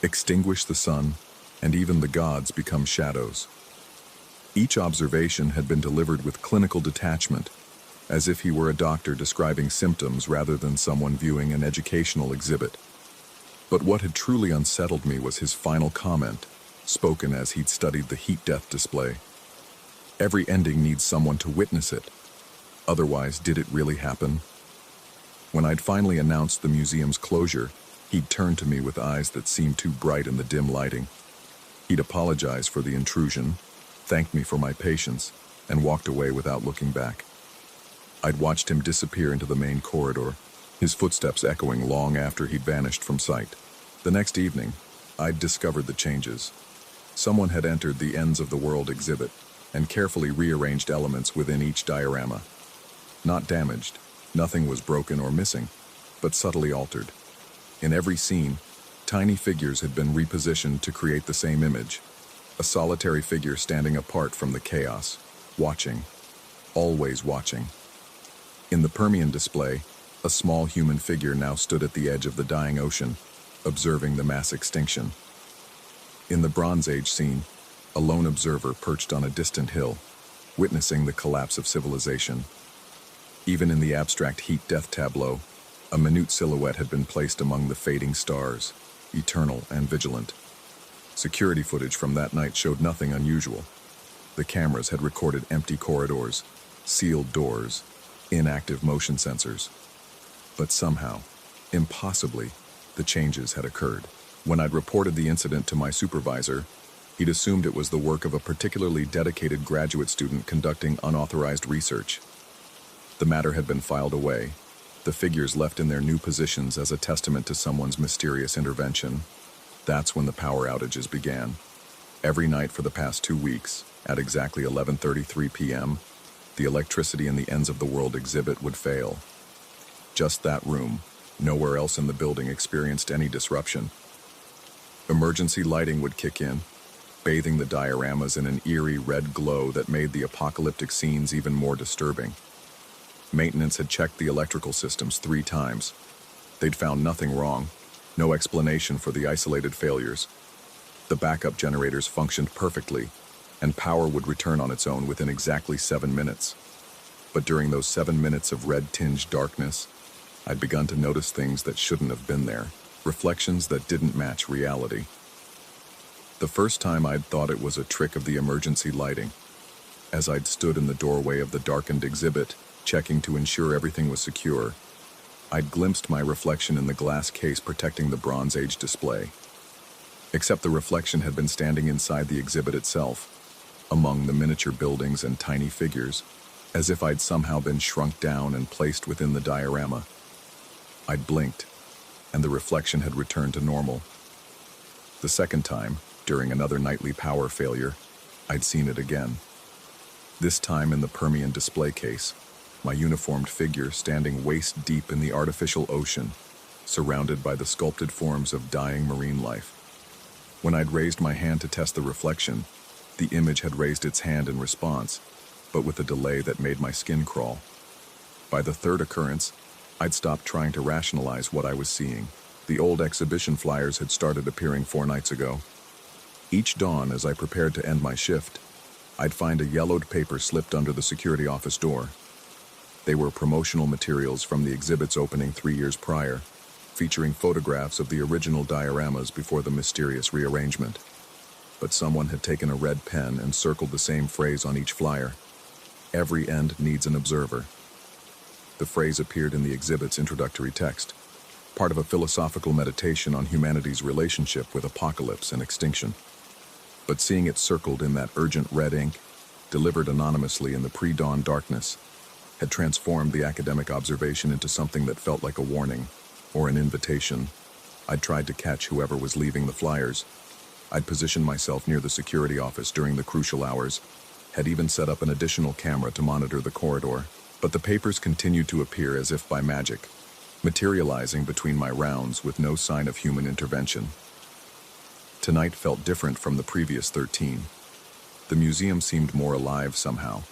extinguish the sun and even the gods become shadows. Each observation had been delivered with clinical detachment, as if he were a doctor describing symptoms rather than someone viewing an educational exhibit. But what had truly unsettled me was his final comment, spoken as he'd studied the heat death display. Every ending needs someone to witness it. Otherwise, did it really happen? When I'd finally announced the museum's closure, he'd turned to me with eyes that seemed too bright in the dim lighting. He'd apologized for the intrusion, thanked me for my patience, and walked away without looking back. I'd watched him disappear into the main corridor, his footsteps echoing long after he'd vanished from sight. The next evening, I'd discovered the changes. Someone had entered the Ends of the World exhibit and carefully rearranged elements within each diorama. Not damaged, nothing was broken or missing, but subtly altered. In every scene, tiny figures had been repositioned to create the same image, a solitary figure standing apart from the chaos, watching, always watching. In the Permian display, a small human figure now stood at the edge of the dying ocean, observing the mass extinction. In the Bronze Age scene, a lone observer perched on a distant hill, witnessing the collapse of civilization. Even in the abstract heat death tableau, a minute silhouette had been placed among the fading stars, eternal and vigilant. Security footage from that night showed nothing unusual. The cameras had recorded empty corridors, sealed doors, inactive motion sensors. But somehow, impossibly, the changes had occurred. When I'd reported the incident to my supervisor, he'd assumed it was the work of a particularly dedicated graduate student conducting unauthorized research. The matter had been filed away, the figures left in their new positions as a testament to someone's mysterious intervention. That's when the power outages began. Every night for the past 2 weeks, at exactly 11:33 p.m., the electricity in the Ends of the World exhibit would fail. Just that room, nowhere else in the building experienced any disruption. Emergency lighting would kick in, bathing the dioramas in an eerie red glow that made the apocalyptic scenes even more disturbing. Maintenance had checked the electrical systems 3 times. They'd found nothing wrong, no explanation for the isolated failures. The backup generators functioned perfectly, and power would return on its own within exactly 7 minutes. But during those 7 minutes of red-tinged darkness, I'd begun to notice things that shouldn't have been there, reflections that didn't match reality. The first time I'd thought it was a trick of the emergency lighting. As I'd stood in the doorway of the darkened exhibit, checking to ensure everything was secure, I'd glimpsed my reflection in the glass case protecting the Bronze Age display. Except the reflection had been standing inside the exhibit itself, among the miniature buildings and tiny figures, as if I'd somehow been shrunk down and placed within the diorama. I'd blinked, and the reflection had returned to normal. The second time, during another nightly power failure, I'd seen it again. This time in the Permian display case, my uniformed figure standing waist-deep in the artificial ocean, surrounded by the sculpted forms of dying marine life. When I'd raised my hand to test the reflection, the image had raised its hand in response, but with a delay that made my skin crawl. By the third occurrence, I'd stopped trying to rationalize what I was seeing. The old exhibition flyers had started appearing 4 nights ago. Each dawn, as I prepared to end my shift, I'd find a yellowed paper slipped under the security office door. They were promotional materials from the exhibit's opening 3 years prior, featuring photographs of the original dioramas before the mysterious rearrangement. But someone had taken a red pen and circled the same phrase on each flyer: "Every end needs an observer." The phrase appeared in the exhibit's introductory text, part of a philosophical meditation on humanity's relationship with apocalypse and extinction. But seeing it circled in that urgent red ink, delivered anonymously in the pre-dawn darkness, had transformed the academic observation into something that felt like a warning, or an invitation. I'd tried to catch whoever was leaving the flyers. I'd positioned myself near the security office during the crucial hours, had even set up an additional camera to monitor the corridor. But the papers continued to appear as if by magic, materializing between my rounds with no sign of human intervention. Tonight felt different from the previous 13. The museum seemed more alive somehow,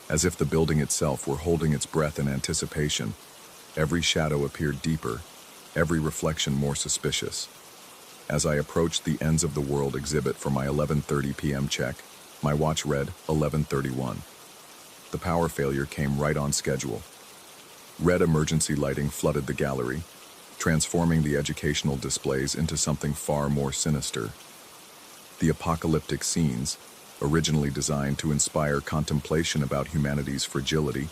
as if the building itself were holding its breath in anticipation. Every shadow appeared deeper, every reflection more suspicious. As I approached the Ends of the World exhibit for my 11:30 p.m. check, my watch read 11:31. The power failure came right on schedule. Red emergency lighting flooded the gallery, transforming the educational displays into something far more sinister. The apocalyptic scenes, originally designed to inspire contemplation about humanity's fragility,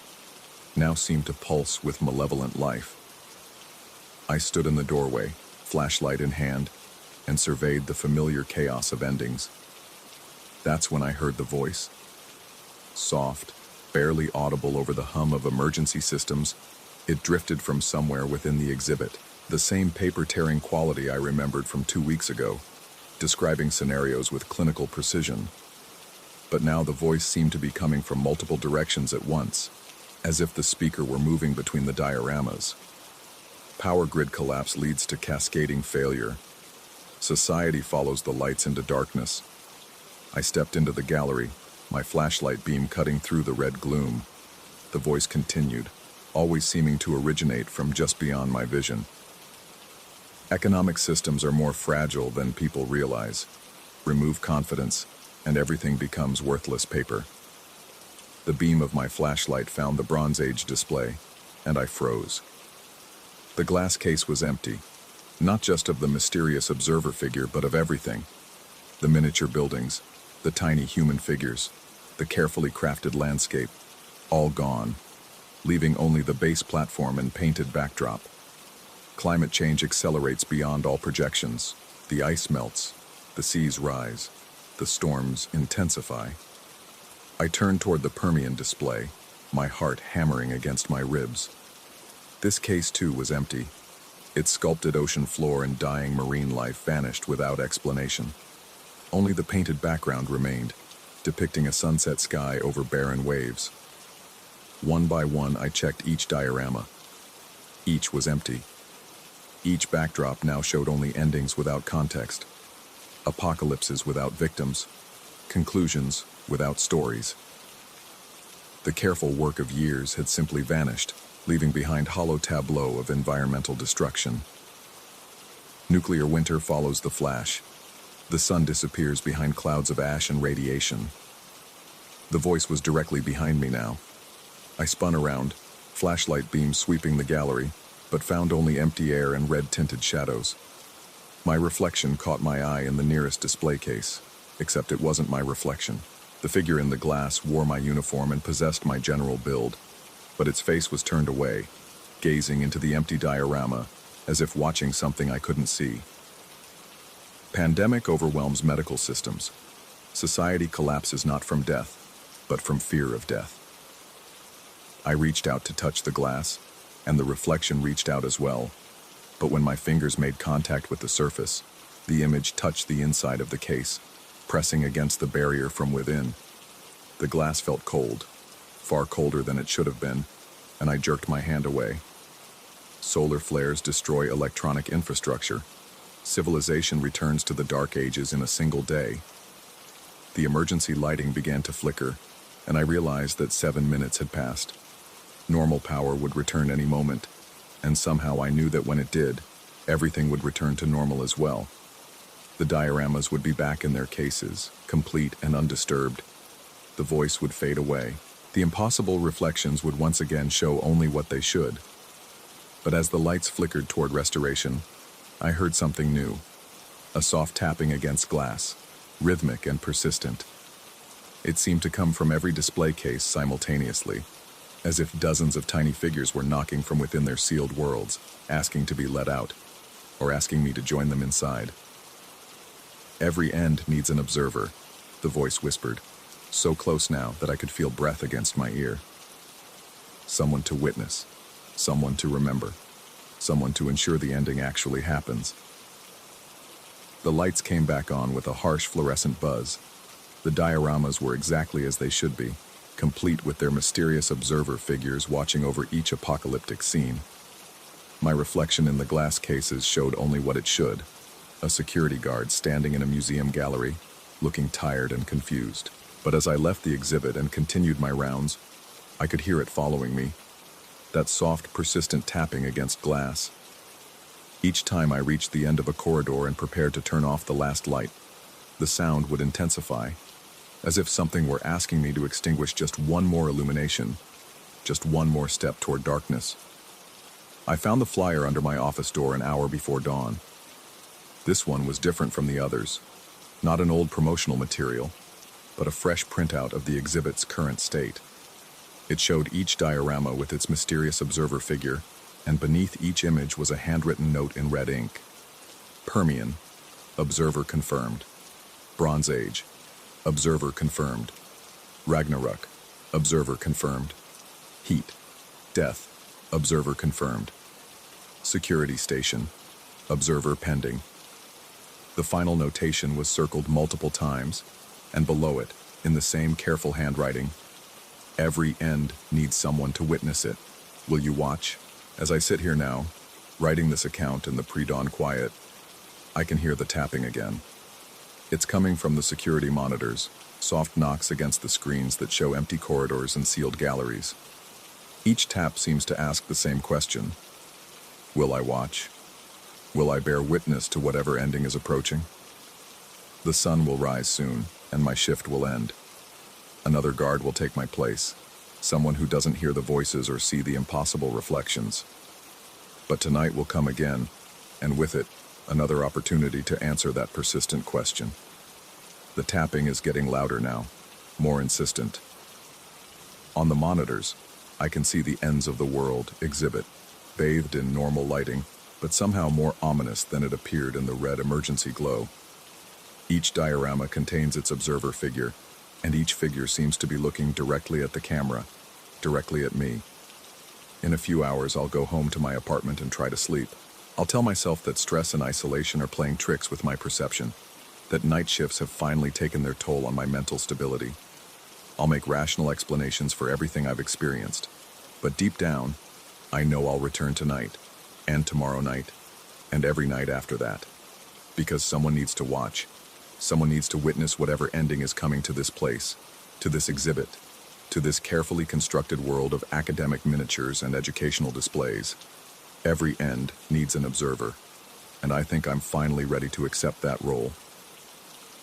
now seemed to pulse with malevolent life. I stood in the doorway, flashlight in hand, and surveyed the familiar chaos of endings. That's when I heard the voice. Soft, barely audible over the hum of emergency systems, it drifted from somewhere within the exhibit, the same paper-tearing quality I remembered from 2 weeks ago, describing scenarios with clinical precision. But now the voice seemed to be coming from multiple directions at once, as if the speaker were moving between the dioramas. Power grid collapse leads to cascading failure. Society follows the lights into darkness. I stepped into the gallery, my flashlight beam cutting through the red gloom. The voice continued, always seeming to originate from just beyond my vision. Economic systems are more fragile than people realize. Remove confidence, and everything becomes worthless paper. The beam of my flashlight found the Bronze Age display, and I froze. The glass case was empty, not just of the mysterious observer figure, but of everything. The miniature buildings, the tiny human figures, the carefully crafted landscape, all gone, leaving only the base platform and painted backdrop. Climate change accelerates beyond all projections. The ice melts, the seas rise, the storms intensify. I turned toward the Permian display, my heart hammering against my ribs. This case, too, was empty. Its sculpted ocean floor and dying marine life vanished without explanation. Only the painted background remained, depicting a sunset sky over barren waves. One by one, I checked each diorama. Each was empty. Each backdrop now showed only endings without context, apocalypses without victims, conclusions without stories. The careful work of years had simply vanished, leaving behind hollow tableau of environmental destruction. Nuclear winter follows the flash. The sun disappears behind clouds of ash and radiation. The voice was directly behind me now. I spun around, flashlight beam sweeping the gallery, but found only empty air and red-tinted shadows. My reflection caught my eye in the nearest display case, except it wasn't my reflection. The figure in the glass wore my uniform and possessed my general build, but its face was turned away, gazing into the empty diorama, as if watching something I couldn't see. Pandemic overwhelms medical systems. Society collapses not from death, but from fear of death. I reached out to touch the glass, and the reflection reached out as well. But when my fingers made contact with the surface, the image touched the inside of the case, pressing against the barrier from within. The glass felt cold, far colder than it should have been, and I jerked my hand away. Solar flares destroy electronic infrastructure. Civilization returns to the Dark Ages in a single day. The emergency lighting began to flicker, and I realized that 7 minutes had passed. Normal power would return any moment, and somehow I knew that when it did, everything would return to normal as well. The dioramas would be back in their cases, complete and undisturbed. The voice would fade away. The impossible reflections would once again show only what they should. But as the lights flickered toward restoration, I heard something new. A soft tapping against glass, rhythmic and persistent. It seemed to come from every display case simultaneously, as if dozens of tiny figures were knocking from within their sealed worlds, asking to be let out, or asking me to join them inside. Every end needs an observer, the voice whispered, so close now that I could feel breath against my ear. Someone to witness, someone to remember, someone to ensure the ending actually happens. The lights came back on with a harsh fluorescent buzz. The dioramas were exactly as they should be, complete with their mysterious observer figures watching over each apocalyptic scene. My reflection in the glass cases showed only what it should, a security guard standing in a museum gallery, looking tired and confused. But as I left the exhibit and continued my rounds, I could hear it following me, that soft, persistent tapping against glass. Each time I reached the end of a corridor and prepared to turn off the last light, the sound would intensify, as if something were asking me to extinguish just one more illumination, just one more step toward darkness. I found the flyer under my office door an hour before dawn. This one was different from the others. Not an old promotional material, but a fresh printout of the exhibit's current state. It showed each diorama with its mysterious observer figure, and beneath each image was a handwritten note in red ink. Permian, observer confirmed. Bronze Age, observer confirmed. Ragnarok, observer confirmed. Heat, death, observer confirmed. Security station, observer pending. The final notation was circled multiple times, and below it, in the same careful handwriting, every end needs someone to witness it. Will you watch? As I sit here now, writing this account in the pre-dawn quiet, I can hear the tapping again. It's coming from the security monitors, soft knocks against the screens that show empty corridors and sealed galleries. Each tap seems to ask the same question. Will I watch? Will I bear witness to whatever ending is approaching? The sun will rise soon, and my shift will end. Another guard will take my place, someone who doesn't hear the voices or see the impossible reflections. But tonight will come again, and with it, another opportunity to answer that persistent question. The tapping is getting louder now, more insistent. On the monitors, I can see the ends of the world exhibit, bathed in normal lighting, but somehow more ominous than it appeared in the red emergency glow. Each diorama contains its observer figure, and each figure seems to be looking directly at the camera, directly at me. In a few hours, I'll go home to my apartment and try to sleep. I'll tell myself that stress and isolation are playing tricks with my perception, that night shifts have finally taken their toll on my mental stability. I'll make rational explanations for everything I've experienced, but deep down, I know I'll return tonight, and tomorrow night, and every night after that. Because someone needs to watch. Someone needs to witness whatever ending is coming to this place, to this exhibit, to this carefully constructed world of academic miniatures and educational displays. Every end needs an observer, and I think I'm finally ready to accept that role.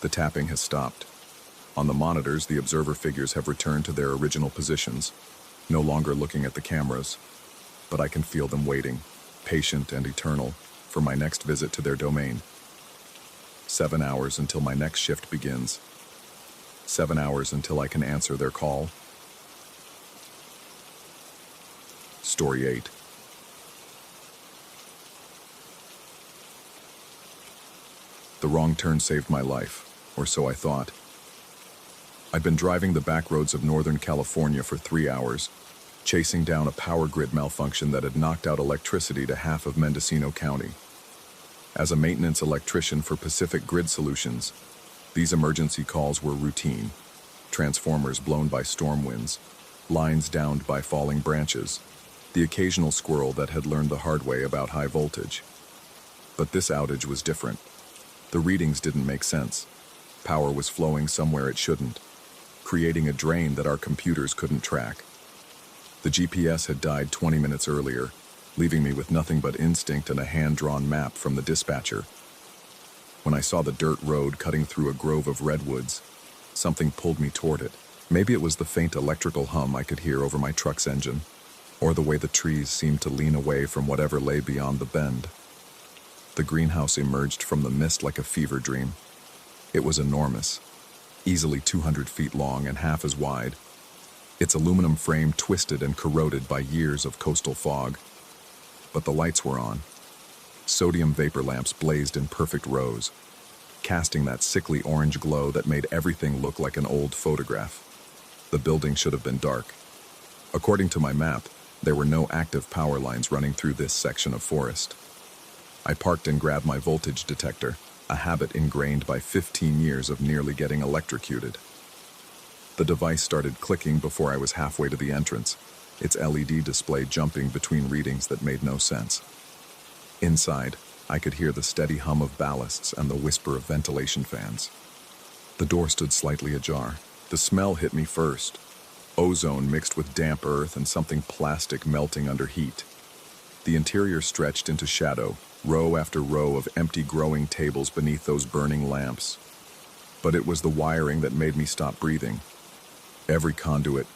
The tapping has stopped. On the monitors, the observer figures have returned to their original positions, no longer looking at the cameras, but I can feel them waiting, patient and eternal, for my next visit to their domain. 7 hours until my next shift begins. 7 hours until I can answer their call. Story 8. The wrong turn saved my life, or so I thought. I'd been driving the back roads of Northern California for 3 hours, chasing down a power grid malfunction that had knocked out electricity to half of Mendocino County. As a maintenance electrician for Pacific Grid Solutions, these emergency calls were routine. Transformers blown by storm winds, lines downed by falling branches, the occasional squirrel that had learned the hard way about high voltage. But this outage was different. The readings didn't make sense. Power was flowing somewhere it shouldn't, creating a drain that our computers couldn't track. The GPS had died 20 minutes earlier, leaving me with nothing but instinct and a hand-drawn map from the dispatcher. When I saw the dirt road cutting through a grove of redwoods, something pulled me toward it. Maybe it was the faint electrical hum I could hear over my truck's engine, or the way the trees seemed to lean away from whatever lay beyond the bend. The greenhouse emerged from the mist like a fever dream. It was enormous, easily 200 feet long and half as wide. Its aluminum frame twisted and corroded by years of coastal fog. But the lights were on. Sodium vapor lamps blazed in perfect rows, casting that sickly orange glow that made everything look like an old photograph. The building should have been dark. According to my map, there were no active power lines running through this section of forest. I parked and grabbed my voltage detector, a habit ingrained by 15 years of nearly getting electrocuted. The device started clicking before I was halfway to the entrance, its LED display jumping between readings that made no sense. Inside, I could hear the steady hum of ballasts and the whisper of ventilation fans. The door stood slightly ajar. The smell hit me first. Ozone mixed with damp earth and something plastic melting under heat. The interior stretched into shadow, row after row of empty growing tables beneath those burning lamps. But it was the wiring that made me stop breathing. Every conduit,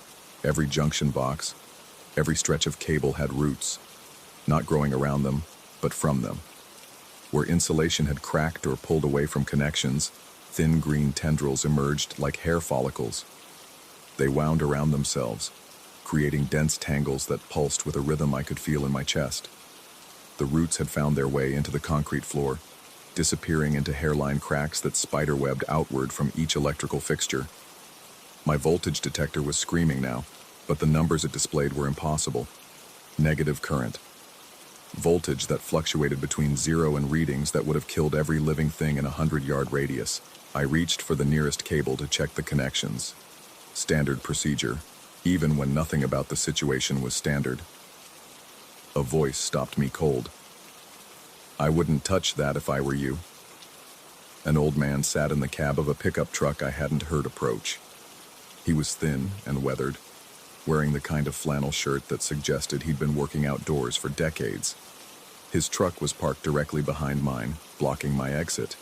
every junction box, every stretch of cable had roots, not growing around them, but from them. Where insulation had cracked or pulled away from connections, thin green tendrils emerged like hair follicles. They wound around themselves, creating dense tangles that pulsed with a rhythm I could feel in my chest. The roots had found their way into the concrete floor, disappearing into hairline cracks that spiderwebbed outward from each electrical fixture. My voltage detector was screaming now, but the numbers it displayed were impossible. Negative current. Voltage that fluctuated between zero and readings that would have killed every living thing in a 100-yard radius. I reached for the nearest cable to check the connections. Standard procedure, even when nothing about the situation was standard. A voice stopped me cold. "I wouldn't touch that if I were you." An old man sat in the cab of a pickup truck I hadn't heard approach. He was thin and weathered, wearing the kind of flannel shirt that suggested he'd been working outdoors for decades. His truck was parked directly behind mine, blocking my exit.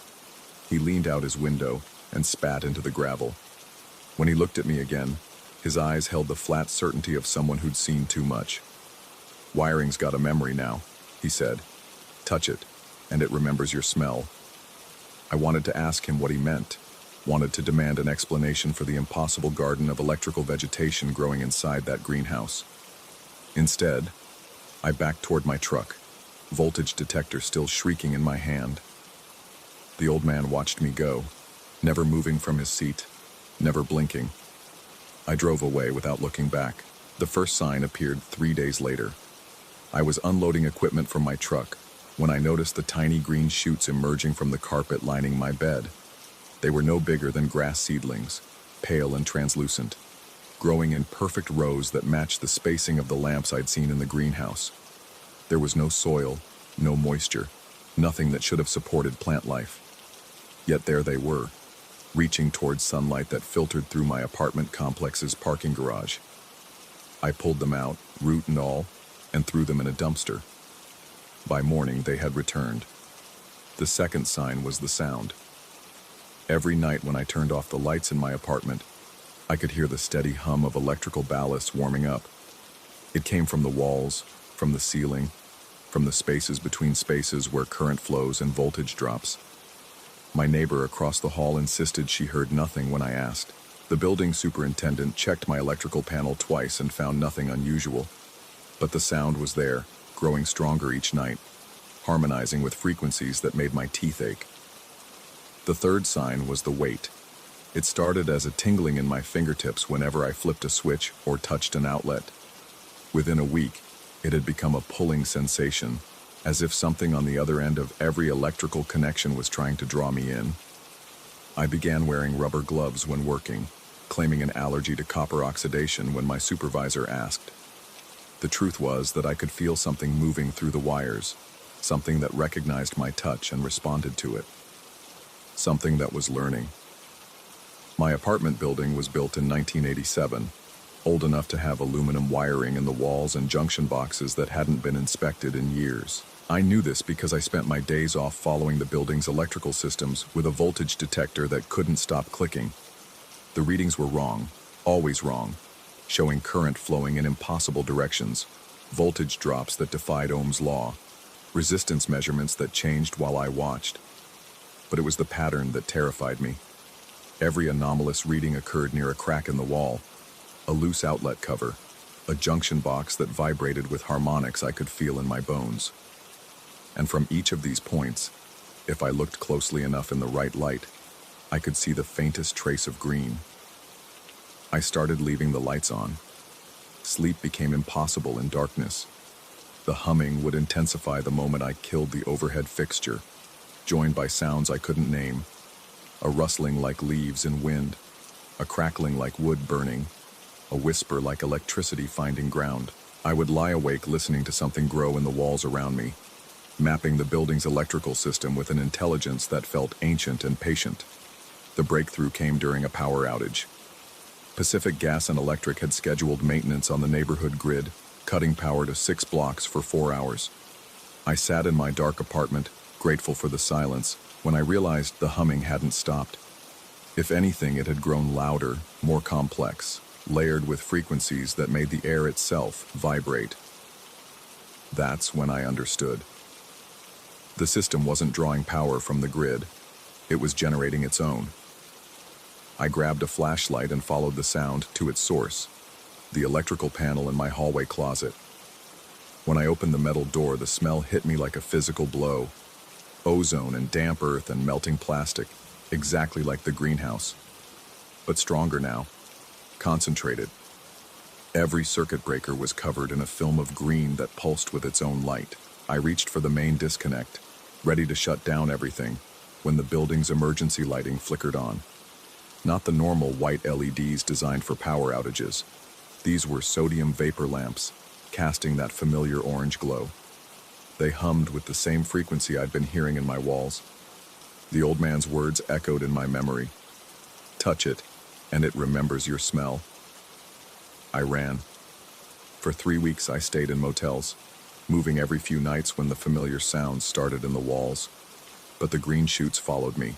He leaned out his window and spat into the gravel. When he looked at me again, his eyes held the flat certainty of someone who'd seen too much. "Wiring's got a memory now," he said. "Touch it, and it remembers your smell." I wanted to ask him what he meant, wanted to demand an explanation for the impossible garden of electrical vegetation growing inside that greenhouse. Instead, I backed toward my truck, voltage detector still shrieking in my hand. The old man watched me go, never moving from his seat, never blinking. I drove away without looking back. The first sign appeared 3 days later. I was unloading equipment from my truck when I noticed the tiny green shoots emerging from the carpet lining my bed. They were no bigger than grass seedlings, pale and translucent, growing in perfect rows that matched the spacing of the lamps I'd seen in the greenhouse. There was no soil, no moisture, nothing that should have supported plant life. Yet there they were, reaching towards sunlight that filtered through my apartment complex's parking garage. I pulled them out, root and all, and threw them in a dumpster. By morning, they had returned. The second sign was the sound. Every night when I turned off the lights in my apartment, I could hear the steady hum of electrical ballasts warming up. It came from the walls, from the ceiling, from the spaces between spaces where current flows and voltage drops. My neighbor across the hall insisted she heard nothing when I asked. The building superintendent checked my electrical panel twice and found nothing unusual. But the sound was there, growing stronger each night, harmonizing with frequencies that made my teeth ache. The third sign was the weight. It started as a tingling in my fingertips whenever I flipped a switch or touched an outlet. Within a week, it had become a pulling sensation, as if something on the other end of every electrical connection was trying to draw me in. I began wearing rubber gloves when working, claiming an allergy to copper oxidation when my supervisor asked. The truth was that I could feel something moving through the wires, something that recognized my touch and responded to it. Something that was learning. My apartment building was built in 1987, old enough to have aluminum wiring in the walls and junction boxes that hadn't been inspected in years. I knew this because I spent my days off following the building's electrical systems with a voltage detector that couldn't stop clicking. The readings were wrong, always wrong, showing current flowing in impossible directions, voltage drops that defied Ohm's law, resistance measurements that changed while I watched. But it was the pattern that terrified me. Every anomalous reading occurred near a crack in the wall, a loose outlet cover, a junction box that vibrated with harmonics I could feel in my bones. And from each of these points, if I looked closely enough in the right light, I could see the faintest trace of green. I started leaving the lights on. Sleep became impossible in darkness. The humming would intensify the moment I killed the overhead fixture, joined by sounds I couldn't name, a rustling like leaves in wind, a crackling like wood burning, a whisper like electricity finding ground. I would lie awake listening to something grow in the walls around me, mapping the building's electrical system with an intelligence that felt ancient and patient. The breakthrough came during a power outage. Pacific Gas and Electric had scheduled maintenance on the neighborhood grid, cutting power to 6 blocks for 4 hours. I sat in my dark apartment, grateful for the silence, when I realized the humming hadn't stopped. If anything, it had grown louder, more complex, layered with frequencies that made the air itself vibrate. That's when I understood. The system wasn't drawing power from the grid. It was generating its own. I grabbed a flashlight and followed the sound to its source, the electrical panel in my hallway closet. When I opened the metal door, the smell hit me like a physical blow. Ozone and damp earth and melting plastic, exactly like the greenhouse. But stronger now, concentrated. Every circuit breaker was covered in a film of green that pulsed with its own light. I reached for the main disconnect, ready to shut down everything, when the building's emergency lighting flickered on. Not the normal white LEDs designed for power outages. These were sodium vapor lamps, casting that familiar orange glow. They hummed with the same frequency I'd been hearing in my walls. The old man's words echoed in my memory. Touch it, and it remembers your smell. I ran. For 3 weeks I stayed in motels, moving every few nights when the familiar sounds started in the walls. But the green shoots followed me.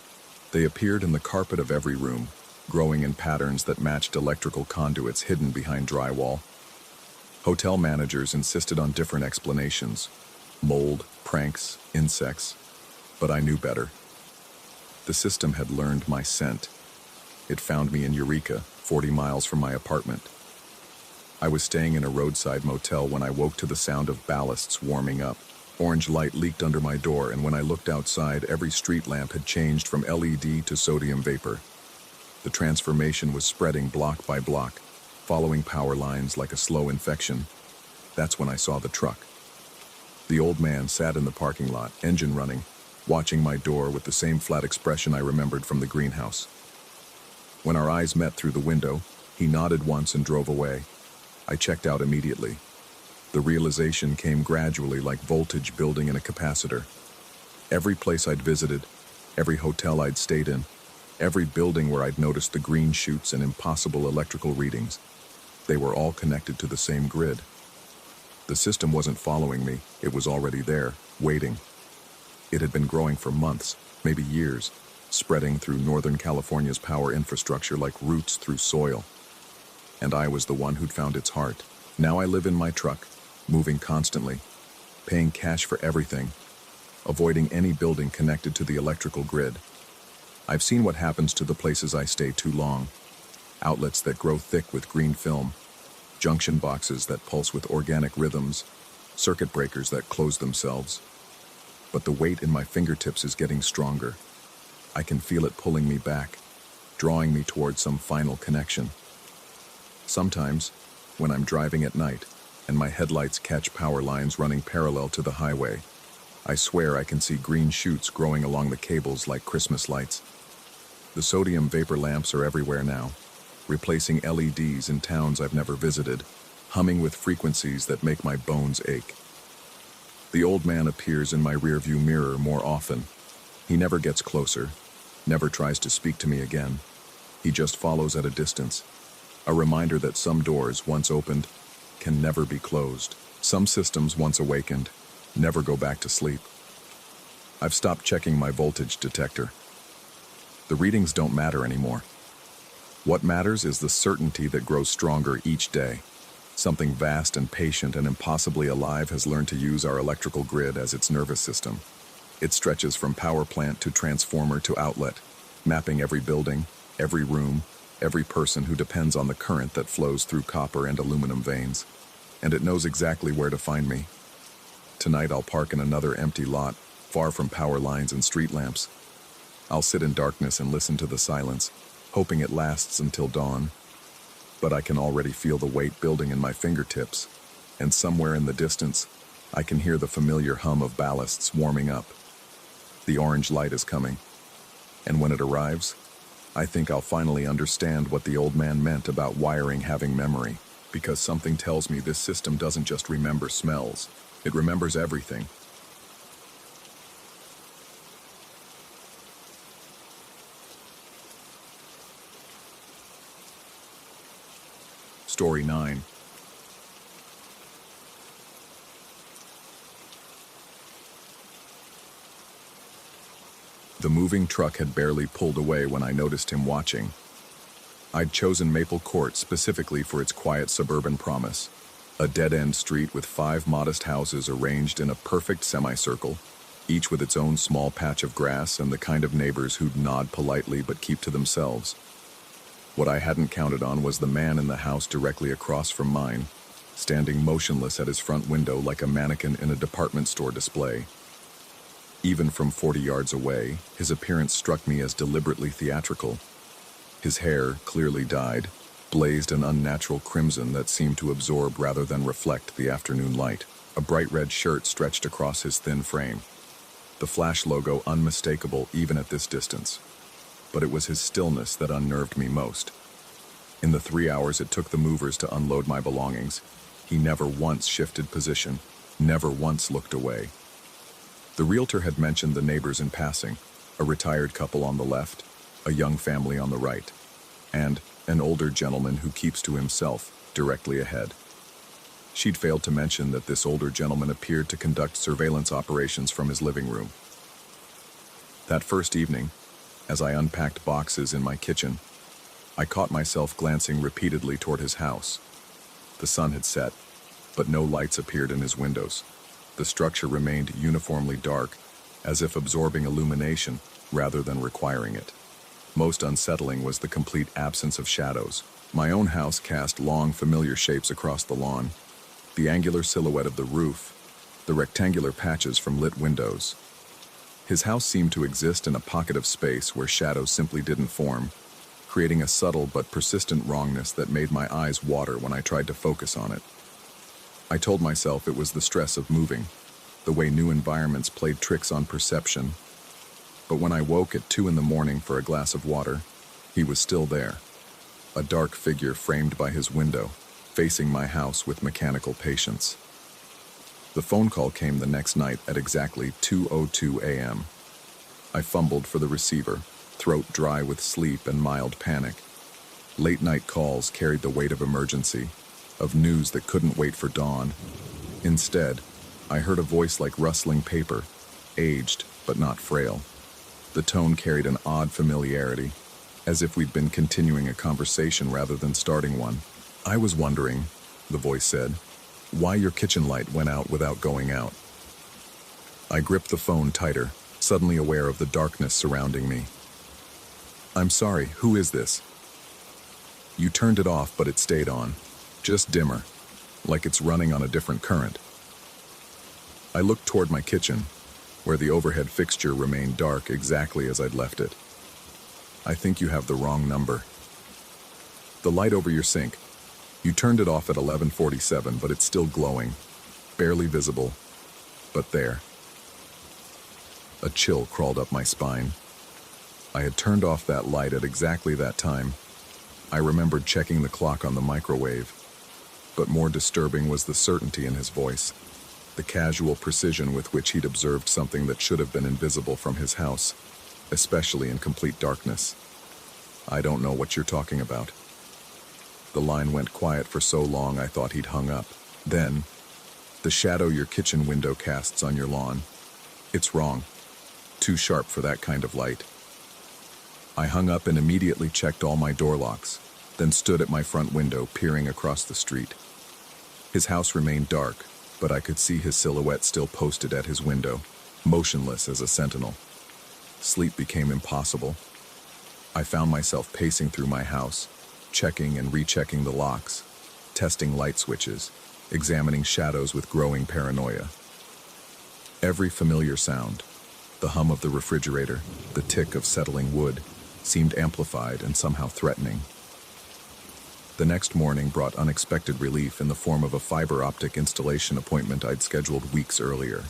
They appeared in the carpet of every room, growing in patterns that matched electrical conduits hidden behind drywall. Hotel managers insisted on different explanations: mold, pranks, insects. But I knew better. The system had learned my scent. It found me in Eureka, 40 miles from my apartment. I was staying in a roadside motel when I woke to the sound of ballasts warming up. Orange light leaked under my door, and when I looked outside, every street lamp had changed from LED to sodium vapor. The transformation was spreading block by block, following power lines like a slow infection. That's when I saw the truck. The old man sat in the parking lot, engine running, watching my door with the same flat expression I remembered from the greenhouse. When our eyes met through the window, he nodded once and drove away. I checked out immediately. The realization came gradually, like voltage building in a capacitor. Every place I'd visited, every hotel I'd stayed in, every building where I'd noticed the green shoots and impossible electrical readings, they were all connected to the same grid. The system wasn't following me, it was already there, waiting. It had been growing for months, maybe years, spreading through Northern California's power infrastructure like roots through soil. And I was the one who'd found its heart. Now I live in my truck, moving constantly, paying cash for everything, avoiding any building connected to the electrical grid. I've seen what happens to the places I stay too long. Outlets that grow thick with green film, junction boxes that pulse with organic rhythms, circuit breakers that close themselves. But the weight in my fingertips is getting stronger. I can feel it pulling me back, drawing me towards some final connection. Sometimes, when I'm driving at night and my headlights catch power lines running parallel to the highway, I swear I can see green shoots growing along the cables like Christmas lights. The sodium vapor lamps are everywhere now, replacing LEDs in towns I've never visited, humming with frequencies that make my bones ache. The old man appears in my rearview mirror more often. He never gets closer, never tries to speak to me again. He just follows at a distance, a reminder that some doors, once opened, can never be closed. Some systems, once awakened, never go back to sleep. I've stopped checking my voltage detector. The readings don't matter anymore. What matters is the certainty that grows stronger each day. Something vast and patient and impossibly alive has learned to use our electrical grid as its nervous system. It stretches from power plant to transformer to outlet, mapping every building, every room, every person who depends on the current that flows through copper and aluminum veins. And it knows exactly where to find me. Tonight I'll park in another empty lot, far from power lines and street lamps. I'll sit in darkness and listen to the silence, hoping it lasts until dawn. But I can already feel the weight building in my fingertips, and somewhere in the distance, I can hear the familiar hum of ballasts warming up. The orange light is coming, and when it arrives, I think I'll finally understand what the old man meant about wiring having memory, because something tells me this system doesn't just remember smells, it remembers everything. Story 9. The moving truck had barely pulled away when I noticed him watching. I'd chosen Maple Court specifically for its quiet suburban promise. A dead-end street with 5 modest houses arranged in a perfect semicircle, each with its own small patch of grass and the kind of neighbors who'd nod politely but keep to themselves. What I hadn't counted on was the man in the house directly across from mine, standing motionless at his front window like a mannequin in a department store display. Even from 40 yards away, his appearance struck me as deliberately theatrical. His hair, clearly dyed, blazed an unnatural crimson that seemed to absorb rather than reflect the afternoon light. A bright red shirt stretched across his thin frame, the Flash logo unmistakable even at this distance. But it was his stillness that unnerved me most. In the 3 hours it took the movers to unload my belongings, he never once shifted position, never once looked away. The realtor had mentioned the neighbors in passing, a retired couple on the left, a young family on the right, and an older gentleman who keeps to himself directly ahead. She'd failed to mention that this older gentleman appeared to conduct surveillance operations from his living room. That first evening, as I unpacked boxes in my kitchen, I caught myself glancing repeatedly toward his house. The sun had set, but no lights appeared in his windows. The structure remained uniformly dark, as if absorbing illumination rather than requiring it. Most unsettling was the complete absence of shadows. My own house cast long, familiar shapes across the lawn. The angular silhouette of the roof, the rectangular patches from lit windows. His house seemed to exist in a pocket of space where shadows simply didn't form, creating a subtle but persistent wrongness that made my eyes water when I tried to focus on it. I told myself it was the stress of moving, the way new environments played tricks on perception. But when I woke at 2 a.m. for a glass of water, he was still there. A dark figure framed by his window, facing my house with mechanical patience. The phone call came the next night at exactly 2:02 a.m. I fumbled for the receiver, throat dry with sleep and mild panic. Late-night calls carried the weight of emergency, of news that couldn't wait for dawn. Instead, I heard a voice like rustling paper, aged but not frail. The tone carried an odd familiarity, as if we'd been continuing a conversation rather than starting one. "I was wondering," the voice said, "why your kitchen light went out without going out." I gripped the phone tighter, suddenly aware of the darkness surrounding me. "I'm sorry, who is this?" "You turned it off, but it stayed on. Just dimmer, like it's running on a different current." I looked toward my kitchen, where the overhead fixture remained dark exactly as I'd left it. "I think you have the wrong number. The light over your sink. You turned it off at 11:47, but it's still glowing, barely visible, but there." A chill crawled up my spine. I had turned off that light at exactly that time. I remembered checking the clock on the microwave, but more disturbing was the certainty in his voice, the casual precision with which he'd observed something that should have been invisible from his house, especially in complete darkness. "I don't know what you're talking about." The line went quiet for so long I thought he'd hung up. Then, "The shadow your kitchen window casts on your lawn. It's wrong. Too sharp for that kind of light." I hung up and immediately checked all my door locks, then stood at my front window peering across the street. His house remained dark, but I could see his silhouette still posted at his window, motionless as a sentinel. Sleep became impossible. I found myself pacing through my house, checking and rechecking the locks, testing light switches, examining shadows with growing paranoia. Every familiar sound, the hum of the refrigerator, the tick of settling wood, seemed amplified and somehow threatening. The next morning brought unexpected relief in the form of a fiber optic installation appointment I'd scheduled weeks earlier.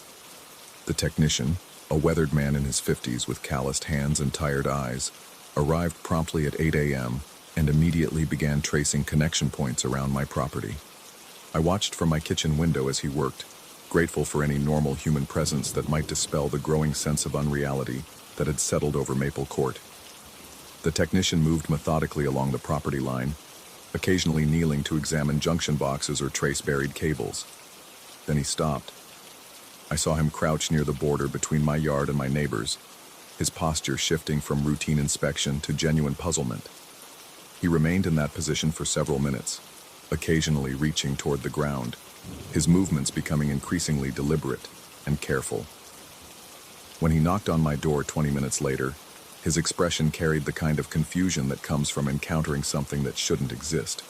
The technician, a weathered man in his 50s with calloused hands and tired eyes, arrived promptly at 8 a.m. and immediately began tracing connection points around my property. I watched from my kitchen window as he worked, grateful for any normal human presence that might dispel the growing sense of unreality that had settled over Maple Court. The technician moved methodically along the property line, occasionally kneeling to examine junction boxes or trace buried cables. Then he stopped. I saw him crouch near the border between my yard and my neighbor's, his posture shifting from routine inspection to genuine puzzlement. He remained in that position for several minutes, occasionally reaching toward the ground, his movements becoming increasingly deliberate and careful. When he knocked on my door 20 minutes later, his expression carried the kind of confusion that comes from encountering something that shouldn't exist.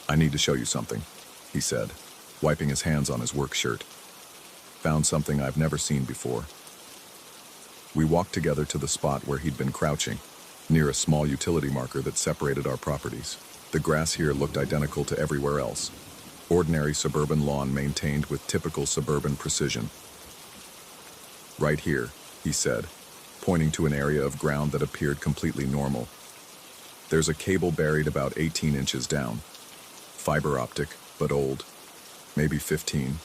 "I need to show you something," he said, wiping his hands on his work shirt. "Found something I've never seen before." We walked together to the spot where he'd been crouching, near a small utility marker that separated our properties. The grass here looked identical to everywhere else. Ordinary suburban lawn maintained with typical suburban precision. "Right here," he said, pointing to an area of ground that appeared completely normal. "There's a cable buried about 18 inches down. Fiber optic, but old. Maybe 15,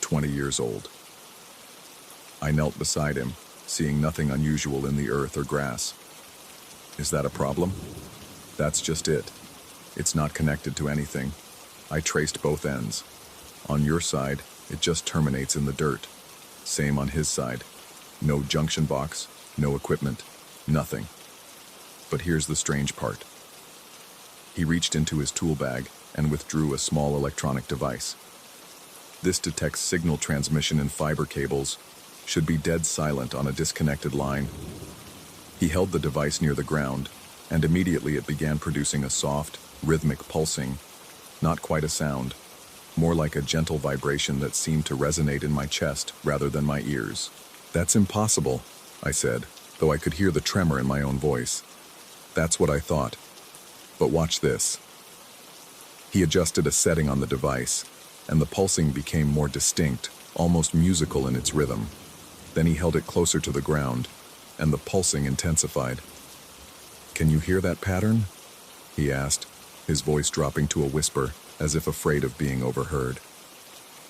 20 years old." I knelt beside him, seeing nothing unusual in the earth or grass. "Is that a problem?" "That's just it. It's not connected to anything." I traced both ends. "On your side, it just terminates in the dirt. Same on his side. No junction box, no equipment, nothing. But here's the strange part." He reached into his tool bag and withdrew a small electronic device. "This detects signal transmission in fiber cables. Should be dead silent on a disconnected line." He held the device near the ground, and immediately it began producing a soft, rhythmic pulsing. Not quite a sound, more like a gentle vibration that seemed to resonate in my chest rather than my ears. "That's impossible," I said, though I could hear the tremor in my own voice. "That's what I thought. But watch this." He adjusted a setting on the device, and the pulsing became more distinct, almost musical in its rhythm. Then he held it closer to the ground, and the pulsing intensified. "Can you hear that pattern?" he asked, his voice dropping to a whisper, as if afraid of being overheard.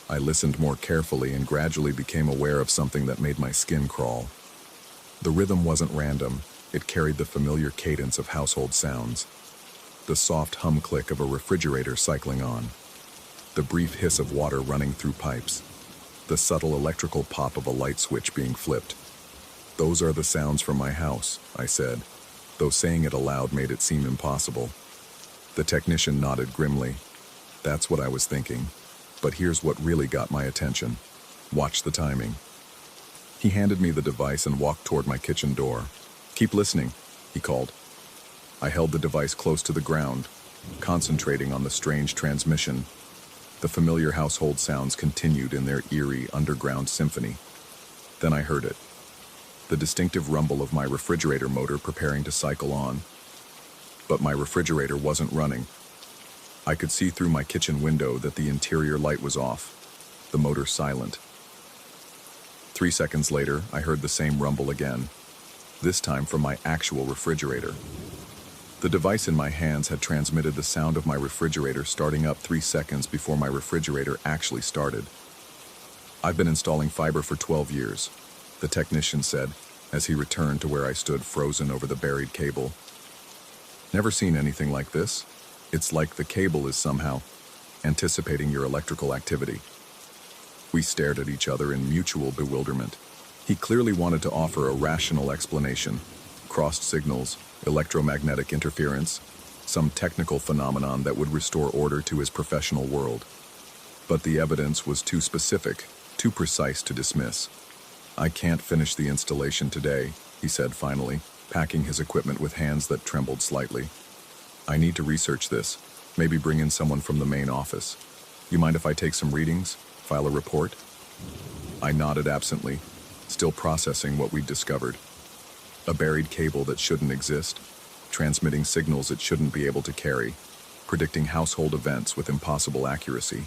I listened more carefully and gradually became aware of something that made my skin crawl. The rhythm wasn't random, it carried the familiar cadence of household sounds. The soft hum click of a refrigerator cycling on. The brief hiss of water running through pipes. The subtle electrical pop of a light switch being flipped. "Those are the sounds from my house," I said, though saying it aloud made it seem impossible. The technician nodded grimly. "That's what I was thinking. But here's what really got my attention. Watch the timing." He handed me the device and walked toward my kitchen door. "Keep listening," he called. I held the device close to the ground, concentrating on the strange transmission. The familiar household sounds continued in their eerie underground symphony. Then I heard it. The distinctive rumble of my refrigerator motor preparing to cycle on. But my refrigerator wasn't running. I could see through my kitchen window that the interior light was off, the motor silent. 3 seconds later, I heard the same rumble again, this time from my actual refrigerator. The device in my hands had transmitted the sound of my refrigerator starting up 3 seconds before my refrigerator actually started. "I've been installing fiber for 12 years, the technician said, as he returned to where I stood frozen over the buried cable. "Never seen anything like this? It's like the cable is somehow anticipating your electrical activity." We stared at each other in mutual bewilderment. He clearly wanted to offer a rational explanation. Crossed signals, electromagnetic interference, some technical phenomenon that would restore order to his professional world. But the evidence was too specific, too precise to dismiss. "I can't finish the installation today," he said finally, packing his equipment with hands that trembled slightly. "I need to research this, maybe bring in someone from the main office. You mind if I take some readings, file a report?" I nodded absently, still processing what we'd discovered. A buried cable that shouldn't exist, transmitting signals it shouldn't be able to carry, predicting household events with impossible accuracy.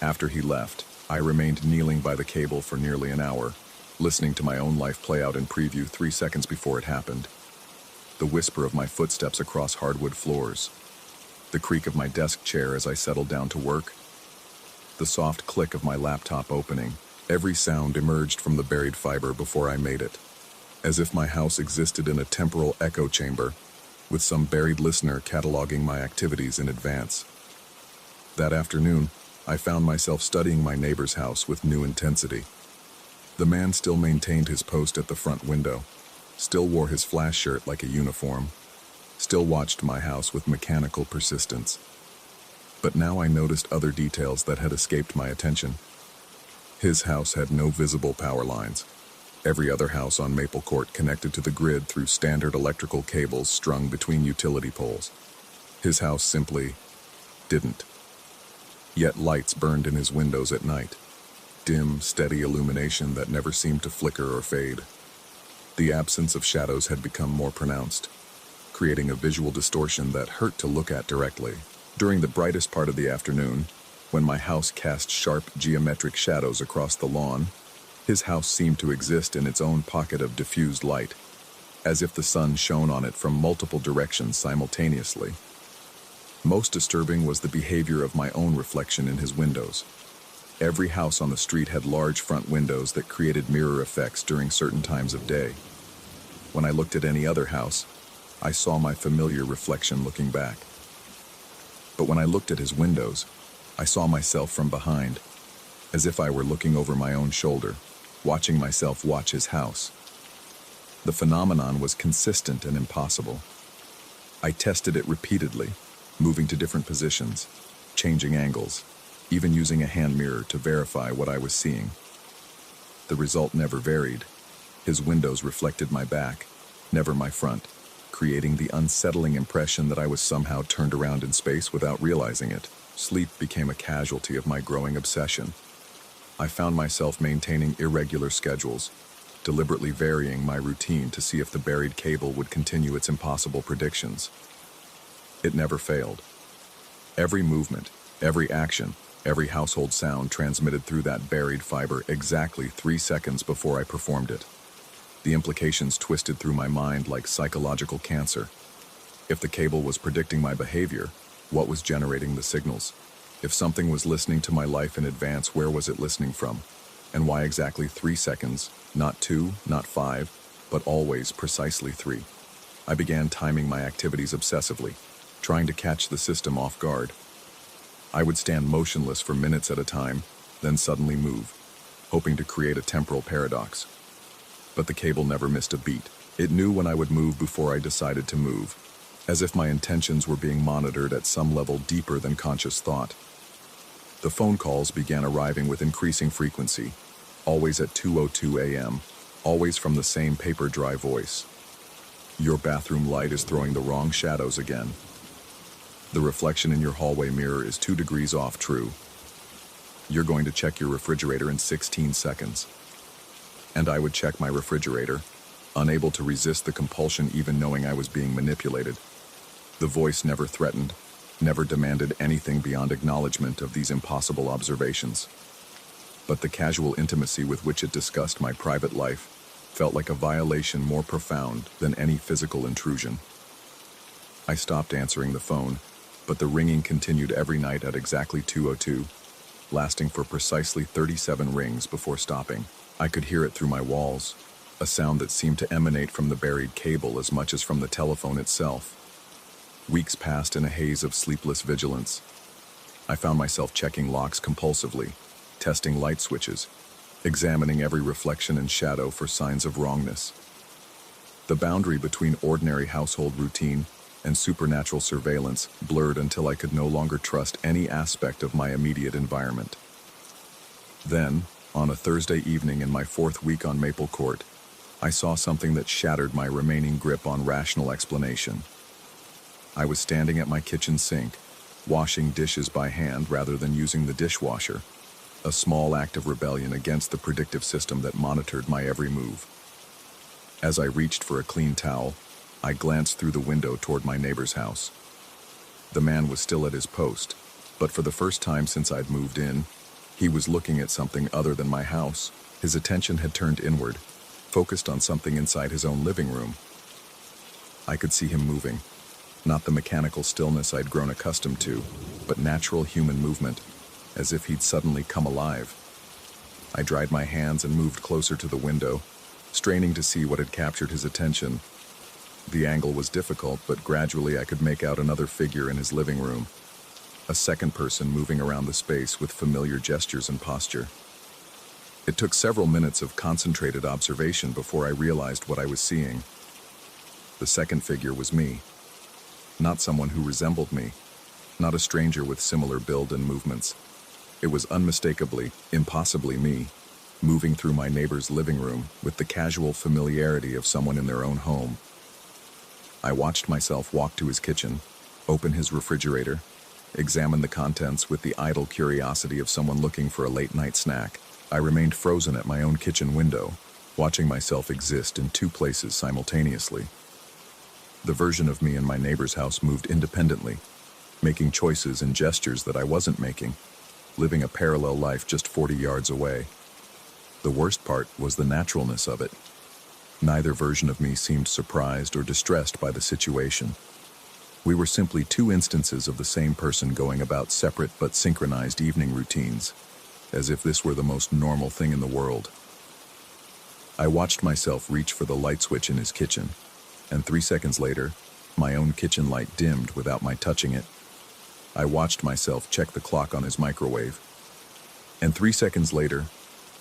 After he left, I remained kneeling by the cable for nearly an hour, listening to my own life play out in preview 3 seconds before it happened. The whisper of my footsteps across hardwood floors, the creak of my desk chair as I settled down to work, the soft click of my laptop opening. Every sound emerged from the buried fiber before I made it, as if my house existed in a temporal echo chamber, with some buried listener cataloging my activities in advance. That afternoon, I found myself studying my neighbor's house with new intensity. The man still maintained his post at the front window, still wore his flash shirt like a uniform, still watched my house with mechanical persistence. But now I noticed other details that had escaped my attention. His house had no visible power lines. Every other house on Maple Court connected to the grid through standard electrical cables strung between utility poles. His house simply didn't. Yet lights burned in his windows at night. Dim, steady illumination that never seemed to flicker or fade. The absence of shadows had become more pronounced, creating a visual distortion that hurt to look at directly. During the brightest part of the afternoon, when my house cast sharp geometric shadows across the lawn, his house seemed to exist in its own pocket of diffused light, as if the sun shone on it from multiple directions simultaneously. Most disturbing was the behavior of my own reflection in his windows. Every house on the street had large front windows that created mirror effects during certain times of day. When I looked at any other house, I saw my familiar reflection looking back. But when I looked at his windows, I saw myself from behind, as if I were looking over my own shoulder, watching myself watch his house. The phenomenon was consistent and impossible. I tested it repeatedly, moving to different positions, changing angles, even using a hand mirror to verify what I was seeing. The result never varied. His windows reflected my back, never my front, creating the unsettling impression that I was somehow turned around in space without realizing it. Sleep became a casualty of my growing obsession. I found myself maintaining irregular schedules, deliberately varying my routine to see if the buried cable would continue its impossible predictions. It never failed. Every movement, every action, every household sound transmitted through that buried fiber exactly 3 seconds before I performed it. The implications twisted through my mind like psychological cancer. If the cable was predicting my behavior, what was generating the signals? If something was listening to my life in advance, where was it listening from? And why exactly 3 seconds? Not 2, not 5, but always precisely 3. I began timing my activities obsessively, trying to catch the system off guard. I would stand motionless for minutes at a time, then suddenly move, hoping to create a temporal paradox. But the cable never missed a beat. It knew when I would move before I decided to move, as if my intentions were being monitored at some level deeper than conscious thought. The phone calls began arriving with increasing frequency, always at 2:02 a.m., always from the same paper dry voice. Your bathroom light is throwing the wrong shadows again. The reflection in your hallway mirror is 2 degrees off true. You're going to check your refrigerator in 16 seconds. And I would check my refrigerator, unable to resist the compulsion even knowing I was being manipulated. The voice never threatened, never demanded anything beyond acknowledgement of these impossible observations. But the casual intimacy with which it discussed my private life felt like a violation more profound than any physical intrusion. I stopped answering the phone, but the ringing continued every night at exactly 2:02, lasting for precisely 37 rings before stopping. I could hear it through my walls, a sound that seemed to emanate from the buried cable as much as from the telephone itself. Weeks passed in a haze of sleepless vigilance. I found myself checking locks compulsively, testing light switches, examining every reflection and shadow for signs of wrongness. The boundary between ordinary household routine and supernatural surveillance blurred until I could no longer trust any aspect of my immediate environment. Then, on a Thursday evening in my 4th week on Maple Court, I saw something that shattered my remaining grip on rational explanation. I was standing at my kitchen sink, washing dishes by hand rather than using the dishwasher, a small act of rebellion against the predictive system that monitored my every move. As I reached for a clean towel, I glanced through the window toward my neighbor's house. The man was still at his post, but for the first time since I'd moved in, he was looking at something other than my house. His attention had turned inward, focused on something inside his own living room. I could see him moving, not the mechanical stillness I'd grown accustomed to, but natural human movement, as if he'd suddenly come alive. I dried my hands and moved closer to the window, straining to see what had captured his attention. The angle was difficult, but gradually I could make out another figure in his living room, a second person moving around the space with familiar gestures and posture. It took several minutes of concentrated observation before I realized what I was seeing. The second figure was me. Not someone who resembled me. Not a stranger with similar build and movements. It was unmistakably, impossibly me, moving through my neighbor's living room with the casual familiarity of someone in their own home. I watched myself walk to his kitchen, open his refrigerator, examine the contents with the idle curiosity of someone looking for a late-night snack. I remained frozen at my own kitchen window, watching myself exist in two places simultaneously. The version of me in my neighbor's house moved independently, making choices and gestures that I wasn't making, living a parallel life just 40 yards away. The worst part was the naturalness of it. Neither version of me seemed surprised or distressed by the situation. We were simply two instances of the same person going about separate but synchronized evening routines, as if this were the most normal thing in the world. I watched myself reach for the light switch in his kitchen, and 3 seconds later, my own kitchen light dimmed without my touching it. I watched myself check the clock on his microwave, and 3 seconds later,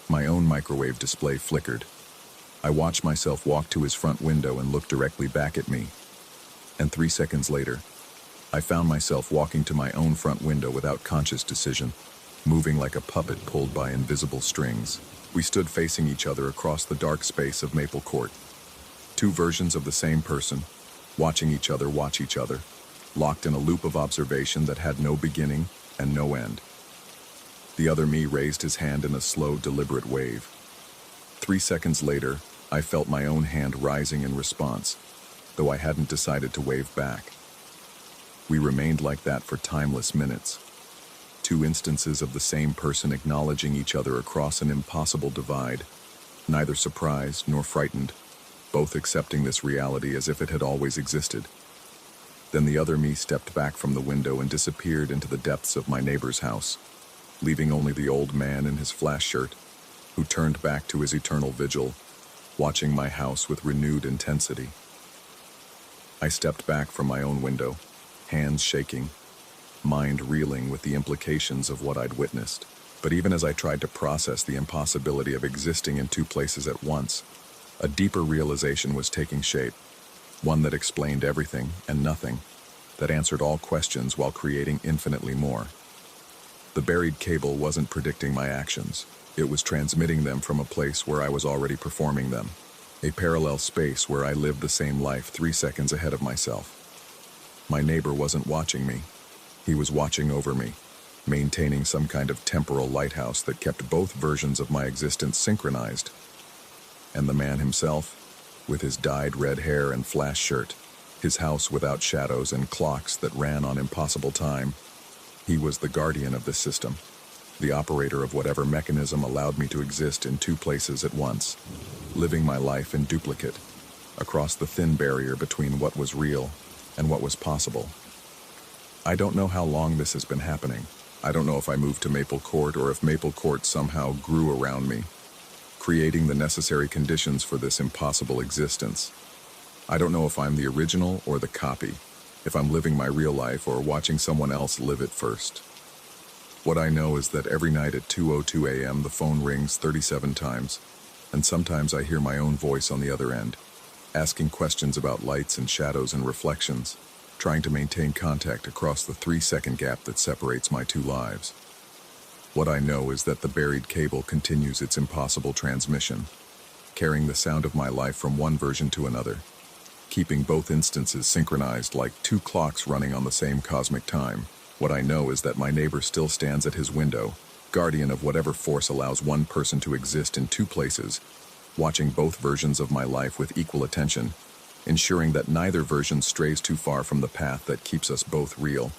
my own microwave display flickered. I watched myself walk to his front window and look directly back at me, and 3 seconds later, I found myself walking to my own front window without conscious decision, moving like a puppet pulled by invisible strings. We stood facing each other across the dark space of Maple Court. Two versions of the same person, watching each other watch each other, locked in a loop of observation that had no beginning and no end. The other me raised his hand in a slow, deliberate wave. 3 seconds later, I felt my own hand rising in response, though I hadn't decided to wave back. We remained like that for timeless minutes. Two instances of the same person acknowledging each other across an impossible divide, neither surprised nor frightened, both accepting this reality as if it had always existed. Then the other me stepped back from the window and disappeared into the depths of my neighbor's house, leaving only the old man in his flash shirt, who turned back to his eternal vigil, watching my house with renewed intensity. I stepped back from my own window, hands shaking, mind reeling with the implications of what I'd witnessed. But even as I tried to process the impossibility of existing in two places at once, a deeper realization was taking shape, one that explained everything and nothing, that answered all questions while creating infinitely more. The buried cable wasn't predicting my actions. It was transmitting them from a place where I was already performing them, a parallel space where I lived the same life 3 seconds ahead of myself. My neighbor wasn't watching me. He was watching over me, maintaining some kind of temporal lighthouse that kept both versions of my existence synchronized. And the man himself, with his dyed red hair and flash shirt, his house without shadows and clocks that ran on impossible time, he was the guardian of this system, the operator of whatever mechanism allowed me to exist in two places at once, living my life in duplicate, across the thin barrier between what was real and what was possible. I don't know how long this has been happening. I don't know if I moved to Maple Court or if Maple Court somehow grew around me, creating the necessary conditions for this impossible existence. I don't know if I'm the original or the copy, if I'm living my real life or watching someone else live it first. What I know is that every night at 2:02 a.m. the phone rings 37 times, and sometimes I hear my own voice on the other end, asking questions about lights and shadows and reflections, trying to maintain contact across the 3-second gap that separates my two lives. What I know is that the buried cable continues its impossible transmission, carrying the sound of my life from one version to another, keeping both instances synchronized like two clocks running on the same cosmic time. What I know is that my neighbor still stands at his window, guardian of whatever force allows one person to exist in two places, watching both versions of my life with equal attention, ensuring that neither version strays too far from the path that keeps us both real.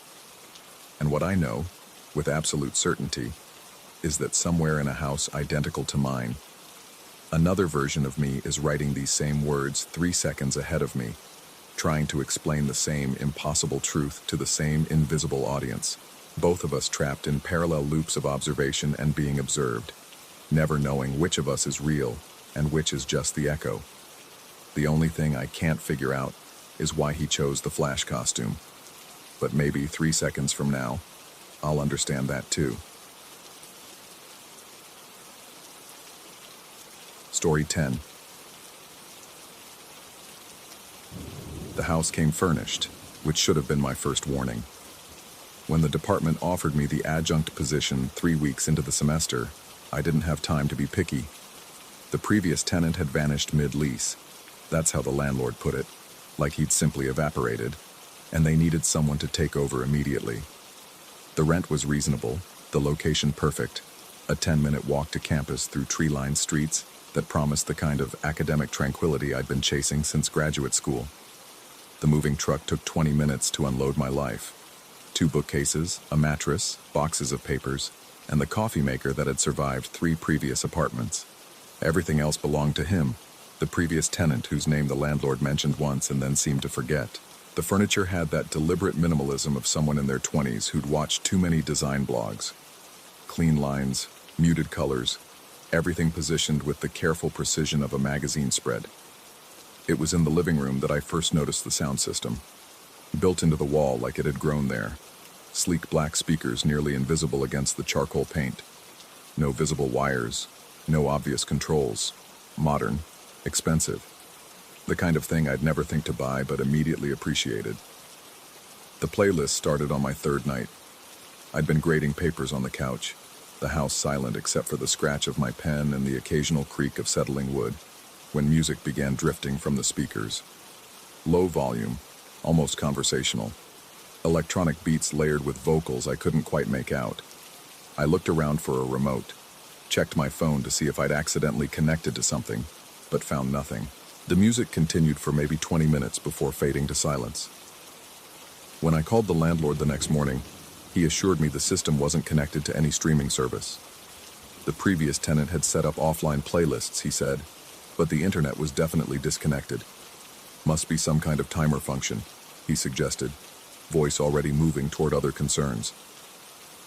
And what I know, with absolute certainty, is that somewhere in a house identical to mine, another version of me is writing these same words 3 seconds ahead of me, trying to explain the same impossible truth to the same invisible audience, both of us trapped in parallel loops of observation and being observed, never knowing which of us is real and which is just the echo. The only thing I can't figure out is why he chose the Flash costume. But maybe 3 seconds from now, I'll understand that too. Story 10. The house came furnished, which should have been my first warning. When the department offered me the adjunct position 3 weeks into the semester, I didn't have time to be picky. The previous tenant had vanished mid-lease. That's how the landlord put it, like he'd simply evaporated, and they needed someone to take over immediately. The rent was reasonable, the location perfect, a 10-minute walk to campus through tree-lined streets that promised the kind of academic tranquility I'd been chasing since graduate school. The moving truck took 20 minutes to unload my life. 2 bookcases, a mattress, boxes of papers, and the coffee maker that had survived 3 previous apartments. Everything else belonged to him, the previous tenant whose name the landlord mentioned once and then seemed to forget. The furniture had that deliberate minimalism of someone in their 20s who'd watched too many design blogs. Clean lines, muted colors, everything positioned with the careful precision of a magazine spread. It was in the living room that I first noticed the sound system, built into the wall like it had grown there. Sleek black speakers nearly invisible against the charcoal paint. No visible wires, no obvious controls. Modern, expensive. The kind of thing I'd never think to buy but immediately appreciated. The playlist started on my 3rd night. I'd been grading papers on the couch, the house silent except for the scratch of my pen and the occasional creak of settling wood, when music began drifting from the speakers. Low volume, almost conversational. Electronic beats layered with vocals I couldn't quite make out. I looked around for a remote, checked my phone to see if I'd accidentally connected to something, but found nothing. The music continued for maybe 20 minutes before fading to silence. When I called the landlord the next morning, he assured me the system wasn't connected to any streaming service. The previous tenant had set up offline playlists, he said, but the internet was definitely disconnected. Must be some kind of timer function, he suggested, voice already moving toward other concerns.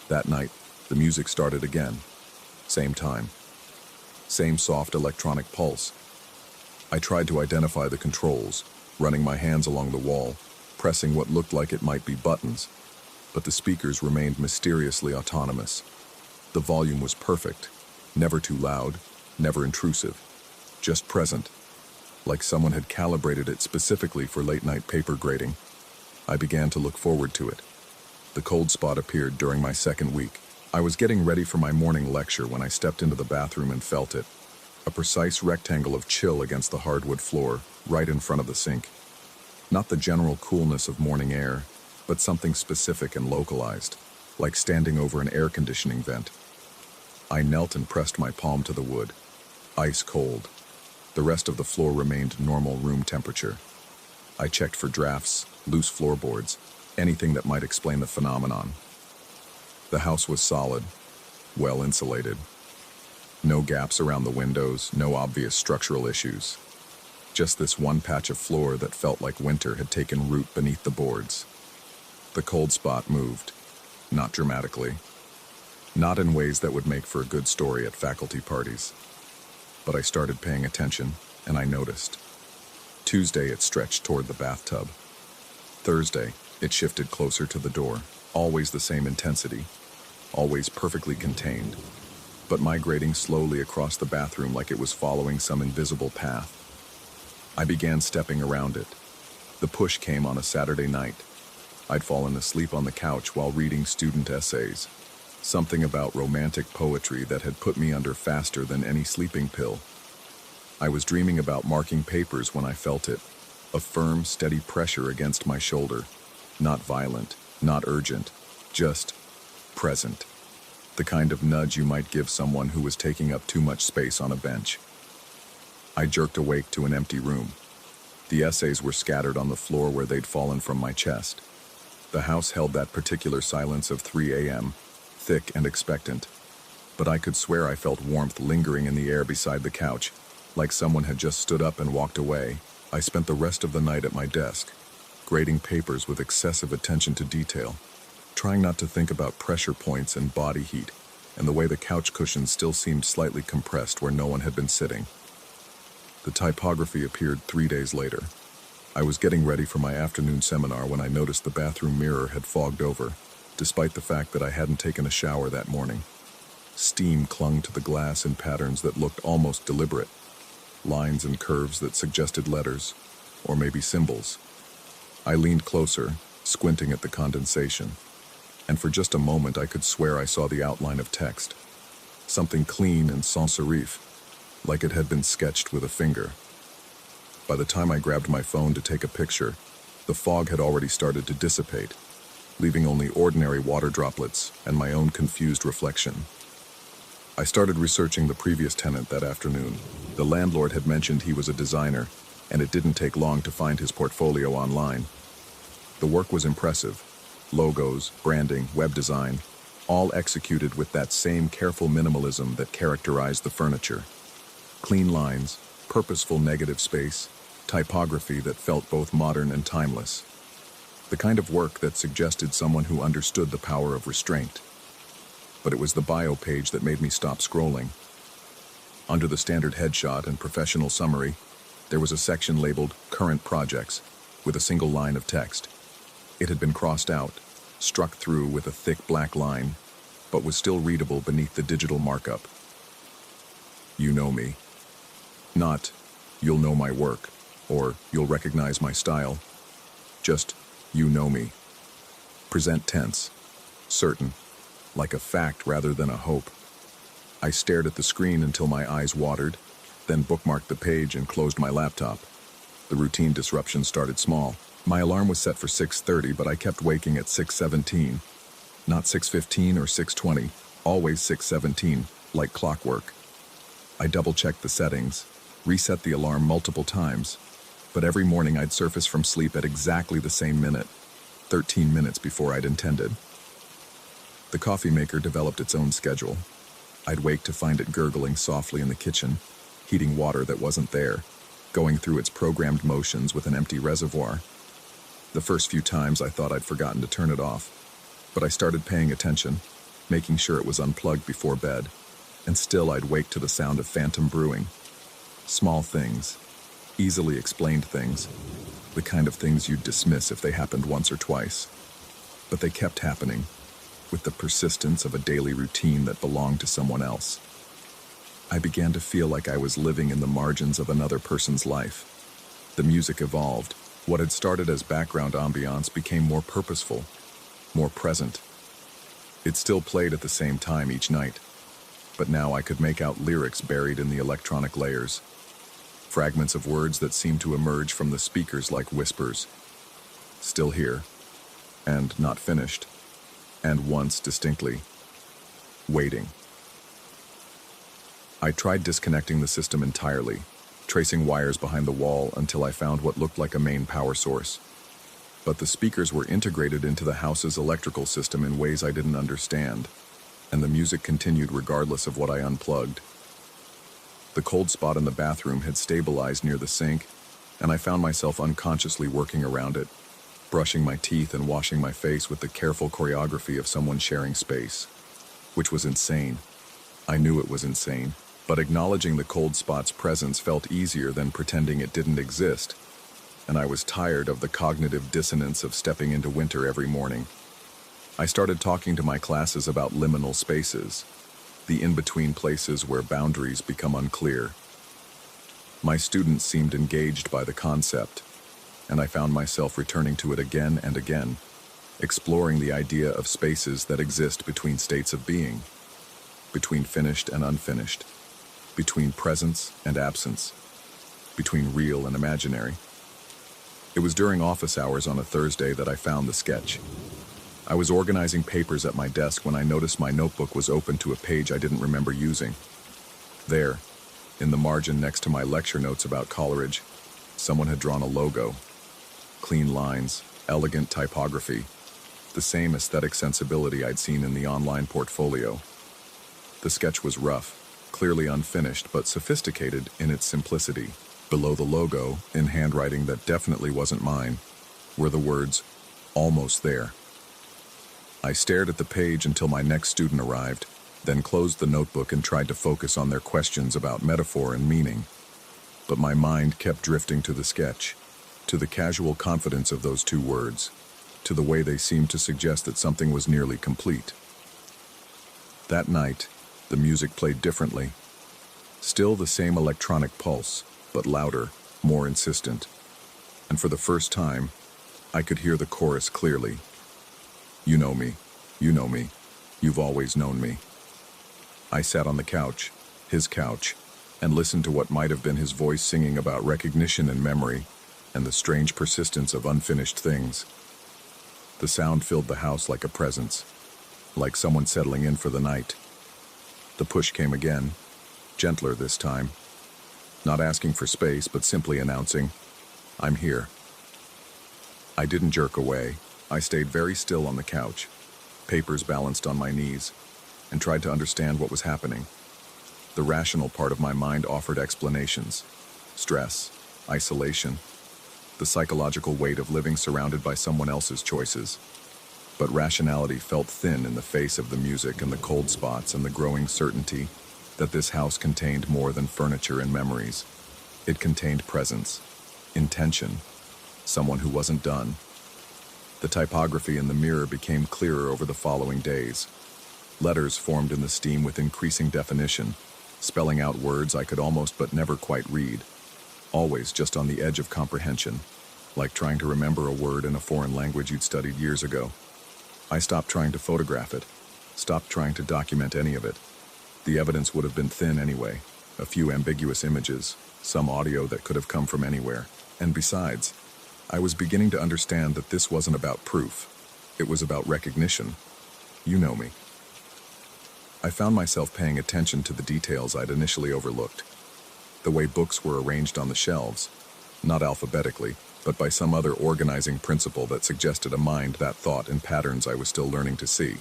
That night, the music started again. Same time. Same soft electronic pulse. I tried to identify the controls, running my hands along the wall, pressing what looked like it might be buttons, but the speakers remained mysteriously autonomous. The volume was perfect, never too loud, never intrusive, just present, like someone had calibrated it specifically for late-night paper grading. I began to look forward to it. The cold spot appeared during my 2nd week. I was getting ready for my morning lecture when I stepped into the bathroom and felt it. A precise rectangle of chill against the hardwood floor, right in front of the sink. Not the general coolness of morning air, but something specific and localized, like standing over an air conditioning vent. I knelt and pressed my palm to the wood. Ice cold. The rest of the floor remained normal room temperature. I checked for drafts, loose floorboards, anything that might explain the phenomenon. The house was solid, well insulated. No gaps around the windows, no obvious structural issues. Just this one patch of floor that felt like winter had taken root beneath the boards. The cold spot moved, not dramatically. Not in ways that would make for a good story at faculty parties. But I started paying attention, and I noticed. Tuesday, it stretched toward the bathtub. Thursday, it shifted closer to the door. Always the same intensity, always perfectly contained, but migrating slowly across the bathroom like it was following some invisible path. I began stepping around it. The push came on a Saturday night. I'd fallen asleep on the couch while reading student essays. Something about romantic poetry that had put me under faster than any sleeping pill. I was dreaming about marking papers when I felt it, a firm, steady pressure against my shoulder. Not violent, not urgent, just present. The kind of nudge you might give someone who was taking up too much space on a bench. I jerked awake to an empty room. The essays were scattered on the floor where they'd fallen from my chest. The house held that particular silence of 3 a.m., thick and expectant, but I could swear I felt warmth lingering in the air beside the couch, like someone had just stood up and walked away. I spent the rest of the night at my desk, grading papers with excessive attention to detail, trying not to think about pressure points and body heat, and the way the couch cushions still seemed slightly compressed where no one had been sitting. The typography appeared 3 days later. I was getting ready for my afternoon seminar when I noticed the bathroom mirror had fogged over, despite the fact that I hadn't taken a shower that morning. Steam clung to the glass in patterns that looked almost deliberate. lines and curves that suggested letters, or maybe symbols. I leaned closer, squinting at the condensation, and for just a moment I could swear I saw the outline of text. Something clean and sans serif, like it had been sketched with a finger. By the time I grabbed my phone to take a picture, the fog had already started to dissipate, leaving only ordinary water droplets and my own confused reflection. I started researching the previous tenant that afternoon. The landlord had mentioned he was a designer, and it didn't take long to find his portfolio online. The work was impressive. Logos, branding, web design, all executed with that same careful minimalism that characterized the furniture. Clean lines, purposeful negative space, typography that felt both modern and timeless. The kind of work that suggested someone who understood the power of restraint. But it was the bio page that made me stop scrolling. Under the standard headshot and professional summary, there was a section labeled Current Projects, with a single line of text. It had been crossed out, struck through with a thick black line, but was still readable beneath the digital markup. You know me. Not, you'll know my work, or you'll recognize my style. Just, you know me. Present tense. Certain. Like a fact rather than a hope. I stared at the screen until my eyes watered, then bookmarked the page and closed my laptop. The routine disruption started small. My alarm was set for 6:30, but I kept waking at 6:17. Not 6:15 or 6:20, always 6:17, like clockwork. I double-checked the settings, reset the alarm multiple times, but every morning I'd surface from sleep at exactly the same minute, 13 minutes before I'd intended. The coffee maker developed its own schedule. I'd wake to find it gurgling softly in the kitchen, heating water that wasn't there, going through its programmed motions with an empty reservoir. The first few times I thought I'd forgotten to turn it off, but I started paying attention, making sure it was unplugged before bed, and still I'd wake to the sound of phantom brewing. Small things, easily explained things, the kind of things you'd dismiss if they happened once or twice. But they kept happening, with the persistence of a daily routine that belonged to someone else. I began to feel like I was living in the margins of another person's life. The music evolved. What had started as background ambiance became more purposeful, more present. It still played at the same time each night, but now I could make out lyrics buried in the electronic layers. Fragments of words that seemed to emerge from the speakers like whispers. Still here, and not finished. And once distinctly, waiting. I tried disconnecting the system entirely, tracing wires behind the wall until I found what looked like a main power source. But the speakers were integrated into the house's electrical system in ways I didn't understand, and the music continued regardless of what I unplugged. The cold spot in the bathroom had stabilized near the sink, and I found myself unconsciously working around it, brushing my teeth and washing my face with the careful choreography of someone sharing space, which was insane. I knew it was insane, but acknowledging the cold spot's presence felt easier than pretending it didn't exist, and I was tired of the cognitive dissonance of stepping into winter every morning. I started talking to my classes about liminal spaces, the in-between places where boundaries become unclear. My students seemed engaged by the concept, and I found myself returning to it again and again, exploring the idea of spaces that exist between states of being, between finished and unfinished, between presence and absence, between real and imaginary. It was during office hours on a Thursday that I found the sketch. I was organizing papers at my desk when I noticed my notebook was open to a page I didn't remember using. There, in the margin next to my lecture notes about Coleridge, someone had drawn a logo. Clean lines, elegant typography, the same aesthetic sensibility I'd seen in the online portfolio. The sketch was rough, clearly unfinished, but sophisticated in its simplicity. Below the logo, in handwriting that definitely wasn't mine, were the words, "Almost there." I stared at the page until my next student arrived, then closed the notebook and tried to focus on their questions about metaphor and meaning. But my mind kept drifting to the sketch, to the casual confidence of those two words, to the way they seemed to suggest that something was nearly complete. That night, the music played differently. Still the same electronic pulse, but louder, more insistent. And for the first time, I could hear the chorus clearly. You know me. You know me. You've always known me. I sat on the couch, his couch, and listened to what might have been his voice singing about recognition and memory, and the strange persistence of unfinished things. The sound filled the house like a presence, like someone settling in for the night. The push came again, gentler this time, not asking for space, but simply announcing, I'm here. I didn't jerk away. I stayed very still on the couch, papers balanced on my knees, and tried to understand what was happening. The rational part of my mind offered explanations. Stress, isolation, the psychological weight of living surrounded by someone else's choices. But rationality felt thin in the face of the music and the cold spots and the growing certainty that this house contained more than furniture and memories. It contained presence, intention, someone who wasn't done. The typography in the mirror became clearer over the following days. Letters formed in the steam with increasing definition, spelling out words I could almost but never quite read, always just on the edge of comprehension, like trying to remember a word in a foreign language you'd studied years ago. I stopped trying to photograph it, stopped trying to document any of it. The evidence would have been thin anyway, a few ambiguous images, some audio that could have come from anywhere. And besides, I was beginning to understand that this wasn't about proof. It was about recognition. You know me. I found myself paying attention to the details I'd initially overlooked. The way books were arranged on the shelves, not alphabetically, but by some other organizing principle that suggested a mind that thought in patterns I was still learning to see.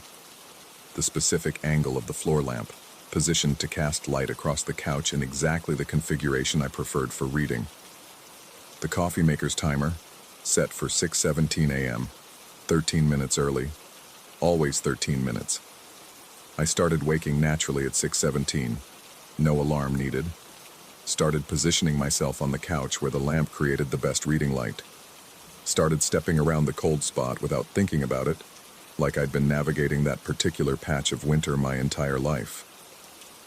The specific angle of the floor lamp, positioned to cast light across the couch in exactly the configuration I preferred for reading. The coffee maker's timer, set for 6:17 a.m., 13 minutes early, always 13 minutes. I started waking naturally at 6:17, no alarm needed. Started positioning myself on the couch where the lamp created the best reading light. Started stepping around the cold spot without thinking about it, like I'd been navigating that particular patch of winter my entire life.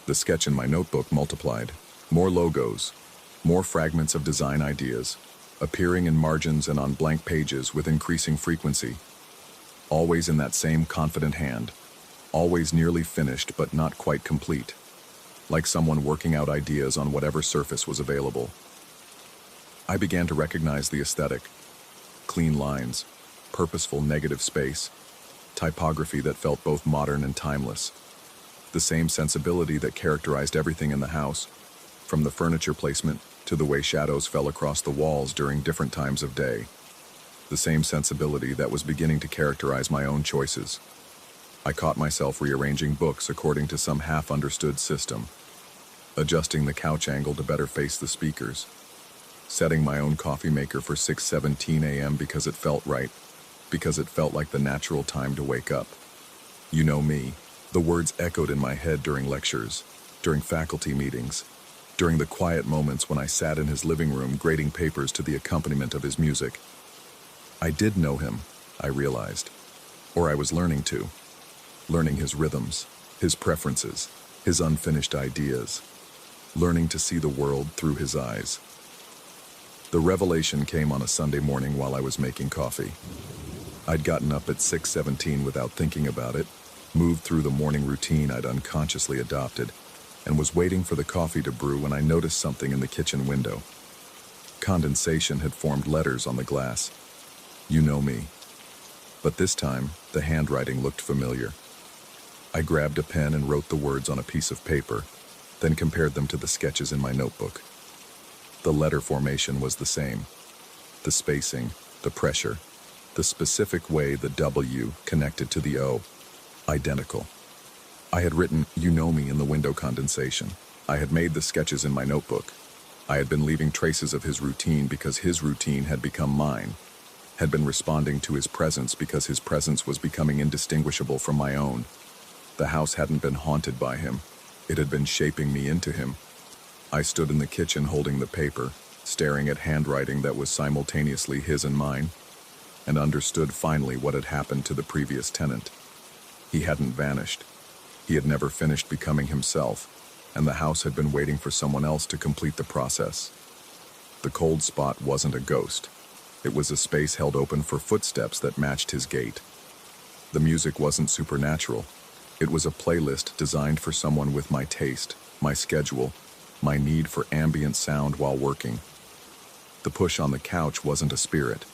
The sketch in my notebook multiplied. More logos, more fragments of design ideas, appearing in margins and on blank pages with increasing frequency. Always in that same confident hand, always nearly finished but not quite complete, like someone working out ideas on whatever surface was available. I began to recognize the aesthetic. Clean lines, purposeful negative space, typography that felt both modern and timeless. The same sensibility that characterized everything in the house, from the furniture placement to the way shadows fell across the walls during different times of day. The same sensibility that was beginning to characterize my own choices. I caught myself rearranging books according to some half-understood system, adjusting the couch angle to better face the speakers, setting my own coffee maker for 6:17 a.m. because it felt right, because it felt like the natural time to wake up. You know me. The words echoed in my head during lectures, during faculty meetings, during the quiet moments when I sat in his living room grading papers to the accompaniment of his music. I did know him, I realized, or I was learning to. Learning his rhythms, his preferences, his unfinished ideas, learning to see the world through his eyes. The revelation came on a Sunday morning while I was making coffee. I'd gotten up at 6:17 without thinking about it, moved through the morning routine I'd unconsciously adopted, and was waiting for the coffee to brew when I noticed something in the kitchen window. Condensation had formed letters on the glass. You know me. But this time, the handwriting looked familiar. I grabbed a pen and wrote the words on a piece of paper, then compared them to the sketches in my notebook. The letter formation was the same. The spacing, the pressure, the specific way the W connected to the O, identical. I had written, you know me, in the window condensation. I had made the sketches in my notebook. I had been leaving traces of his routine because his routine had become mine, had been responding to his presence because his presence was becoming indistinguishable from my own. The house hadn't been haunted by him. It had been shaping me into him. I stood in the kitchen holding the paper, staring at handwriting that was simultaneously his and mine, and understood finally what had happened to the previous tenant. He hadn't vanished. He had never finished becoming himself, and the house had been waiting for someone else to complete the process. The cold spot wasn't a ghost. It was a space held open for footsteps that matched his gait. The music wasn't supernatural. It was a playlist designed for someone with my taste, my schedule, my need for ambient sound while working. The push on the couch wasn't a spirit.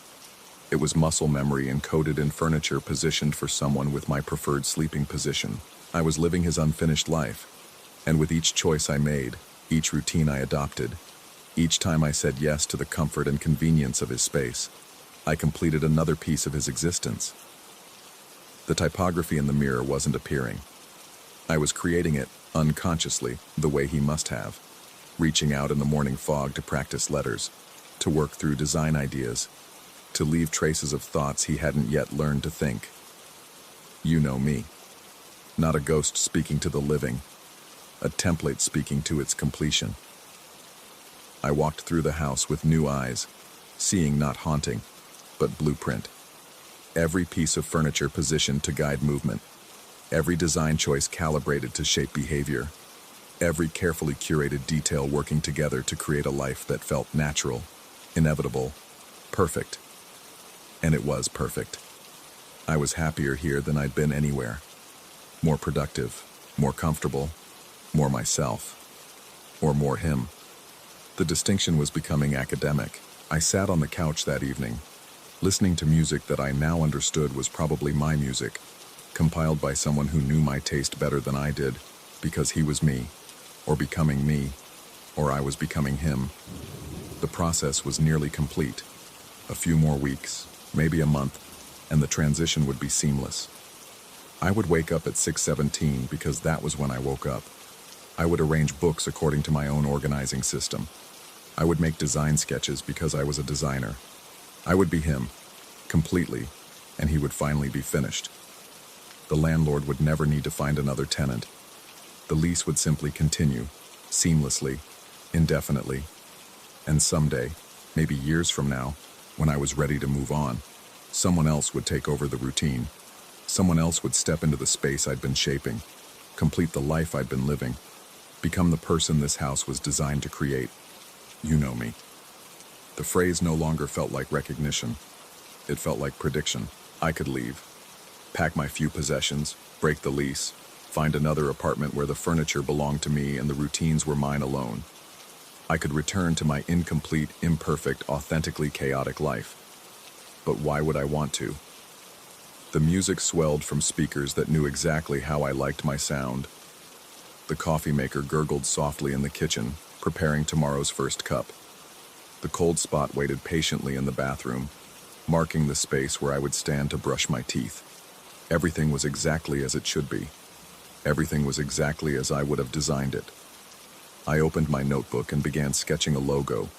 It was muscle memory encoded in furniture positioned for someone with my preferred sleeping position. I was living his unfinished life, and with each choice I made, each routine I adopted, each time I said yes to the comfort and convenience of his space, I completed another piece of his existence. The typography in the mirror wasn't appearing. I was creating it, unconsciously, the way he must have, reaching out in the morning fog to practice letters, to work through design ideas, to leave traces of thoughts he hadn't yet learned to think. You know me. Not a ghost speaking to the living, a template speaking to its completion. I walked through the house with new eyes, seeing not haunting, but blueprint. Every piece of furniture positioned to guide movement, every design choice calibrated to shape behavior, every carefully curated detail working together to create a life that felt natural, inevitable, perfect. And it was perfect. I was happier here than I'd been anywhere. More productive, more comfortable, more myself, or more him. The distinction was becoming academic. I sat on the couch that evening, listening to music that I now understood was probably my music, compiled by someone who knew my taste better than I did, because he was me, or becoming me, or I was becoming him. The process was nearly complete. A few more weeks, maybe a month, and the transition would be seamless. I would wake up at 6:17 because that was when I woke up. I would arrange books according to my own organizing system. I would make design sketches because I was a designer. I would be him, completely, and he would finally be finished. The landlord would never need to find another tenant. The lease would simply continue, seamlessly, indefinitely. And someday, maybe years from now, when I was ready to move on, someone else would take over the routine. Someone else would step into the space I'd been shaping, complete the life I'd been living, become the person this house was designed to create. You know me. The phrase no longer felt like recognition. It felt like prediction. I could leave, pack my few possessions, break the lease, find another apartment where the furniture belonged to me and the routines were mine alone. I could return to my incomplete, imperfect, authentically chaotic life. But why would I want to? The music swelled from speakers that knew exactly how I liked my sound. The coffee maker gurgled softly in the kitchen, preparing tomorrow's first cup. The cold spot waited patiently in the bathroom, marking the space where I would stand to brush my teeth. Everything was exactly as it should be. Everything was exactly as I would have designed it. I opened my notebook and began sketching a logo,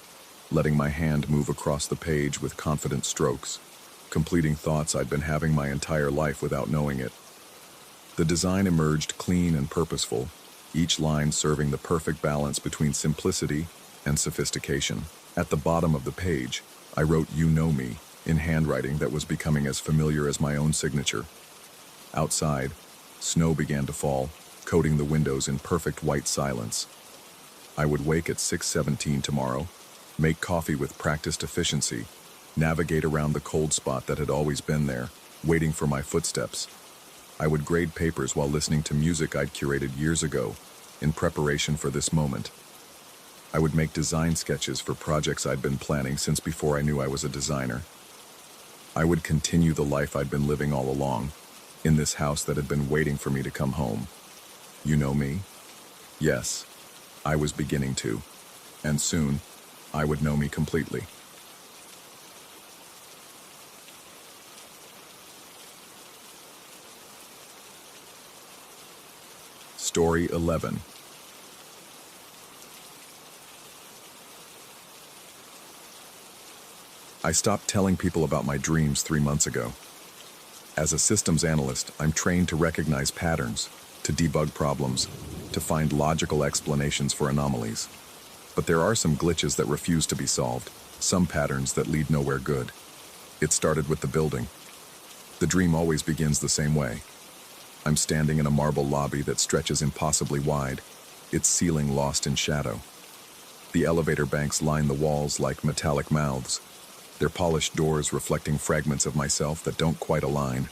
letting my hand move across the page with confident strokes, completing thoughts I'd been having my entire life without knowing it. The design emerged clean and purposeful, each line serving the perfect balance between simplicity and sophistication. At the bottom of the page, I wrote "You know me" in handwriting that was becoming as familiar as my own signature. Outside, snow began to fall, coating the windows in perfect white silence. I would wake at 6:17 tomorrow, make coffee with practiced efficiency, navigate around the cold spot that had always been there, waiting for my footsteps. I would grade papers while listening to music I'd curated years ago, in preparation for this moment. I would make design sketches for projects I'd been planning since before I knew I was a designer. I would continue the life I'd been living all along, in this house that had been waiting for me to come home. You know me? Yes, I was beginning to, and soon, I would know me completely. Story 11. I stopped telling people about my dreams 3 months ago. As a systems analyst, I'm trained to recognize patterns, to debug problems, to find logical explanations for anomalies. But there are some glitches that refuse to be solved, some patterns that lead nowhere good. It started with the building. The dream always begins the same way. I'm standing in a marble lobby that stretches impossibly wide, its ceiling lost in shadow. The elevator banks line the walls like metallic mouths, their polished doors reflecting fragments of myself that don't quite align.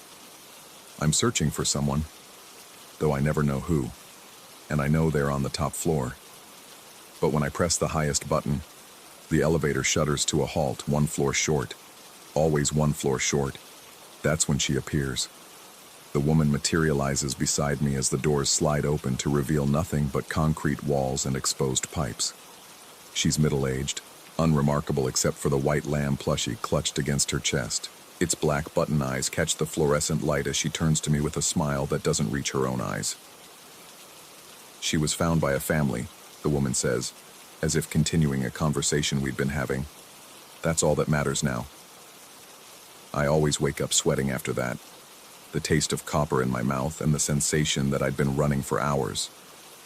I'm searching for someone, though I never know who, and I know they're on the top floor. But when I press the highest button, the elevator shudders to a halt 1 floor short, always 1 floor short. That's when she appears. The woman materializes beside me as the doors slide open to reveal nothing but concrete walls and exposed pipes. She's middle-aged, unremarkable except for the white lamb plushie clutched against her chest. Its black button eyes catch the fluorescent light as she turns to me with a smile that doesn't reach her own eyes. She was found by a family, the woman says, as if continuing a conversation we'd been having. That's all that matters now. I always wake up sweating after that, the taste of copper in my mouth and the sensation that I'd been running for hours.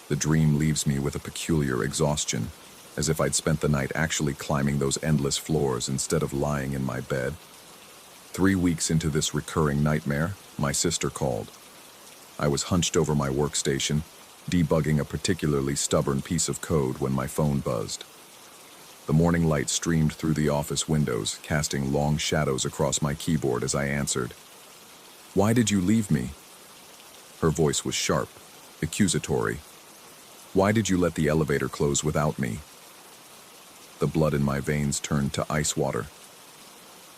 The dream leaves me with a peculiar exhaustion, as if I'd spent the night actually climbing those endless floors instead of lying in my bed. 3 weeks into this recurring nightmare, my sister called. I was hunched over my workstation, debugging a particularly stubborn piece of code when my phone buzzed. The morning light streamed through the office windows, casting long shadows across my keyboard as I answered. "Why did you leave me?" Her voice was sharp, accusatory. "Why did you let the elevator close without me?" The blood in my veins turned to ice water.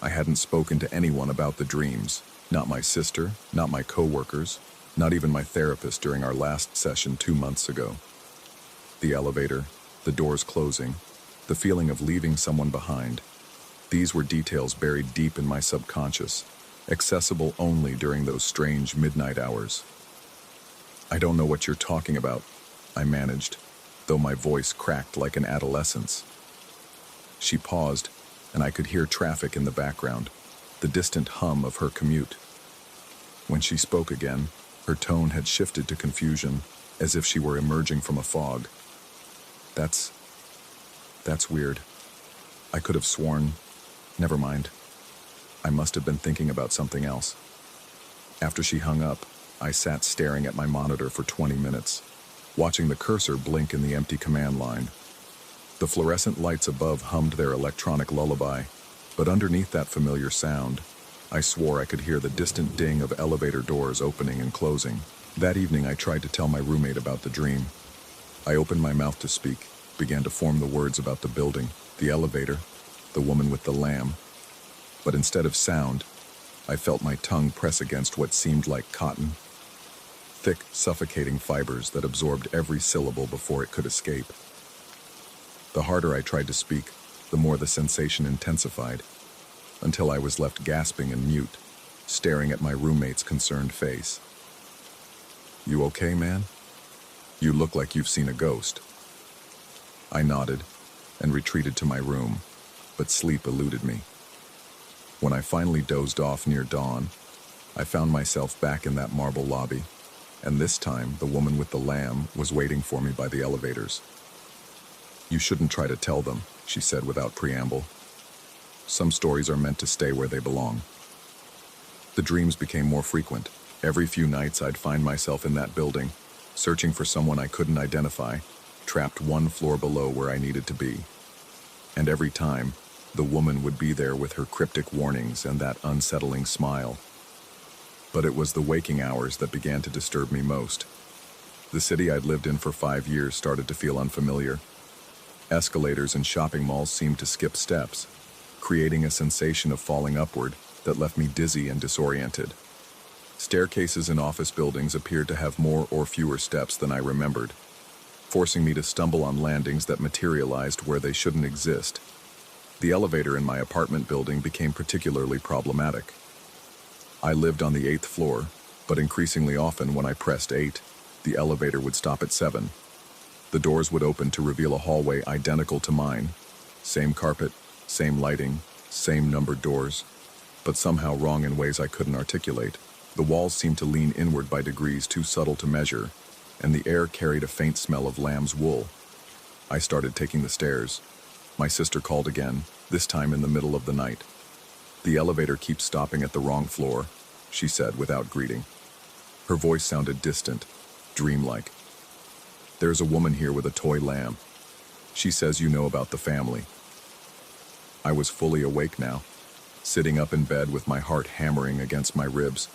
I hadn't spoken to anyone about the dreams, not my sister, not my coworkers, not even my therapist during our last session 2 months ago. The elevator, the doors closing, the feeling of leaving someone behind. These were details buried deep in my subconscious, accessible only during those strange midnight hours. "I don't know what you're talking about," I managed, though my voice cracked like an adolescent's. She paused, and I could hear traffic in the background, the distant hum of her commute. When she spoke again, her tone had shifted to confusion, as if she were emerging from a fog. That's weird. I could have sworn. Never mind. I must have been thinking about something else. After she hung up, I sat staring at my monitor for 20 minutes, watching the cursor blink in the empty command line. The fluorescent lights above hummed their electronic lullaby, but underneath that familiar sound, I swore I could hear the distant ding of elevator doors opening and closing. That evening I tried to tell my roommate about the dream. I opened my mouth to speak, began to form the words about the building, the elevator, the woman with the lamb. But instead of sound, I felt my tongue press against what seemed like cotton. Thick, suffocating fibers that absorbed every syllable before it could escape. The harder I tried to speak, the more the sensation intensified, until I was left gasping and mute, staring at my roommate's concerned face. "You okay, man? You look like you've seen a ghost." I nodded and retreated to my room, but sleep eluded me. When I finally dozed off near dawn, I found myself back in that marble lobby, and this time the woman with the lamb was waiting for me by the elevators. "You shouldn't try to tell them," she said without preamble. "Some stories are meant to stay where they belong." The dreams became more frequent. Every few nights I'd find myself in that building, searching for someone I couldn't identify, trapped 1 floor below where I needed to be. And every time, the woman would be there with her cryptic warnings and that unsettling smile. But it was the waking hours that began to disturb me most. The city I'd lived in for 5 years started to feel unfamiliar. Escalators and shopping malls seemed to skip steps, creating a sensation of falling upward that left me dizzy and disoriented. Staircases in office buildings appeared to have more or fewer steps than I remembered, forcing me to stumble on landings that materialized where they shouldn't exist. The elevator in my apartment building became particularly problematic. I lived on the 8th floor, but increasingly often when I pressed 8, the elevator would stop at 7. The doors would open to reveal a hallway identical to mine. Same carpet, same lighting, same numbered doors, but somehow wrong in ways I couldn't articulate. The walls seemed to lean inward by degrees too subtle to measure, and the air carried a faint smell of lamb's wool. I started taking the stairs. My sister called again, this time in the middle of the night. "The elevator keeps stopping at the wrong floor," she said without greeting. Her voice sounded distant, dreamlike. "There's a woman here with a toy lamb." She says you know about the family. I was fully awake now, sitting up in bed with my heart hammering against my ribs.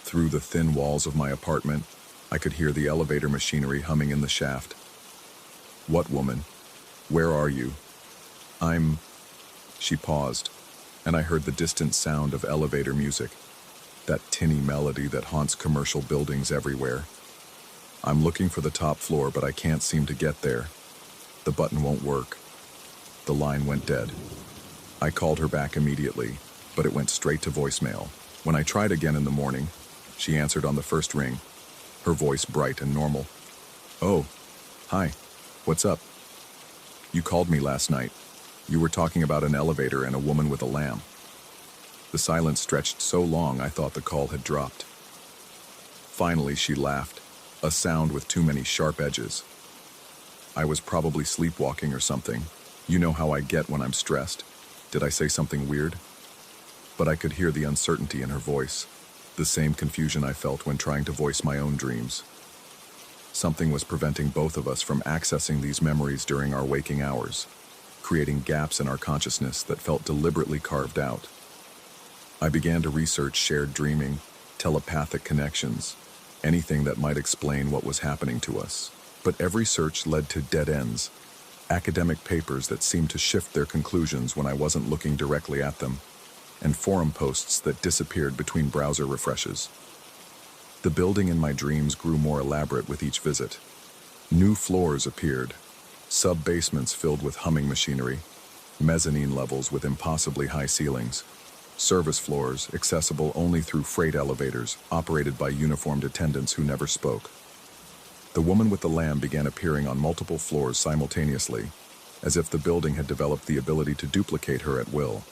Through the thin walls of my apartment, I could hear the elevator machinery humming in the shaft. What woman? Where are you? She paused, and I heard the distant sound of elevator music, that tinny melody that haunts commercial buildings everywhere. I'm looking for the top floor, but I can't seem to get there. The button won't work. The line went dead. I called her back immediately, but it went straight to voicemail. When I tried again in the morning, she answered on the first ring, her voice bright and normal. Oh, hi, what's up? You called me last night. You were talking about an elevator and a woman with a lamb. The silence stretched so long I thought the call had dropped. Finally, she laughed, a sound with too many sharp edges. I was probably sleepwalking or something. You know how I get when I'm stressed. Did I say something weird? But I could hear the uncertainty in her voice, the same confusion I felt when trying to voice my own dreams. Something was preventing both of us from accessing these memories during our waking hours, creating gaps in our consciousness that felt deliberately carved out. I began to research shared dreaming, telepathic connections, anything that might explain what was happening to us. But every search led to dead ends, academic papers that seemed to shift their conclusions when I wasn't looking directly at them, and forum posts that disappeared between browser refreshes. The building in my dreams grew more elaborate with each visit. New floors appeared, sub-basements filled with humming machinery, mezzanine levels with impossibly high ceilings, service floors accessible only through freight elevators operated by uniformed attendants who never spoke. The woman with the lamb began appearing on multiple floors simultaneously, as if the building had developed the ability to duplicate her at will.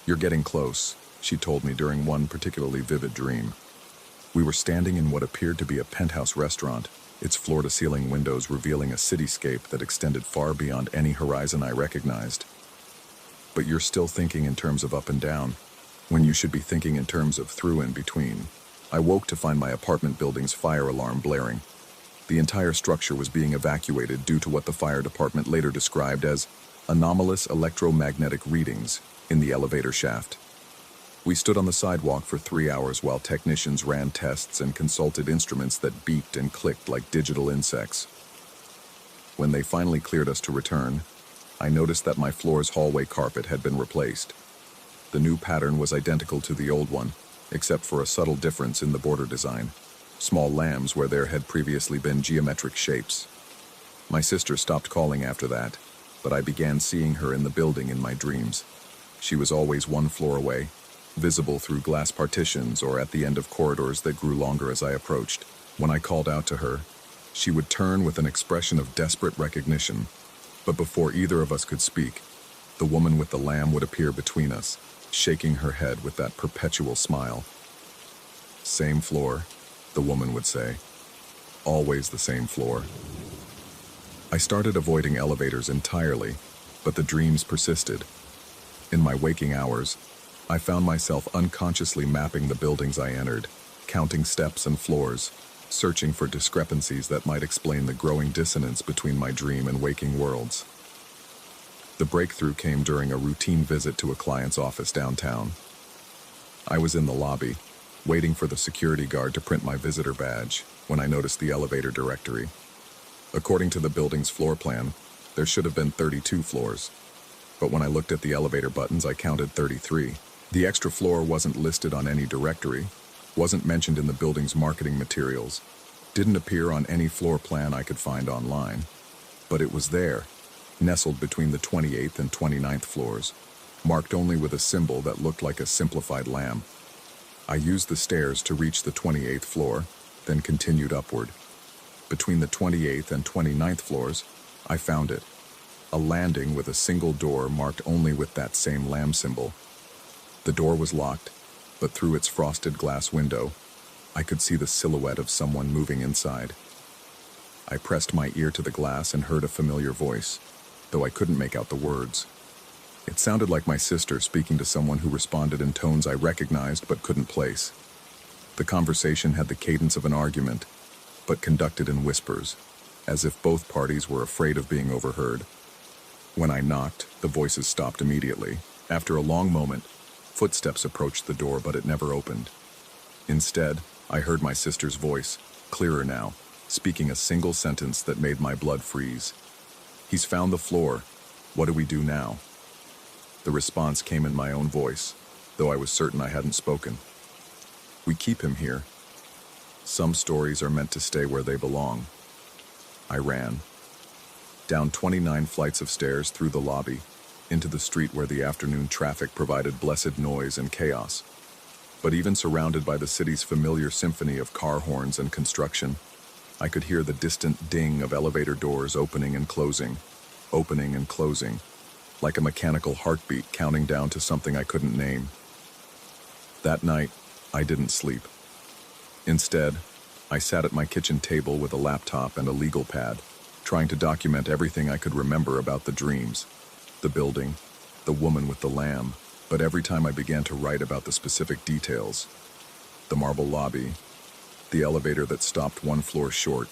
You're getting close, she told me during one particularly vivid dream. We were standing in what appeared to be a penthouse restaurant, its floor-to-ceiling windows revealing a cityscape that extended far beyond any horizon I recognized. But you're still thinking in terms of up and down, when you should be thinking in terms of through and between. I woke to find my apartment building's fire alarm blaring. The entire structure was being evacuated due to what the fire department later described as anomalous electromagnetic readings in the elevator shaft. We stood on the sidewalk for 3 hours while technicians ran tests and consulted instruments that beeped and clicked like digital insects. When they finally cleared us to return, I noticed that my floor's hallway carpet had been replaced. The new pattern was identical to the old one, except for a subtle difference in the border design. Small lambs where there had previously been geometric shapes. My sister stopped calling after that, but I began seeing her in the building in my dreams. She was always one floor away, visible through glass partitions or at the end of corridors that grew longer as I approached. When I called out to her, she would turn with an expression of desperate recognition, but before either of us could speak, the woman with the lamb would appear between us, shaking her head with that perpetual smile. Same floor, the woman would say. Always the same floor. I started avoiding elevators entirely, but the dreams persisted. In my waking hours, I found myself unconsciously mapping the buildings I entered, counting steps and floors, searching for discrepancies that might explain the growing dissonance between my dream and waking worlds. The breakthrough came during a routine visit to a client's office downtown. I was in the lobby, waiting for the security guard to print my visitor badge, when I noticed the elevator directory. According to the building's floor plan, there should have been 32 floors. But when I looked at the elevator buttons, I counted 33. The extra floor wasn't listed on any directory, wasn't mentioned in the building's marketing materials, didn't appear on any floor plan I could find online. But it was there, nestled between the 28th and 29th floors, marked only with a symbol that looked like a simplified lamb. I used the stairs to reach the 28th floor, then continued upward. Between the 28th and 29th floors, I found it. A landing with a single door marked only with that same lamb symbol. The door was locked, but through its frosted glass window, I could see the silhouette of someone moving inside. I pressed my ear to the glass and heard a familiar voice, though I couldn't make out the words. It sounded like my sister speaking to someone who responded in tones I recognized but couldn't place. The conversation had the cadence of an argument, but conducted in whispers. as if both parties were afraid of being overheard. When I knocked, the voices stopped immediately. After a long moment, footsteps approached the door, but it never opened. Instead, I heard my sister's voice, clearer now, speaking a single sentence that made my blood freeze. "He's found the floor. What do we do now?" The response came in my own voice, though I was certain I hadn't spoken. "We keep him here. Some stories are meant to stay where they belong." I ran. Down 29 flights of stairs through the lobby, into the street where the afternoon traffic provided blessed noise and chaos. But even surrounded by the city's familiar symphony of car horns and construction, I could hear the distant ding of elevator doors opening and closing, like a mechanical heartbeat counting down to something I couldn't name. That night, I didn't sleep. Instead, I sat at my kitchen table with a laptop and a legal pad, trying to document everything I could remember about the dreams, the building, the woman with the lamb. But every time I began to write about the specific details, the marble lobby, the elevator that stopped one floor short,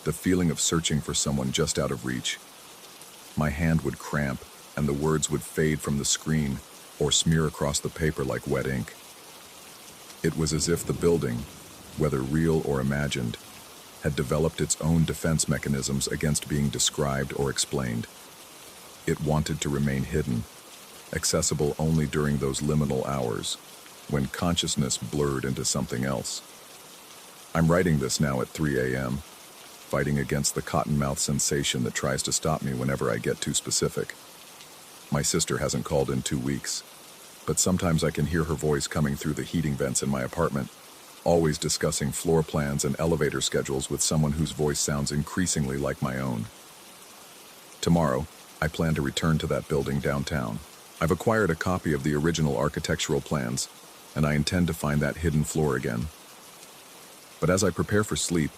the feeling of searching for someone just out of reach, my hand would cramp and the words would fade from the screen or smear across the paper like wet ink. It was as if the building, whether real or imagined, had developed its own defense mechanisms against being described or explained. It wanted to remain hidden, accessible only during those liminal hours, when consciousness blurred into something else. I'm writing this now at 3 a.m., fighting against the cottonmouth sensation that tries to stop me whenever I get too specific. My sister hasn't called in 2 weeks, but sometimes I can hear her voice coming through the heating vents in my apartment, always discussing floor plans and elevator schedules with someone whose voice sounds increasingly like my own. Tomorrow, I plan to return to that building downtown. I've acquired a copy of the original architectural plans, and I intend to find that hidden floor again. But as I prepare for sleep,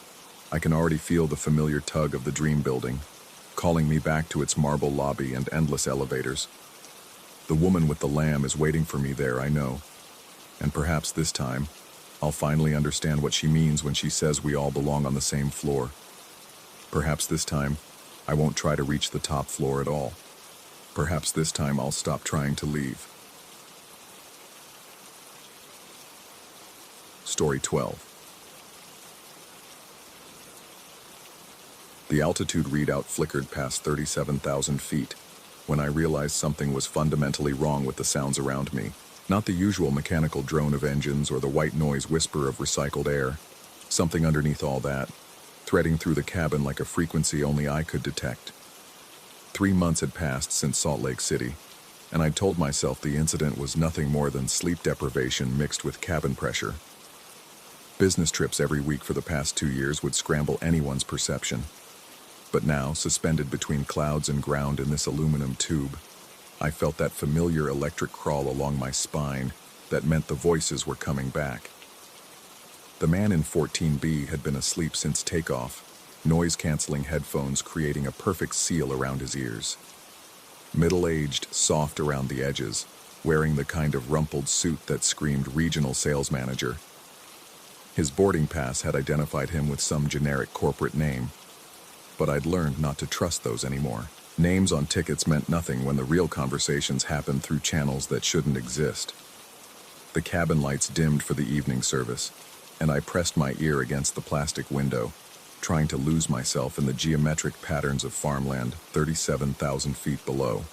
I can already feel the familiar tug of the dream building, calling me back to its marble lobby and endless elevators. The woman with the lamb is waiting for me there, I know. And perhaps this time, I'll finally understand what she means when she says we all belong on the same floor. Perhaps this time, I won't try to reach the top floor at all. Perhaps this time I'll stop trying to leave. Story 12. The altitude readout flickered past 37,000 feet when I realized something was fundamentally wrong with the sounds around me. Not the usual mechanical drone of engines or the white noise whisper of recycled air. Something underneath all that, threading through the cabin like a frequency only I could detect. 3 months had passed since Salt Lake City, and I'd told myself the incident was nothing more than sleep deprivation mixed with cabin pressure. Business trips every week for the past 2 years would scramble anyone's perception. But now, suspended between clouds and ground in this aluminum tube, I felt that familiar electric crawl along my spine that meant the voices were coming back. The man in 14B had been asleep since takeoff, noise-canceling headphones creating a perfect seal around his ears. Middle-aged, soft around the edges, wearing the kind of rumpled suit that screamed regional sales manager. His boarding pass had identified him with some generic corporate name, but I'd learned not to trust those anymore. Names on tickets meant nothing when the real conversations happened through channels that shouldn't exist. The cabin lights dimmed for the evening service, and I pressed my ear against the plastic window, trying to lose myself in the geometric patterns of farmland 37,000 feet below.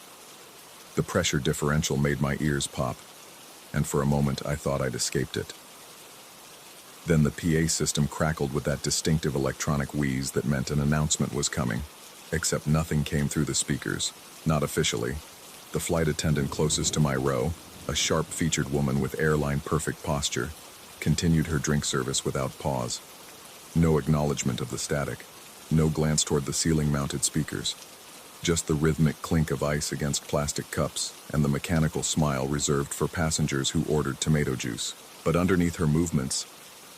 The pressure differential made my ears pop, and for a moment I thought I'd escaped it. Then the PA system crackled with that distinctive electronic wheeze that meant an announcement was coming. Except nothing came through the speakers, not officially. The flight attendant closest to my row, a sharp-featured woman with airline-perfect posture, continued her drink service without pause. No acknowledgement of the static, no glance toward the ceiling-mounted speakers. Just the rhythmic clink of ice against plastic cups and the mechanical smile reserved for passengers who ordered tomato juice. But underneath her movements,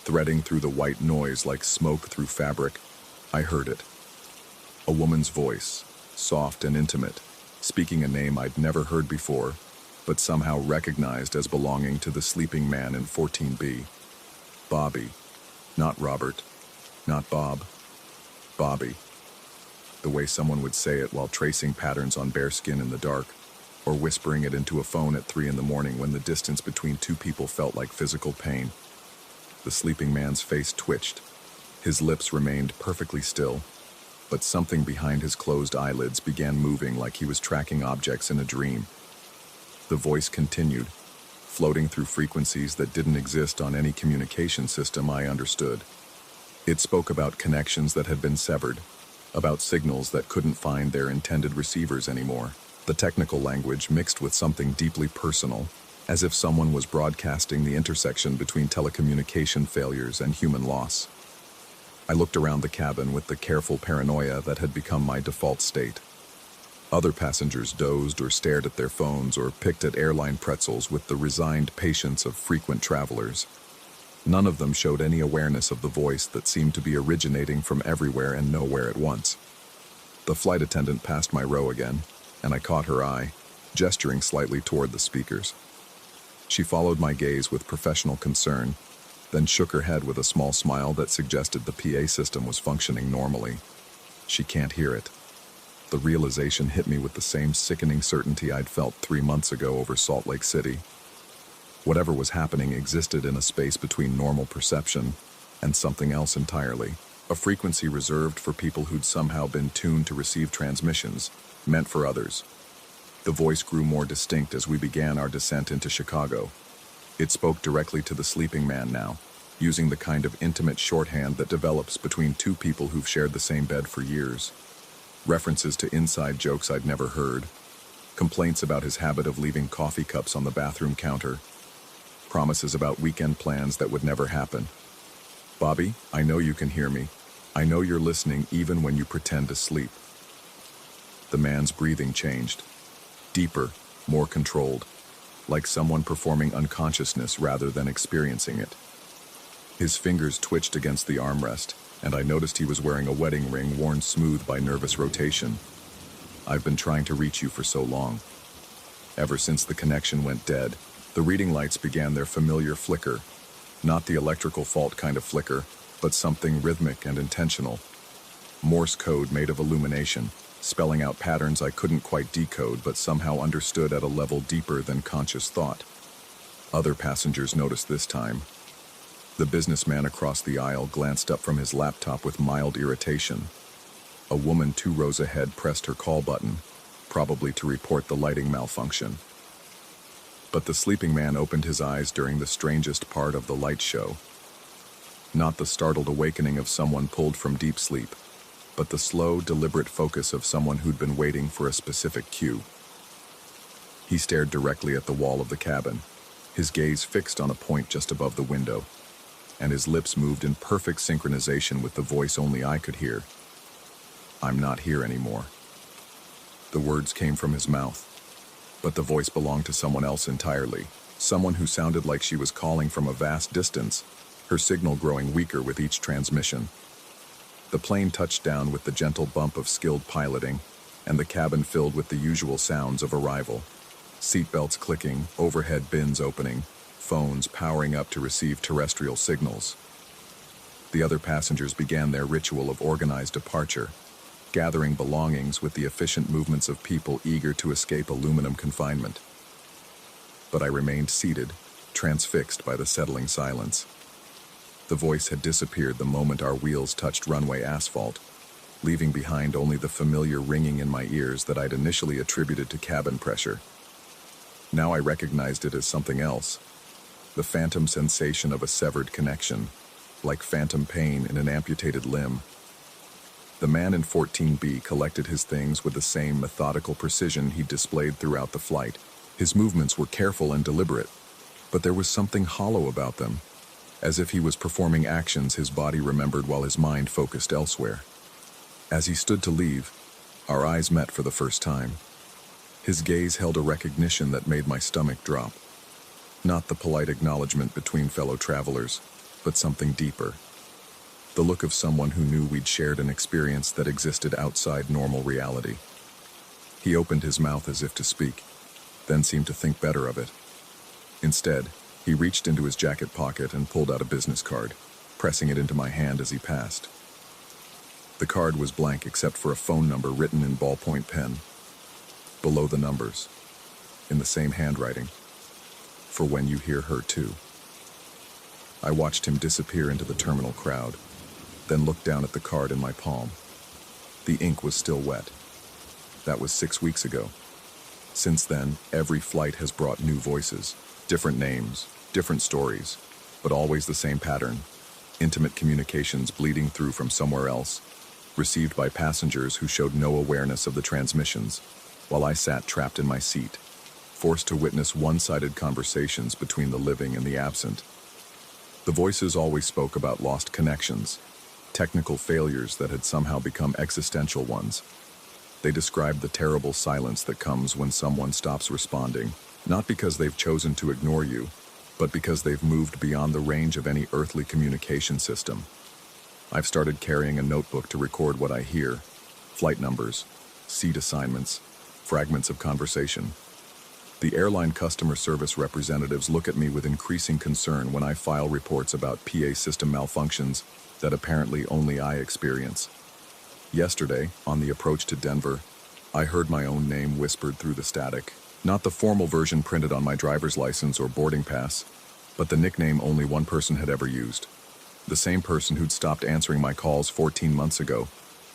threading through the white noise like smoke through fabric, I heard it. A woman's voice, soft and intimate, speaking a name I'd never heard before, but somehow recognized as belonging to the sleeping man in 14B. Bobby. Not Robert. Not Bob. Bobby. the way someone would say it while tracing patterns on bare skin in the dark, or whispering it into a phone at 3 in the morning when the distance between two people felt like physical pain. The sleeping man's face twitched. His lips remained perfectly still, but something behind his closed eyelids began moving like he was tracking objects in a dream. The voice continued, floating through frequencies that didn't exist on any communication system I understood. It spoke about connections that had been severed, about signals that couldn't find their intended receivers anymore. The technical language mixed with something deeply personal, as if someone was broadcasting the intersection between telecommunication failures and human loss. I looked around the cabin with the careful paranoia that had become my default state. Other passengers dozed or stared at their phones or picked at airline pretzels with the resigned patience of frequent travelers. None of them showed any awareness of the voice that seemed to be originating from everywhere and nowhere at once. The flight attendant passed my row again, and I caught her eye, gesturing slightly toward the speakers. She followed my gaze with professional concern, then shook her head with a small smile that suggested the PA system was functioning normally. She can't hear it. The realization hit me with the same sickening certainty I'd felt 3 months ago over Salt Lake City. Whatever was happening existed in a space between normal perception and something else entirely, a frequency reserved for people who'd somehow been tuned to receive transmissions, meant for others. The voice grew more distinct as we began our descent into Chicago. It spoke directly to the sleeping man now, using the kind of intimate shorthand that develops between two people who've shared the same bed for years. References to inside jokes I'd never heard, complaints about his habit of leaving coffee cups on the bathroom counter, promises about weekend plans that would never happen. "Bobby, I know you can hear me. I know you're listening even when you pretend to sleep." The man's breathing changed. Deeper, more controlled, like someone performing unconsciousness rather than experiencing it. His fingers twitched against the armrest, and I noticed he was wearing a wedding ring worn smooth by nervous rotation. "I've been trying to reach you for so long." Ever since the connection went dead, the reading lights began their familiar flicker, not the electrical fault kind of flicker, but something rhythmic and intentional. Morse code made of illumination, spelling out patterns I couldn't quite decode but somehow understood at a level deeper than conscious thought. Other passengers noticed this time. The businessman across the aisle glanced up from his laptop with mild irritation. A woman 2 rows ahead pressed her call button, probably to report the lighting malfunction. But the sleeping man opened his eyes during the strangest part of the light show. Not the startled awakening of someone pulled from deep sleep, but the slow, deliberate focus of someone who'd been waiting for a specific cue. He stared directly at the wall of the cabin, his gaze fixed on a point just above the window, and his lips moved in perfect synchronization with the voice only I could hear. "I'm not here anymore." The words came from his mouth, but the voice belonged to someone else entirely, someone who sounded like she was calling from a vast distance, her signal growing weaker with each transmission. The plane touched down with the gentle bump of skilled piloting, and the cabin filled with the usual sounds of arrival. Seatbelts clicking, overhead bins opening, phones powering up to receive terrestrial signals. The other passengers began their ritual of organized departure, gathering belongings with the efficient movements of people eager to escape aluminum confinement. But I remained seated, transfixed by the settling silence. The voice had disappeared the moment our wheels touched runway asphalt, leaving behind only the familiar ringing in my ears that I'd initially attributed to cabin pressure. Now I recognized it as something else, the phantom sensation of a severed connection, like phantom pain in an amputated limb. The man in 14B collected his things with the same methodical precision he'd displayed throughout the flight. His movements were careful and deliberate, but there was something hollow about them, as if he was performing actions his body remembered while his mind focused elsewhere. As he stood to leave, our eyes met for the first time. His gaze held a recognition that made my stomach drop. Not the polite acknowledgement between fellow travelers, but something deeper. The look of someone who knew we'd shared an experience that existed outside normal reality. He opened his mouth as if to speak, then seemed to think better of it. Instead, he reached into his jacket pocket and pulled out a business card, pressing it into my hand as he passed. The card was blank except for a phone number written in ballpoint pen. Below the numbers, in the same handwriting, for when you hear her too. I watched him disappear into the terminal crowd, then looked down at the card in my palm. The ink was still wet. That was 6 weeks ago. Since then, every flight has brought new voices, different names, different stories, but always the same pattern. Intimate communications bleeding through from somewhere else, received by passengers who showed no awareness of the transmissions, while I sat trapped in my seat, forced to witness one-sided conversations between the living and the absent. The voices always spoke about lost connections, technical failures that had somehow become existential ones. They described the terrible silence that comes when someone stops responding, not because they've chosen to ignore you, but because they've moved beyond the range of any earthly communication system. I've started carrying a notebook to record what I hear, flight numbers, seat assignments, fragments of conversation. The airline customer service representatives look at me with increasing concern when I file reports about PA system malfunctions that apparently only I experience. Yesterday, on the approach to Denver, I heard my own name whispered through the static. Not the formal version printed on my driver's license or boarding pass, but the nickname only one person had ever used. The same person who'd stopped answering my calls 14 months ago,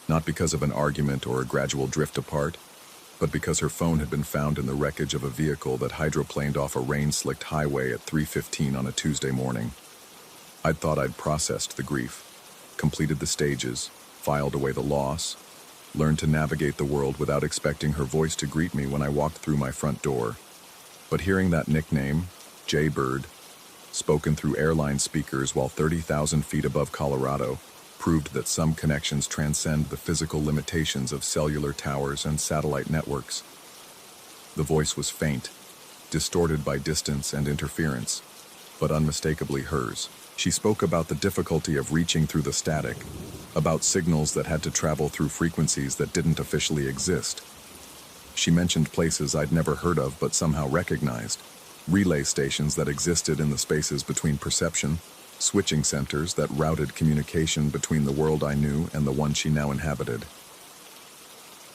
not because of an argument or a gradual drift apart, but because her phone had been found in the wreckage of a vehicle that hydroplaned off a rain-slicked highway at 3:15 on a Tuesday morning. I'd thought I'd processed the grief, completed the stages, filed away the loss, learned to navigate the world without expecting her voice to greet me when I walked through my front door. But hearing that nickname, Jaybird, spoken through airline speakers while 30,000 feet above Colorado, proved that some connections transcend the physical limitations of cellular towers and satellite networks. The voice was faint, distorted by distance and interference, but unmistakably hers. She spoke about the difficulty of reaching through the static, about signals that had to travel through frequencies that didn't officially exist. She mentioned places I'd never heard of but somehow recognized, relay stations that existed in the spaces between perception, switching centers that routed communication between the world I knew and the one she now inhabited.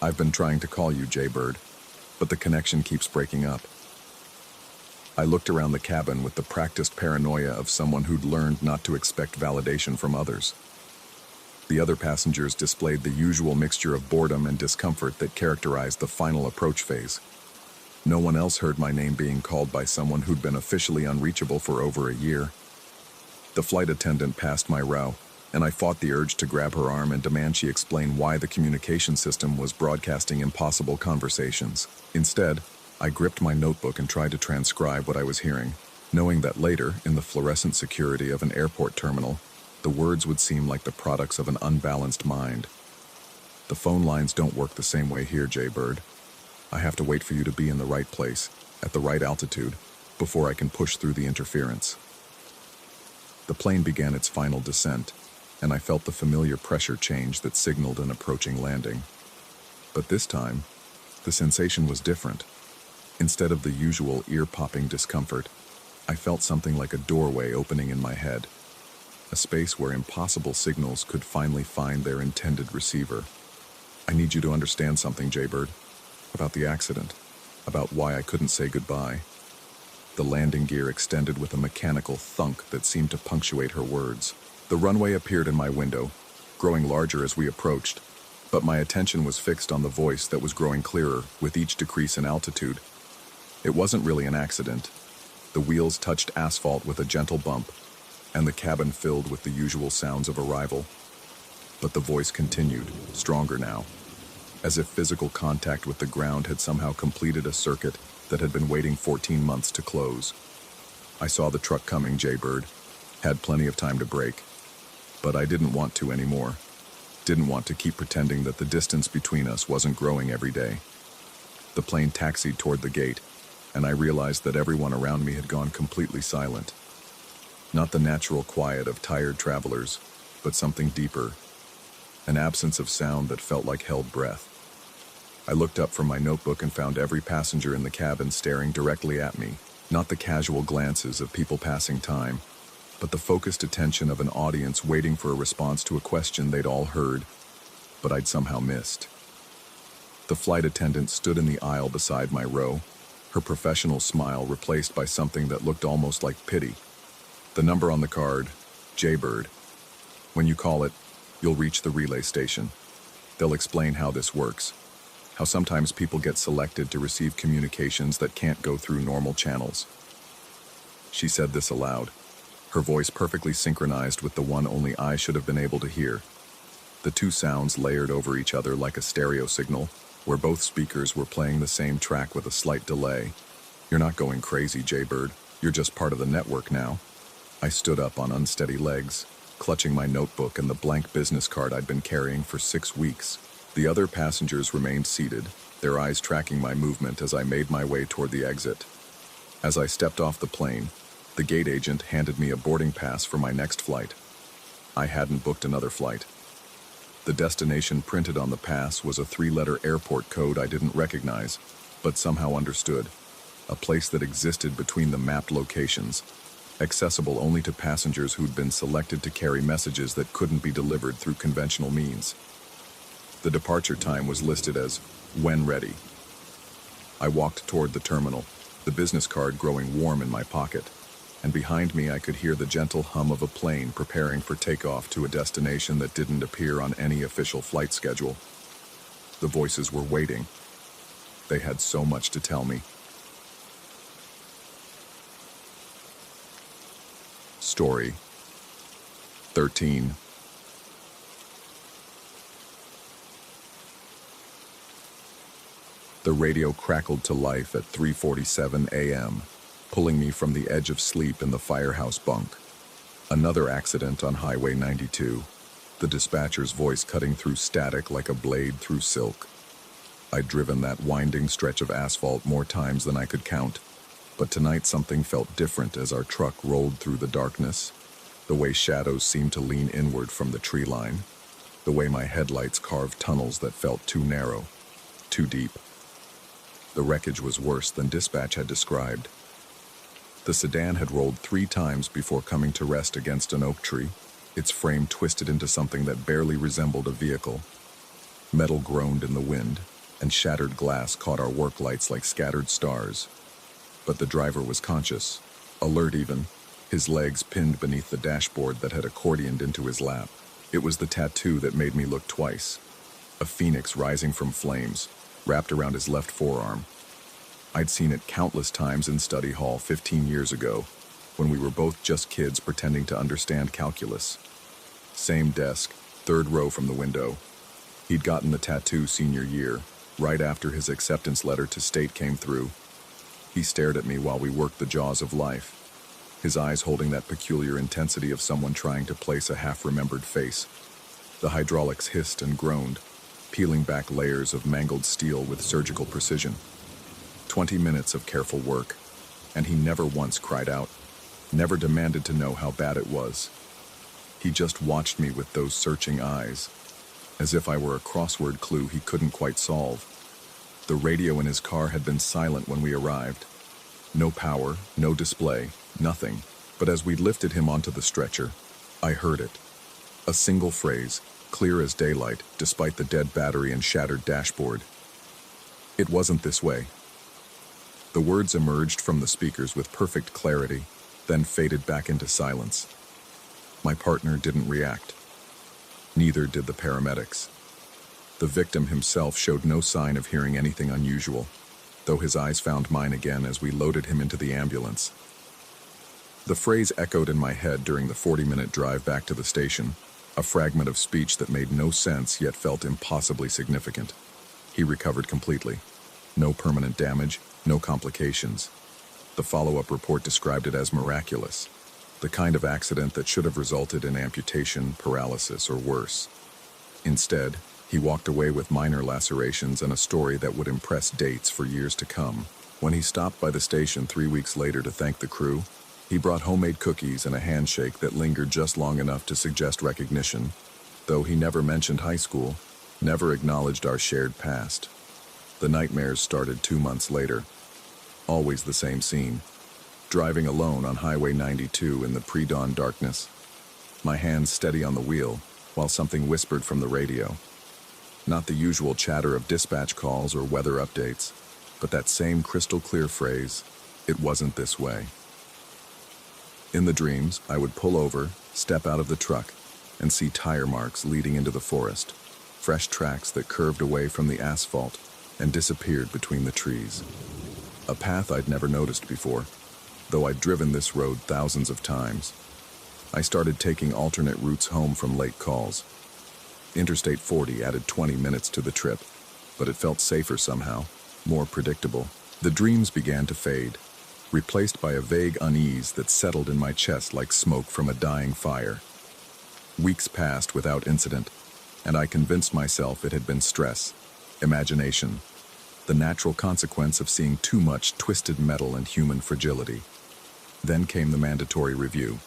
I've been trying to call you, Jaybird, but the connection keeps breaking up. I looked around the cabin with the practiced paranoia of someone who'd learned not to expect validation from others. The other passengers displayed the usual mixture of boredom and discomfort that characterized the final approach phase. No one else heard my name being called by someone who'd been officially unreachable for over a year. The flight attendant passed my row, and I fought the urge to grab her arm and demand she explain why the communication system was broadcasting impossible conversations. Instead, I gripped my notebook and tried to transcribe what I was hearing, knowing that later, in the fluorescent security of an airport terminal, the words would seem like the products of an unbalanced mind. The phone lines don't work the same way here, Jaybird. I have to wait for you to be in the right place, at the right altitude, before I can push through the interference. The plane began its final descent, and I felt the familiar pressure change that signaled an approaching landing. But this time, the sensation was different. Instead of the usual ear-popping discomfort, I felt something like a doorway opening in my head, a space where impossible signals could finally find their intended receiver. I need you to understand something, Jaybird, about the accident, about why I couldn't say goodbye. The landing gear extended with a mechanical thunk that seemed to punctuate her words. The runway appeared in my window, growing larger as we approached, but my attention was fixed on the voice that was growing clearer with each decrease in altitude. It wasn't really an accident. The wheels touched asphalt with a gentle bump, and the cabin filled with the usual sounds of arrival. But the voice continued, stronger now, as if physical contact with the ground had somehow completed a circuit that had been waiting 14 months to close. I saw the truck coming, Jaybird, had plenty of time to brake, but I didn't want to anymore. Didn't want to keep pretending that the distance between us wasn't growing every day. The plane taxied toward the gate, and I realized that everyone around me had gone completely silent. Not the natural quiet of tired travelers, but something deeper, an absence of sound that felt like held breath. I looked up from my notebook and found every passenger in the cabin staring directly at me, not the casual glances of people passing time, but the focused attention of an audience waiting for a response to a question they'd all heard, but I'd somehow missed. The flight attendant stood in the aisle beside my row, her professional smile replaced by something that looked almost like pity. The number on the card, Jaybird. When you call it, you'll reach the relay station. They'll explain how this works, how sometimes people get selected to receive communications that can't go through normal channels. She said this aloud, her voice perfectly synchronized with the one only I should have been able to hear. The two sounds layered over each other like a stereo signal, where both speakers were playing the same track with a slight delay. You're not going crazy, Jaybird. You're just part of the network now. I stood up on unsteady legs, clutching my notebook and the blank business card I'd been carrying for 6 weeks. The other passengers remained seated, their eyes tracking my movement as I made my way toward the exit. As I stepped off the plane, the gate agent handed me a boarding pass for my next flight. I hadn't booked another flight. The destination printed on the pass was a 3-letter airport code I didn't recognize, but somehow understood. A place that existed between the mapped locations, accessible only to passengers who'd been selected to carry messages that couldn't be delivered through conventional means. The departure time was listed as, "when ready." I walked toward the terminal, the business card growing warm in my pocket, and behind me I could hear the gentle hum of a plane preparing for takeoff to a destination that didn't appear on any official flight schedule. The voices were waiting. They had so much to tell me. Story 13. The radio crackled to life at 3:47 a.m., pulling me from the edge of sleep in the firehouse bunk. Another accident on Highway 92, the dispatcher's voice cutting through static like a blade through silk. I'd driven that winding stretch of asphalt more times than I could count, but tonight something felt different as our truck rolled through the darkness, the way shadows seemed to lean inward from the tree line, the way my headlights carved tunnels that felt too narrow, too deep. The wreckage was worse than dispatch had described. The sedan had rolled 3 times before coming to rest against an oak tree, its frame twisted into something that barely resembled a vehicle. Metal groaned in the wind, and shattered glass caught our work lights like scattered stars. But the driver was conscious, alert even, his legs pinned beneath the dashboard that had accordioned into his lap. It was the tattoo that made me look twice. A phoenix rising from flames, wrapped around his left forearm. I'd seen it countless times in study hall 15 years ago, when we were both just kids pretending to understand calculus. Same desk, 3rd row from the window. He'd gotten the tattoo senior year, right after his acceptance letter to state came through. He stared at me while we worked the jaws of life, his eyes holding that peculiar intensity of someone trying to place a half-remembered face. The hydraulics hissed and groaned, peeling back layers of mangled steel with surgical precision. 20 minutes of careful work, and he never once cried out, never demanded to know how bad it was. He just watched me with those searching eyes, as if I were a crossword clue he couldn't quite solve. The radio in his car had been silent when we arrived. No power, no display, nothing. But as we lifted him onto the stretcher, I heard it. A single phrase, clear as daylight, despite the dead battery and shattered dashboard. It wasn't this way. The words emerged from the speakers with perfect clarity, then faded back into silence. My partner didn't react. Neither did the paramedics. The victim himself showed no sign of hearing anything unusual, though his eyes found mine again as we loaded him into the ambulance. The phrase echoed in my head during the 40-minute drive back to the station, a fragment of speech that made no sense yet felt impossibly significant. He recovered completely. No permanent damage, no complications. The follow-up report described it as miraculous, the kind of accident that should have resulted in amputation, paralysis, or worse. Instead, he walked away with minor lacerations and a story that would impress dates for years to come. When he stopped by the station 3 weeks later to thank the crew, he brought homemade cookies and a handshake that lingered just long enough to suggest recognition, though he never mentioned high school, never acknowledged our shared past. The nightmares started 2 months later. Always the same scene. Driving alone on Highway 92 in the pre-dawn darkness. My hands steady on the wheel, while something whispered from the radio. Not the usual chatter of dispatch calls or weather updates, but that same crystal clear phrase, "It wasn't this way." In the dreams, I would pull over, step out of the truck, and see tire marks leading into the forest, fresh tracks that curved away from the asphalt and disappeared between the trees. A path I'd never noticed before, though I'd driven this road thousands of times. I started taking alternate routes home from late calls. Interstate 40 added 20 minutes to the trip, but it felt safer somehow, more predictable. The dreams began to fade, replaced by a vague unease that settled in my chest like smoke from a dying fire. Weeks passed without incident, and I convinced myself it had been stress, imagination, the natural consequence of seeing too much twisted metal and human fragility. Then came the mandatory review.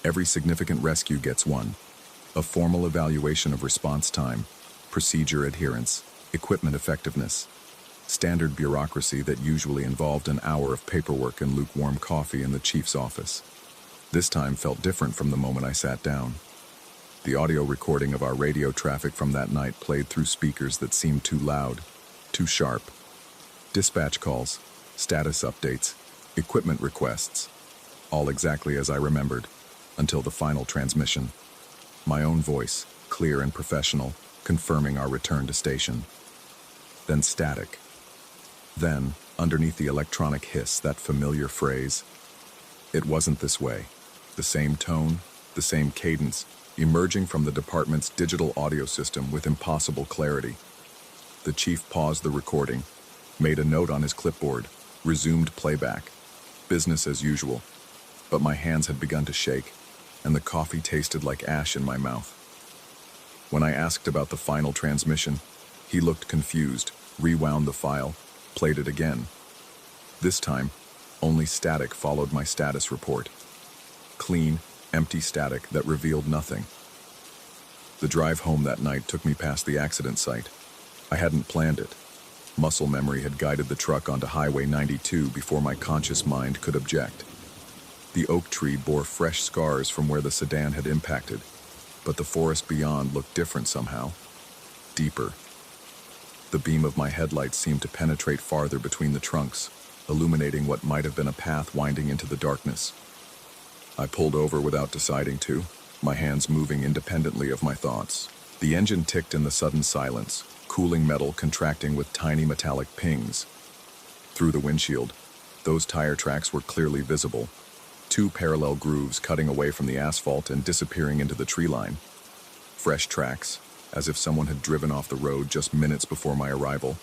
Every significant rescue gets one. A formal evaluation of response time, procedure adherence, equipment effectiveness. Standard bureaucracy that usually involved an hour of paperwork and lukewarm coffee in the chief's office. This time felt different from the moment I sat down. The audio recording of our radio traffic from that night played through speakers that seemed too loud, too sharp. Dispatch calls, status updates, equipment requests, all exactly as I remembered, until the final transmission. My own voice, clear and professional, confirming our return to station. Then static. Then, underneath the electronic hiss, that familiar phrase, "It wasn't this way." The same tone, the same cadence, emerging from the department's digital audio system with impossible clarity. The chief paused the recording, made a note on his clipboard, resumed playback. Business as usual. But my hands had begun to shake, and the coffee tasted like ash in my mouth. When I asked about the final transmission, he looked confused, rewound the file, played it again. This time, only static followed my status report. Clean, empty static that revealed nothing. The drive home that night took me past the accident site. I hadn't planned it. Muscle memory had guided the truck onto Highway 92 before my conscious mind could object. The oak tree bore fresh scars from where the sedan had impacted, but the forest beyond looked different somehow. Deeper. The beam of my headlights seemed to penetrate farther between the trunks, illuminating what might have been a path winding into the darkness. I pulled over without deciding to, my hands moving independently of my thoughts. The engine ticked in the sudden silence, cooling metal contracting with tiny metallic pings. Through the windshield, those tire tracks were clearly visible, two parallel grooves cutting away from the asphalt and disappearing into the tree line. Fresh tracks, as if someone had driven off the road just minutes before my arrival.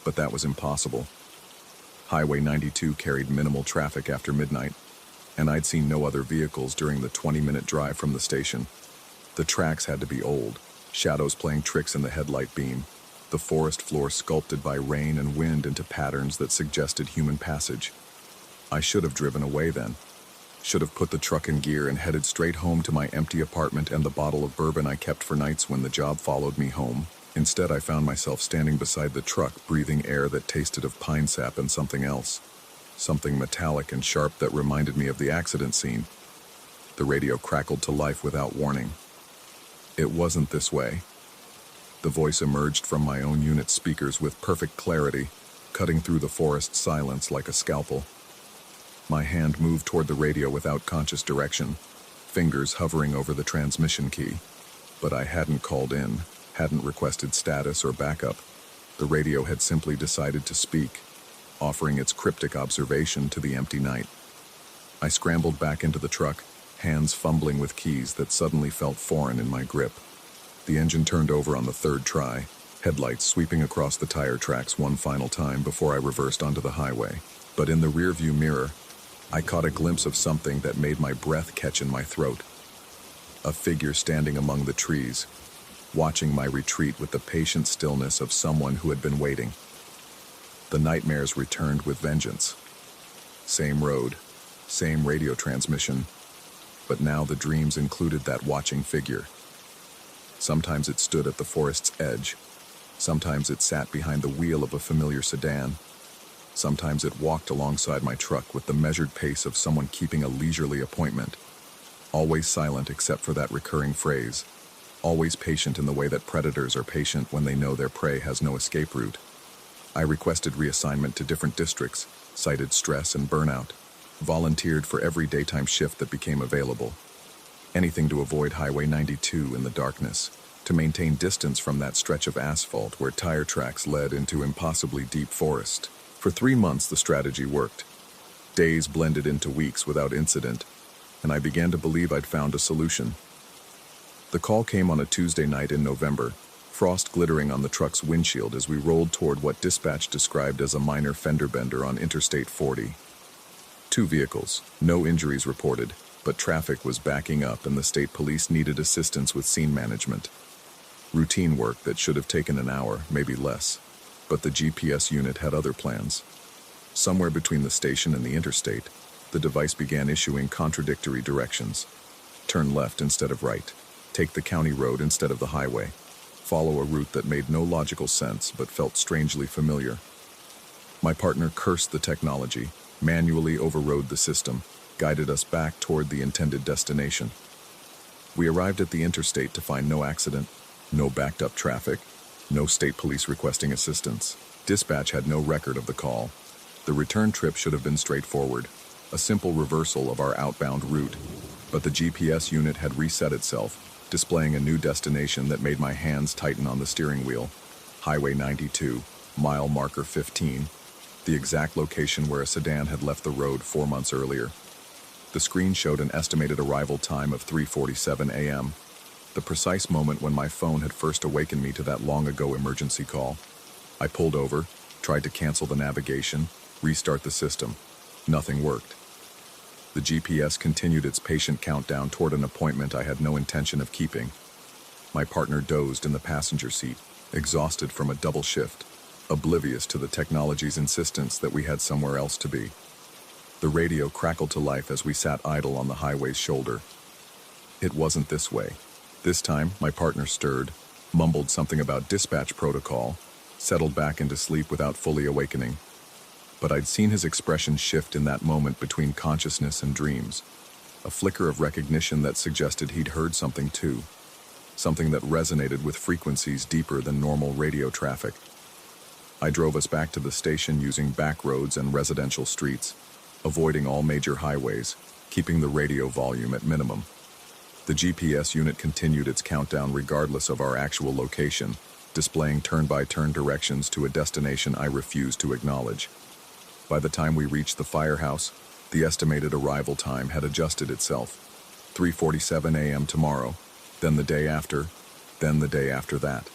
But that was impossible. Highway 92 carried minimal traffic after midnight, and I'd seen no other vehicles during the 20-minute drive from the station. The tracks had to be old, shadows playing tricks in the headlight beam, the forest floor sculpted by rain and wind into patterns that suggested human passage. I should have driven away then. Should have put the truck in gear and headed straight home to my empty apartment and the bottle of bourbon I kept for nights when the job followed me home. Instead, I found myself standing beside the truck, breathing air that tasted of pine sap and something else. Something metallic and sharp that reminded me of the accident scene. The radio crackled to life without warning. It wasn't this way. The voice emerged from my own unit's speakers with perfect clarity, cutting through the forest silence like a scalpel. My hand moved toward the radio without conscious direction, fingers hovering over the transmission key. But I hadn't called in, hadn't requested status or backup. The radio had simply decided to speak, offering its cryptic observation to the empty night. I scrambled back into the truck, hands fumbling with keys that suddenly felt foreign in my grip. The engine turned over on the third try, headlights sweeping across the tire tracks one final time before I reversed onto the highway. But in the rearview mirror, I caught a glimpse of something that made my breath catch in my throat. A figure standing among the trees, watching my retreat with the patient stillness of someone who had been waiting. The nightmares returned with vengeance. Same road, same radio transmission, but now the dreams included that watching figure. Sometimes it stood at the forest's edge. Sometimes it sat behind the wheel of a familiar sedan. Sometimes it walked alongside my truck with the measured pace of someone keeping a leisurely appointment. Always silent except for that recurring phrase, always patient in the way that predators are patient when they know their prey has no escape route. I requested reassignment to different districts, cited stress and burnout, volunteered for every daytime shift that became available. Anything to avoid Highway 92 in the darkness, to maintain distance from that stretch of asphalt where tire tracks led into impossibly deep forest. For 3 months, the strategy worked. Days blended into weeks without incident, and I began to believe I'd found a solution. The call came on a Tuesday night in November, frost glittering on the truck's windshield as we rolled toward what dispatch described as a minor fender bender on Interstate 40. 2 vehicles, no injuries reported, but traffic was backing up and the state police needed assistance with scene management. Routine work that should have taken an hour, maybe less, but the GPS unit had other plans. Somewhere between the station and the interstate, the device began issuing contradictory directions. Turn left instead of right. Take the county road instead of the highway. Follow a route that made no logical sense but felt strangely familiar. My partner cursed the technology, manually overrode the system, guided us back toward the intended destination. We arrived at the interstate to find no accident, no backed up traffic, no state police requesting assistance. Dispatch had no record of the call. The return trip should have been straightforward, a simple reversal of our outbound route, but the GPS unit had reset itself, displaying a new destination that made my hands tighten on the steering wheel. Highway 92, mile marker 15, the exact location where a sedan had left the road 4 months earlier. The screen showed an estimated arrival time of 3:47 a.m., the precise moment when my phone had first awakened me to that long-ago emergency call. I pulled over, tried to cancel the navigation, restart the system. Nothing worked. The GPS continued its patient countdown toward an appointment I had no intention of keeping. My partner dozed in the passenger seat, exhausted from a double shift, oblivious to the technology's insistence that we had somewhere else to be. The radio crackled to life as we sat idle on the highway's shoulder. It wasn't this way. This time, my partner stirred, mumbled something about dispatch protocol, settled back into sleep without fully awakening. But I'd seen his expression shift in that moment between consciousness and dreams, a flicker of recognition that suggested he'd heard something too, something that resonated with frequencies deeper than normal radio traffic. I drove us back to the station using back roads and residential streets, avoiding all major highways, keeping the radio volume at minimum. The GPS unit continued its countdown regardless of our actual location, displaying turn-by-turn directions to a destination I refused to acknowledge. By the time we reached the firehouse, the estimated arrival time had adjusted itself. 3:47 a.m. tomorrow, then the day after, then the day after that.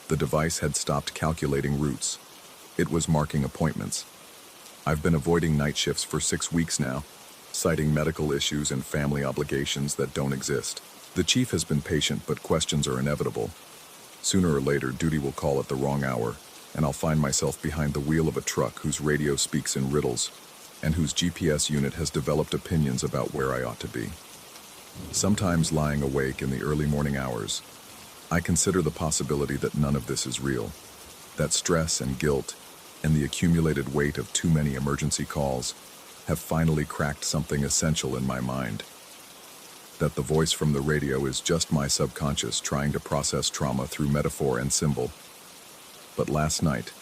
The device had stopped calculating routes. It was marking appointments. I've been avoiding night shifts for 6 weeks now, citing medical issues and family obligations that don't exist. The chief has been patient, but questions are inevitable. Sooner or later, duty will call at the wrong hour, and I'll find myself behind the wheel of a truck whose radio speaks in riddles, and whose GPS unit has developed opinions about where I ought to be. Sometimes lying awake in the early morning hours, I consider the possibility that none of this is real, that stress and guilt and the accumulated weight of too many emergency calls have finally cracked something essential in my mind. That the voice from the radio is just my subconscious trying to process trauma through metaphor and symbol. But last night,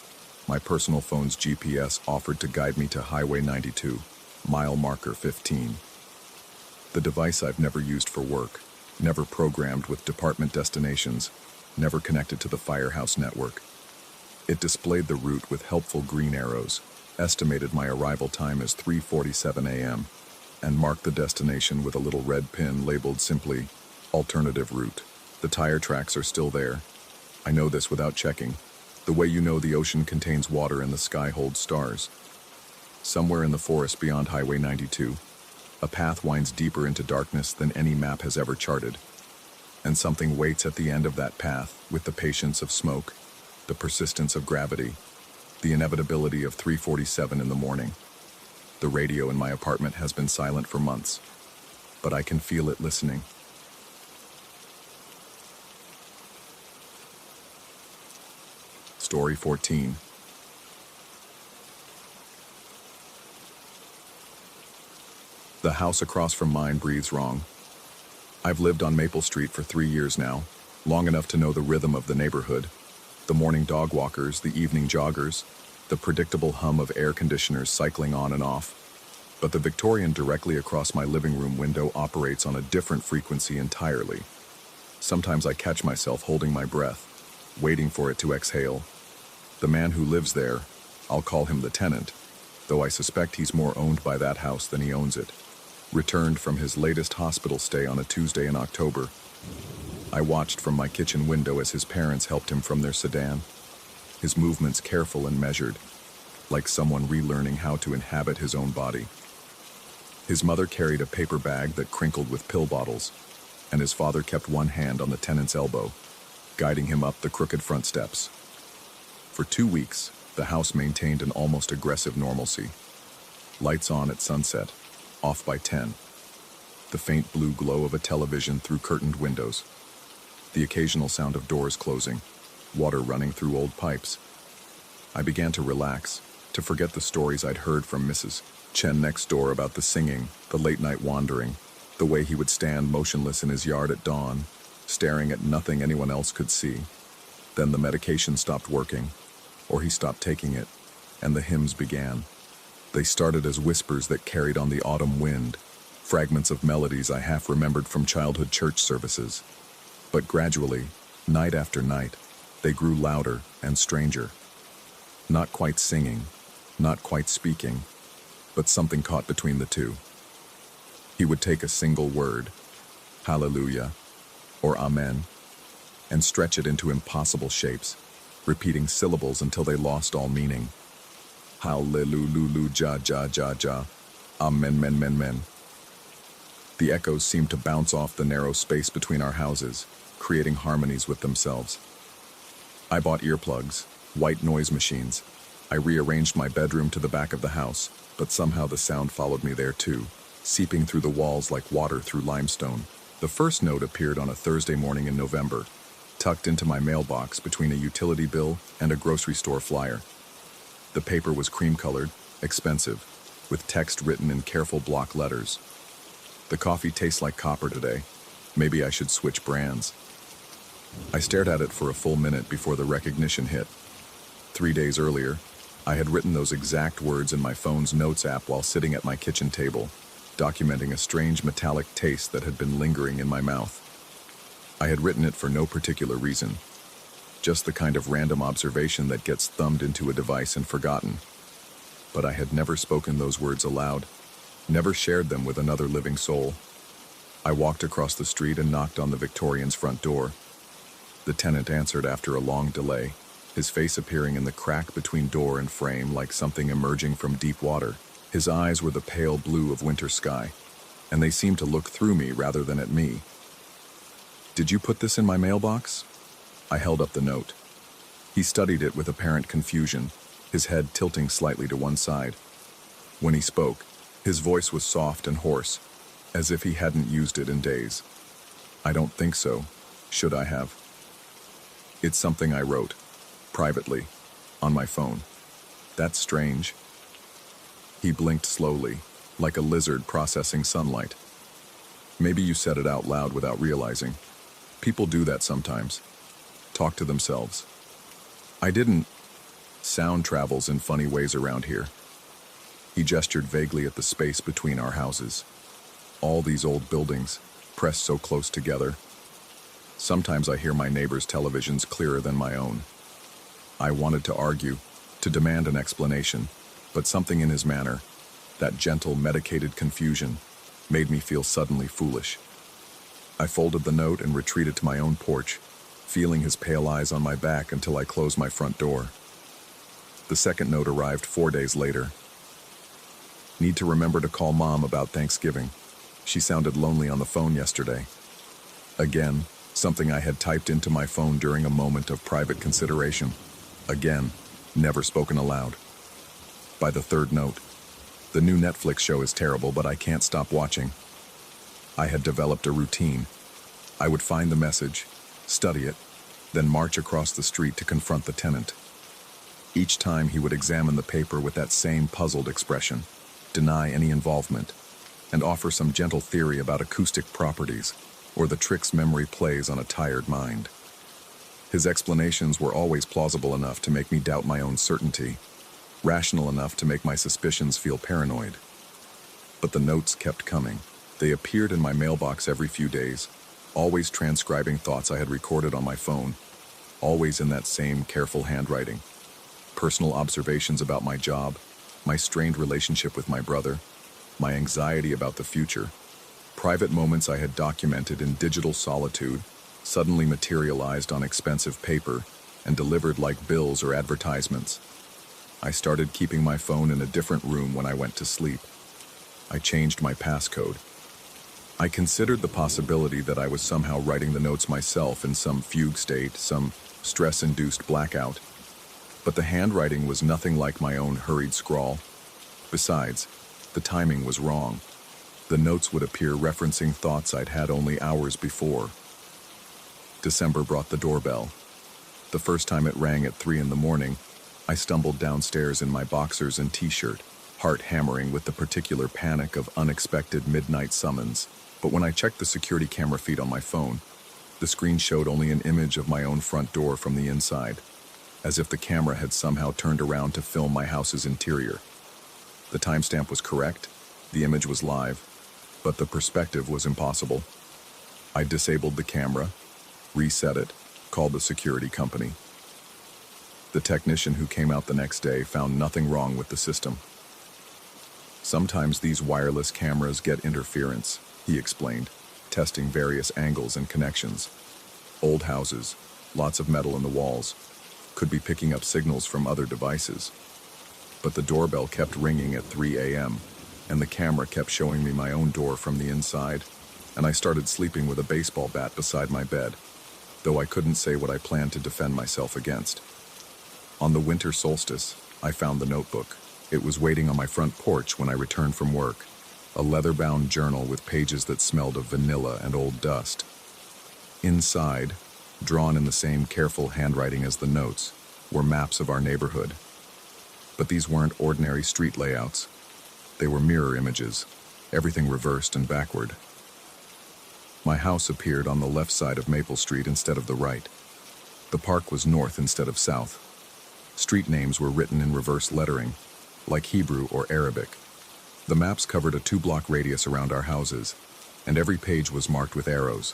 my personal phone's GPS offered to guide me to Highway 92, mile marker 15. The device I've never used for work, never programmed with department destinations, never connected to the firehouse network. It displayed the route with helpful green arrows, estimated my arrival time as 3:47 a.m., and marked the destination with a little red pin labeled simply, alternative route. The tire tracks are still there. I know this without checking, the way you know the ocean contains water and the sky holds stars. Somewhere in the forest beyond Highway 92, a path winds deeper into darkness than any map has ever charted. And something waits at the end of that path with the patience of smoke, the persistence of gravity, the inevitability of 3:47 in the morning. The radio in my apartment has been silent for months, but I can feel it listening. Story 14. The house across from mine breathes wrong. I've lived on Maple Street for 3 years now, long enough to know the rhythm of the neighborhood, the morning dog walkers, the evening joggers, the predictable hum of air conditioners cycling on and off. But the Victorian directly across my living room window operates on a different frequency entirely. Sometimes I catch myself holding my breath, waiting for it to exhale. The man who lives there, I'll call him the tenant, though I suspect he's more owned by that house than he owns it, returned from his latest hospital stay on a Tuesday in October. I watched from my kitchen window as his parents helped him from their sedan, his movements careful and measured, like someone relearning how to inhabit his own body. His mother carried a paper bag that crinkled with pill bottles, and his father kept one hand on the tenant's elbow, guiding him up the crooked front steps. For 2 weeks, the house maintained an almost aggressive normalcy. Lights on at sunset, off by 10. The faint blue glow of a television through curtained windows. The occasional sound of doors closing, water running through old pipes. I began to relax, to forget the stories I'd heard from Mrs. Chen next door about the singing, the late-night wandering, the way he would stand motionless in his yard at dawn, staring at nothing anyone else could see. Then the medication stopped working, or he stopped taking it, and the hymns began. They started as whispers that carried on the autumn wind, fragments of melodies I half remembered from childhood church services. But gradually, night after night, they grew louder and stranger. Not quite singing, not quite speaking, but something caught between the two. He would take a single word, hallelujah, or amen, and stretch it into impossible shapes, repeating syllables until they lost all meaning. Hallelujah, ja, ja, ja, ja, amen, men, men, men. The echoes seemed to bounce off the narrow space between our houses, creating harmonies with themselves. I bought earplugs, white noise machines. I rearranged my bedroom to the back of the house, but somehow the sound followed me there too, seeping through the walls like water through limestone. The first note appeared on a Thursday morning in November, tucked into my mailbox between a utility bill and a grocery store flyer. The paper was cream-colored, expensive, with text written in careful block letters. The coffee tastes like copper today. Maybe I should switch brands. I stared at it for a full minute before the recognition hit. 3 days earlier, I had written those exact words in my phone's notes app while sitting at my kitchen table, documenting a strange metallic taste that had been lingering in my mouth. I had written it for no particular reason, just the kind of random observation that gets thumbed into a device and forgotten. But I had never spoken those words aloud, never shared them with another living soul. I walked across the street and knocked on the Victorian's front door. The tenant answered after a long delay, his face appearing in the crack between door and frame like something emerging from deep water. His eyes were the pale blue of winter sky, and they seemed to look through me rather than at me. "Did you put this in my mailbox?" I held up the note. He studied it with apparent confusion, his head tilting slightly to one side. When he spoke, his voice was soft and hoarse, as if he hadn't used it in days. "I don't think so. Should I have?" "It's something I wrote, privately, on my phone." "That's strange." He blinked slowly, like a lizard processing sunlight. "Maybe you said it out loud without realizing. People do that sometimes. Talk to themselves." "I didn't." Sound travels in funny ways around here. He gestured vaguely at the space between our houses. All these old buildings, pressed so close together. Sometimes I hear my neighbors' televisions clearer than my own. I wanted to argue, to demand an explanation, but something in his manner, that gentle, medicated confusion, made me feel suddenly foolish. I folded the note and retreated to my own porch, feeling his pale eyes on my back until I closed my front door. The second note arrived 4 days later. "Need to remember to call Mom about Thanksgiving. She sounded lonely on the phone yesterday." Again, something I had typed into my phone during a moment of private consideration. Again, never spoken aloud. By the third note, "The new Netflix show is terrible, but I can't stop watching." I had developed a routine. I would find the message, study it, then march across the street to confront the tenant. Each time he would examine the paper with that same puzzled expression, deny any involvement, and offer some gentle theory about acoustic properties. or the tricks memory plays on a tired mind. His explanations were always plausible enough to make me doubt my own certainty, rational enough to make my suspicions feel paranoid. But the notes kept coming. They appeared in my mailbox every few days, always transcribing thoughts I had recorded on my phone, always in that same careful handwriting. Personal observations about my job, my strained relationship with my brother, my anxiety about the future. Private moments I had documented in digital solitude suddenly materialized on expensive paper and delivered like bills or advertisements. I started keeping my phone in a different room when I went to sleep. I changed my passcode. I considered the possibility that I was somehow writing the notes myself in some fugue state, some stress-induced blackout. But the handwriting was nothing like my own hurried scrawl. Besides, the timing was wrong. The notes would appear referencing thoughts I'd had only hours before. December brought the doorbell. The first time it rang at 3 in the morning, I stumbled downstairs in my boxers and t-shirt, heart hammering with the particular panic of unexpected midnight summons. But when I checked the security camera feed on my phone, the screen showed only an image of my own front door from the inside, as if the camera had somehow turned around to film my house's interior. The timestamp was correct, the image was live, but the perspective was impossible. I disabled the camera, reset it, called the security company. The technician who came out the next day found nothing wrong with the system. Sometimes these wireless cameras get interference, he explained, testing various angles and connections. Old houses, lots of metal in the walls, could be picking up signals from other devices. But the doorbell kept ringing at 3 a.m., and the camera kept showing me my own door from the inside, and I started sleeping with a baseball bat beside my bed, though I couldn't say what I planned to defend myself against. On the winter solstice, I found the notebook. It was waiting on my front porch when I returned from work, a leather-bound journal with pages that smelled of vanilla and old dust. Inside, drawn in the same careful handwriting as the notes, were maps of our neighborhood. But these weren't ordinary street layouts. They were mirror images, everything reversed and backward. My house appeared on the left side of Maple Street instead of the right. The park was north instead of south. Street names were written in reverse lettering, like Hebrew or Arabic. The maps covered a 2-block radius around our houses, and every page was marked with arrows.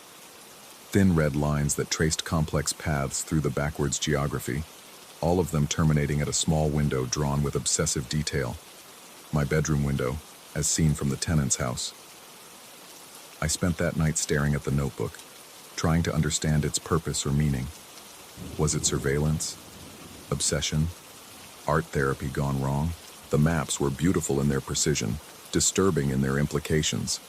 Thin red lines that traced complex paths through the backwards geography, all of them terminating at a small window drawn with obsessive detail. My bedroom window, as seen from the tenant's house. I spent that night staring at the notebook, trying to understand its purpose or meaning. Was it surveillance? Obsession? Art therapy gone wrong? The maps were beautiful in their precision, disturbing in their implications.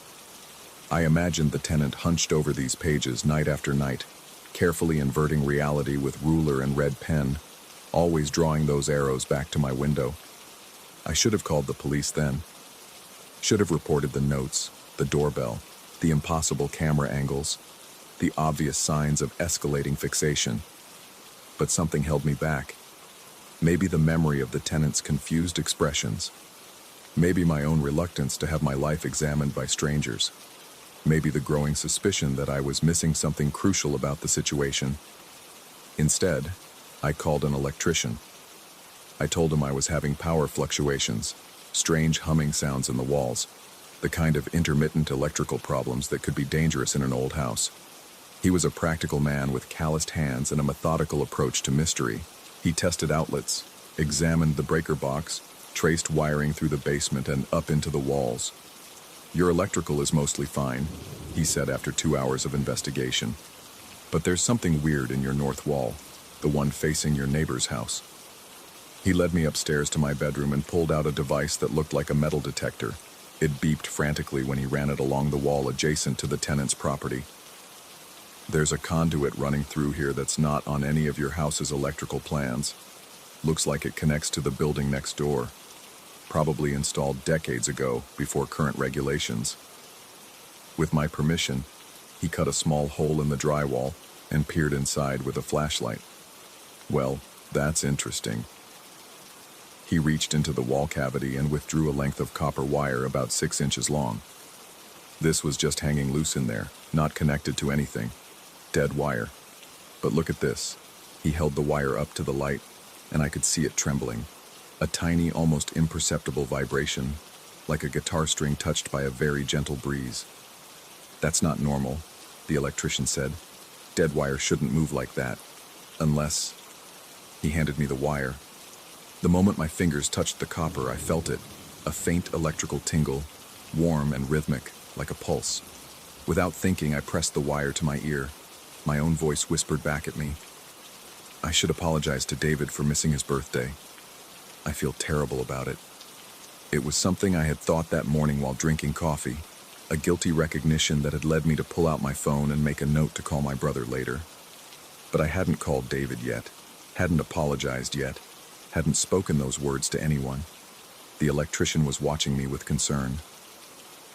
I imagined the tenant hunched over these pages night after night, carefully inverting reality with ruler and red pen, always drawing those arrows back to my window. I should have called the police then. Should have reported the notes, the doorbell, the impossible camera angles, the obvious signs of escalating fixation. But something held me back. Maybe the memory of the tenant's confused expressions. Maybe my own reluctance to have my life examined by strangers. Maybe the growing suspicion that I was missing something crucial about the situation. Instead, I called an electrician. I told him I was having power fluctuations, strange humming sounds in the walls, the kind of intermittent electrical problems that could be dangerous in an old house. He was a practical man with calloused hands and a methodical approach to mystery. He tested outlets, examined the breaker box, traced wiring through the basement and up into the walls. "Your electrical is mostly fine," he said after 2 hours of investigation. "But there's something weird in your north wall, the one facing your neighbor's house." He led me upstairs to my bedroom and pulled out a device that looked like a metal detector. It beeped frantically when he ran it along the wall adjacent to the tenant's property. "There's a conduit running through here that's not on any of your house's electrical plans. Looks like it connects to the building next door. Probably installed decades ago, before current regulations." With my permission, he cut a small hole in the drywall and peered inside with a flashlight. "Well, that's interesting." He reached into the wall cavity and withdrew a length of copper wire about 6 inches long. This was just hanging loose in there, not connected to anything. Dead wire. But look at this. He held the wire up to the light, and I could see it trembling. A tiny, almost imperceptible vibration, like a guitar string touched by a very gentle breeze. "That's not normal," the electrician said. "Dead wire shouldn't move like that. Unless..." He handed me the wire. The moment my fingers touched the copper, I felt it. A faint electrical tingle, warm and rhythmic, like a pulse. Without thinking, I pressed the wire to my ear. My own voice whispered back at me, "I should apologize to David for missing his birthday. I feel terrible about it." It was something I had thought that morning while drinking coffee, a guilty recognition that had led me to pull out my phone and make a note to call my brother later. But I hadn't called David yet, hadn't apologized yet, hadn't spoken those words to anyone. The electrician was watching me with concern.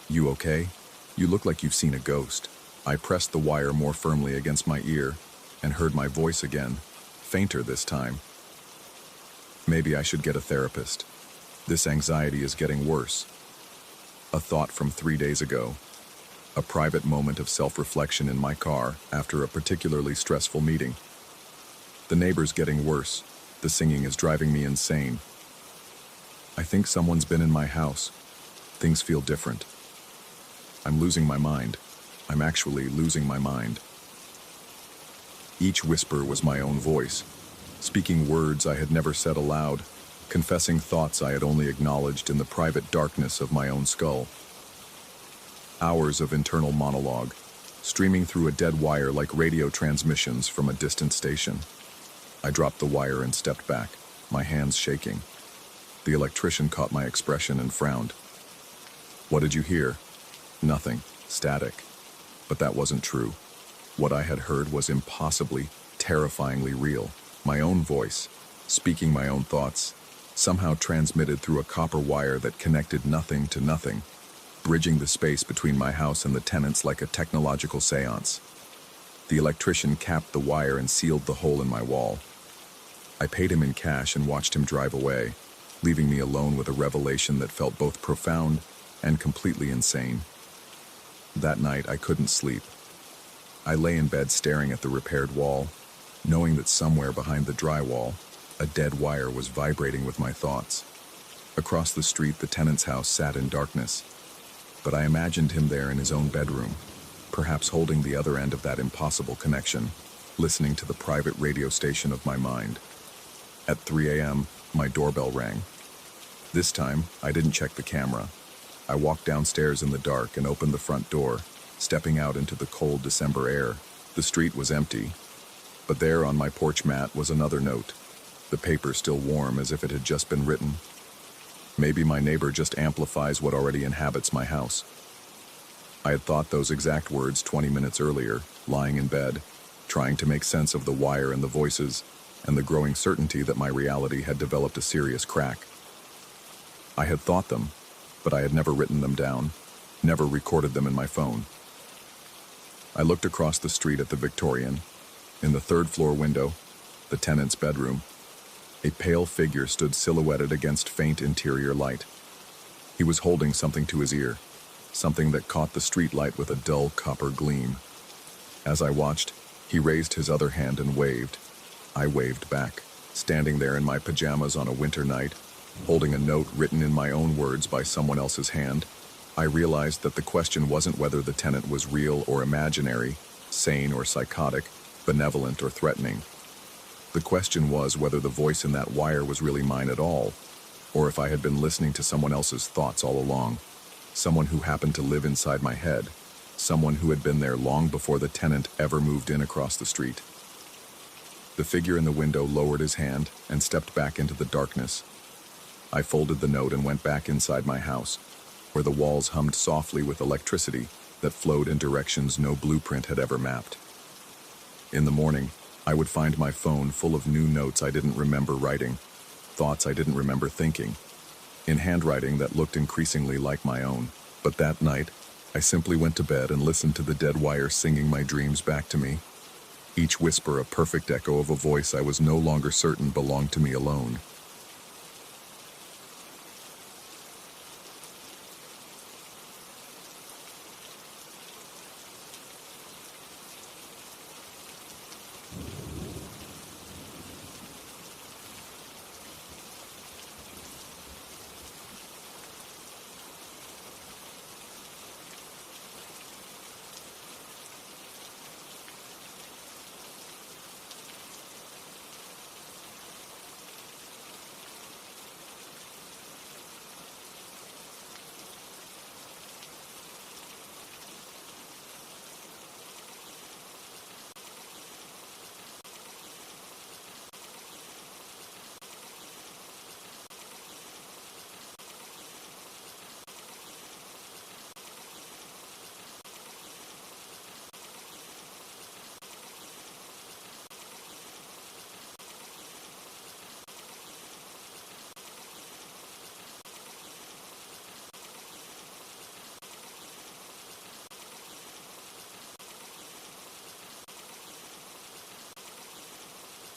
"You okay? You look like you've seen a ghost." I pressed the wire more firmly against my ear and heard my voice again, fainter this time. "Maybe I should get a therapist. This anxiety is getting worse." A thought from 3 days ago. A private moment of self-reflection in my car after a particularly stressful meeting. "The neighbor's getting worse. The singing is driving me insane. I think someone's been in my house. Things feel different. I'm losing my mind. I'm actually losing my mind." Each whisper was my own voice, speaking words I had never said aloud, confessing thoughts I had only acknowledged in the private darkness of my own skull. Hours of internal monologue, streaming through a dead wire like radio transmissions from a distant station. I dropped the wire and stepped back, my hands shaking. The electrician caught my expression and frowned. "What did you hear?" "Nothing. Static." But that wasn't true. What I had heard was impossibly, terrifyingly real. My own voice, speaking my own thoughts, somehow transmitted through a copper wire that connected nothing to nothing, bridging the space between my house and the tenants like a technological seance. The electrician capped the wire and sealed the hole in my wall. I paid him in cash and watched him drive away, leaving me alone with a revelation that felt both profound and completely insane. That night, I couldn't sleep. I lay in bed staring at the repaired wall, knowing that somewhere behind the drywall, a dead wire was vibrating with my thoughts. Across the street, the tenant's house sat in darkness, but I imagined him there in his own bedroom, perhaps holding the other end of that impossible connection, listening to the private radio station of my mind. At 3 a.m., my doorbell rang. This time, I didn't check the camera. I walked downstairs in the dark and opened the front door, stepping out into the cold December air. The street was empty, but there on my porch mat was another note, the paper still warm as if it had just been written. Maybe my neighbor just amplifies what already inhabits my house. I had thought those exact words 20 minutes earlier, lying in bed, trying to make sense of the wire and the voices, and the growing certainty that my reality had developed a serious crack. I had thought them, but I had never written them down, never recorded them in my phone. I looked across the street at the Victorian. In the third-floor window, the tenant's bedroom, a pale figure stood silhouetted against faint interior light. He was holding something to his ear, something that caught the streetlight with a dull copper gleam. As I watched, he raised his other hand and waved. I waved back, standing there in my pajamas on a winter night, holding a note written in my own words by someone else's hand. I realized that the question wasn't whether the tenant was real or imaginary, sane or psychotic, benevolent or threatening. The question was whether the voice in that wire was really mine at all, or if I had been listening to someone else's thoughts all along, someone who happened to live inside my head, someone who had been there long before the tenant ever moved in across the street. The figure in the window lowered his hand and stepped back into the darkness. I folded the note and went back inside my house, where the walls hummed softly with electricity that flowed in directions no blueprint had ever mapped. In the morning, I would find my phone full of new notes I didn't remember writing, thoughts I didn't remember thinking, in handwriting that looked increasingly like my own. But that night, I simply went to bed and listened to the dead wire singing my dreams back to me, each whisper a perfect echo of a voice I was no longer certain belonged to me alone.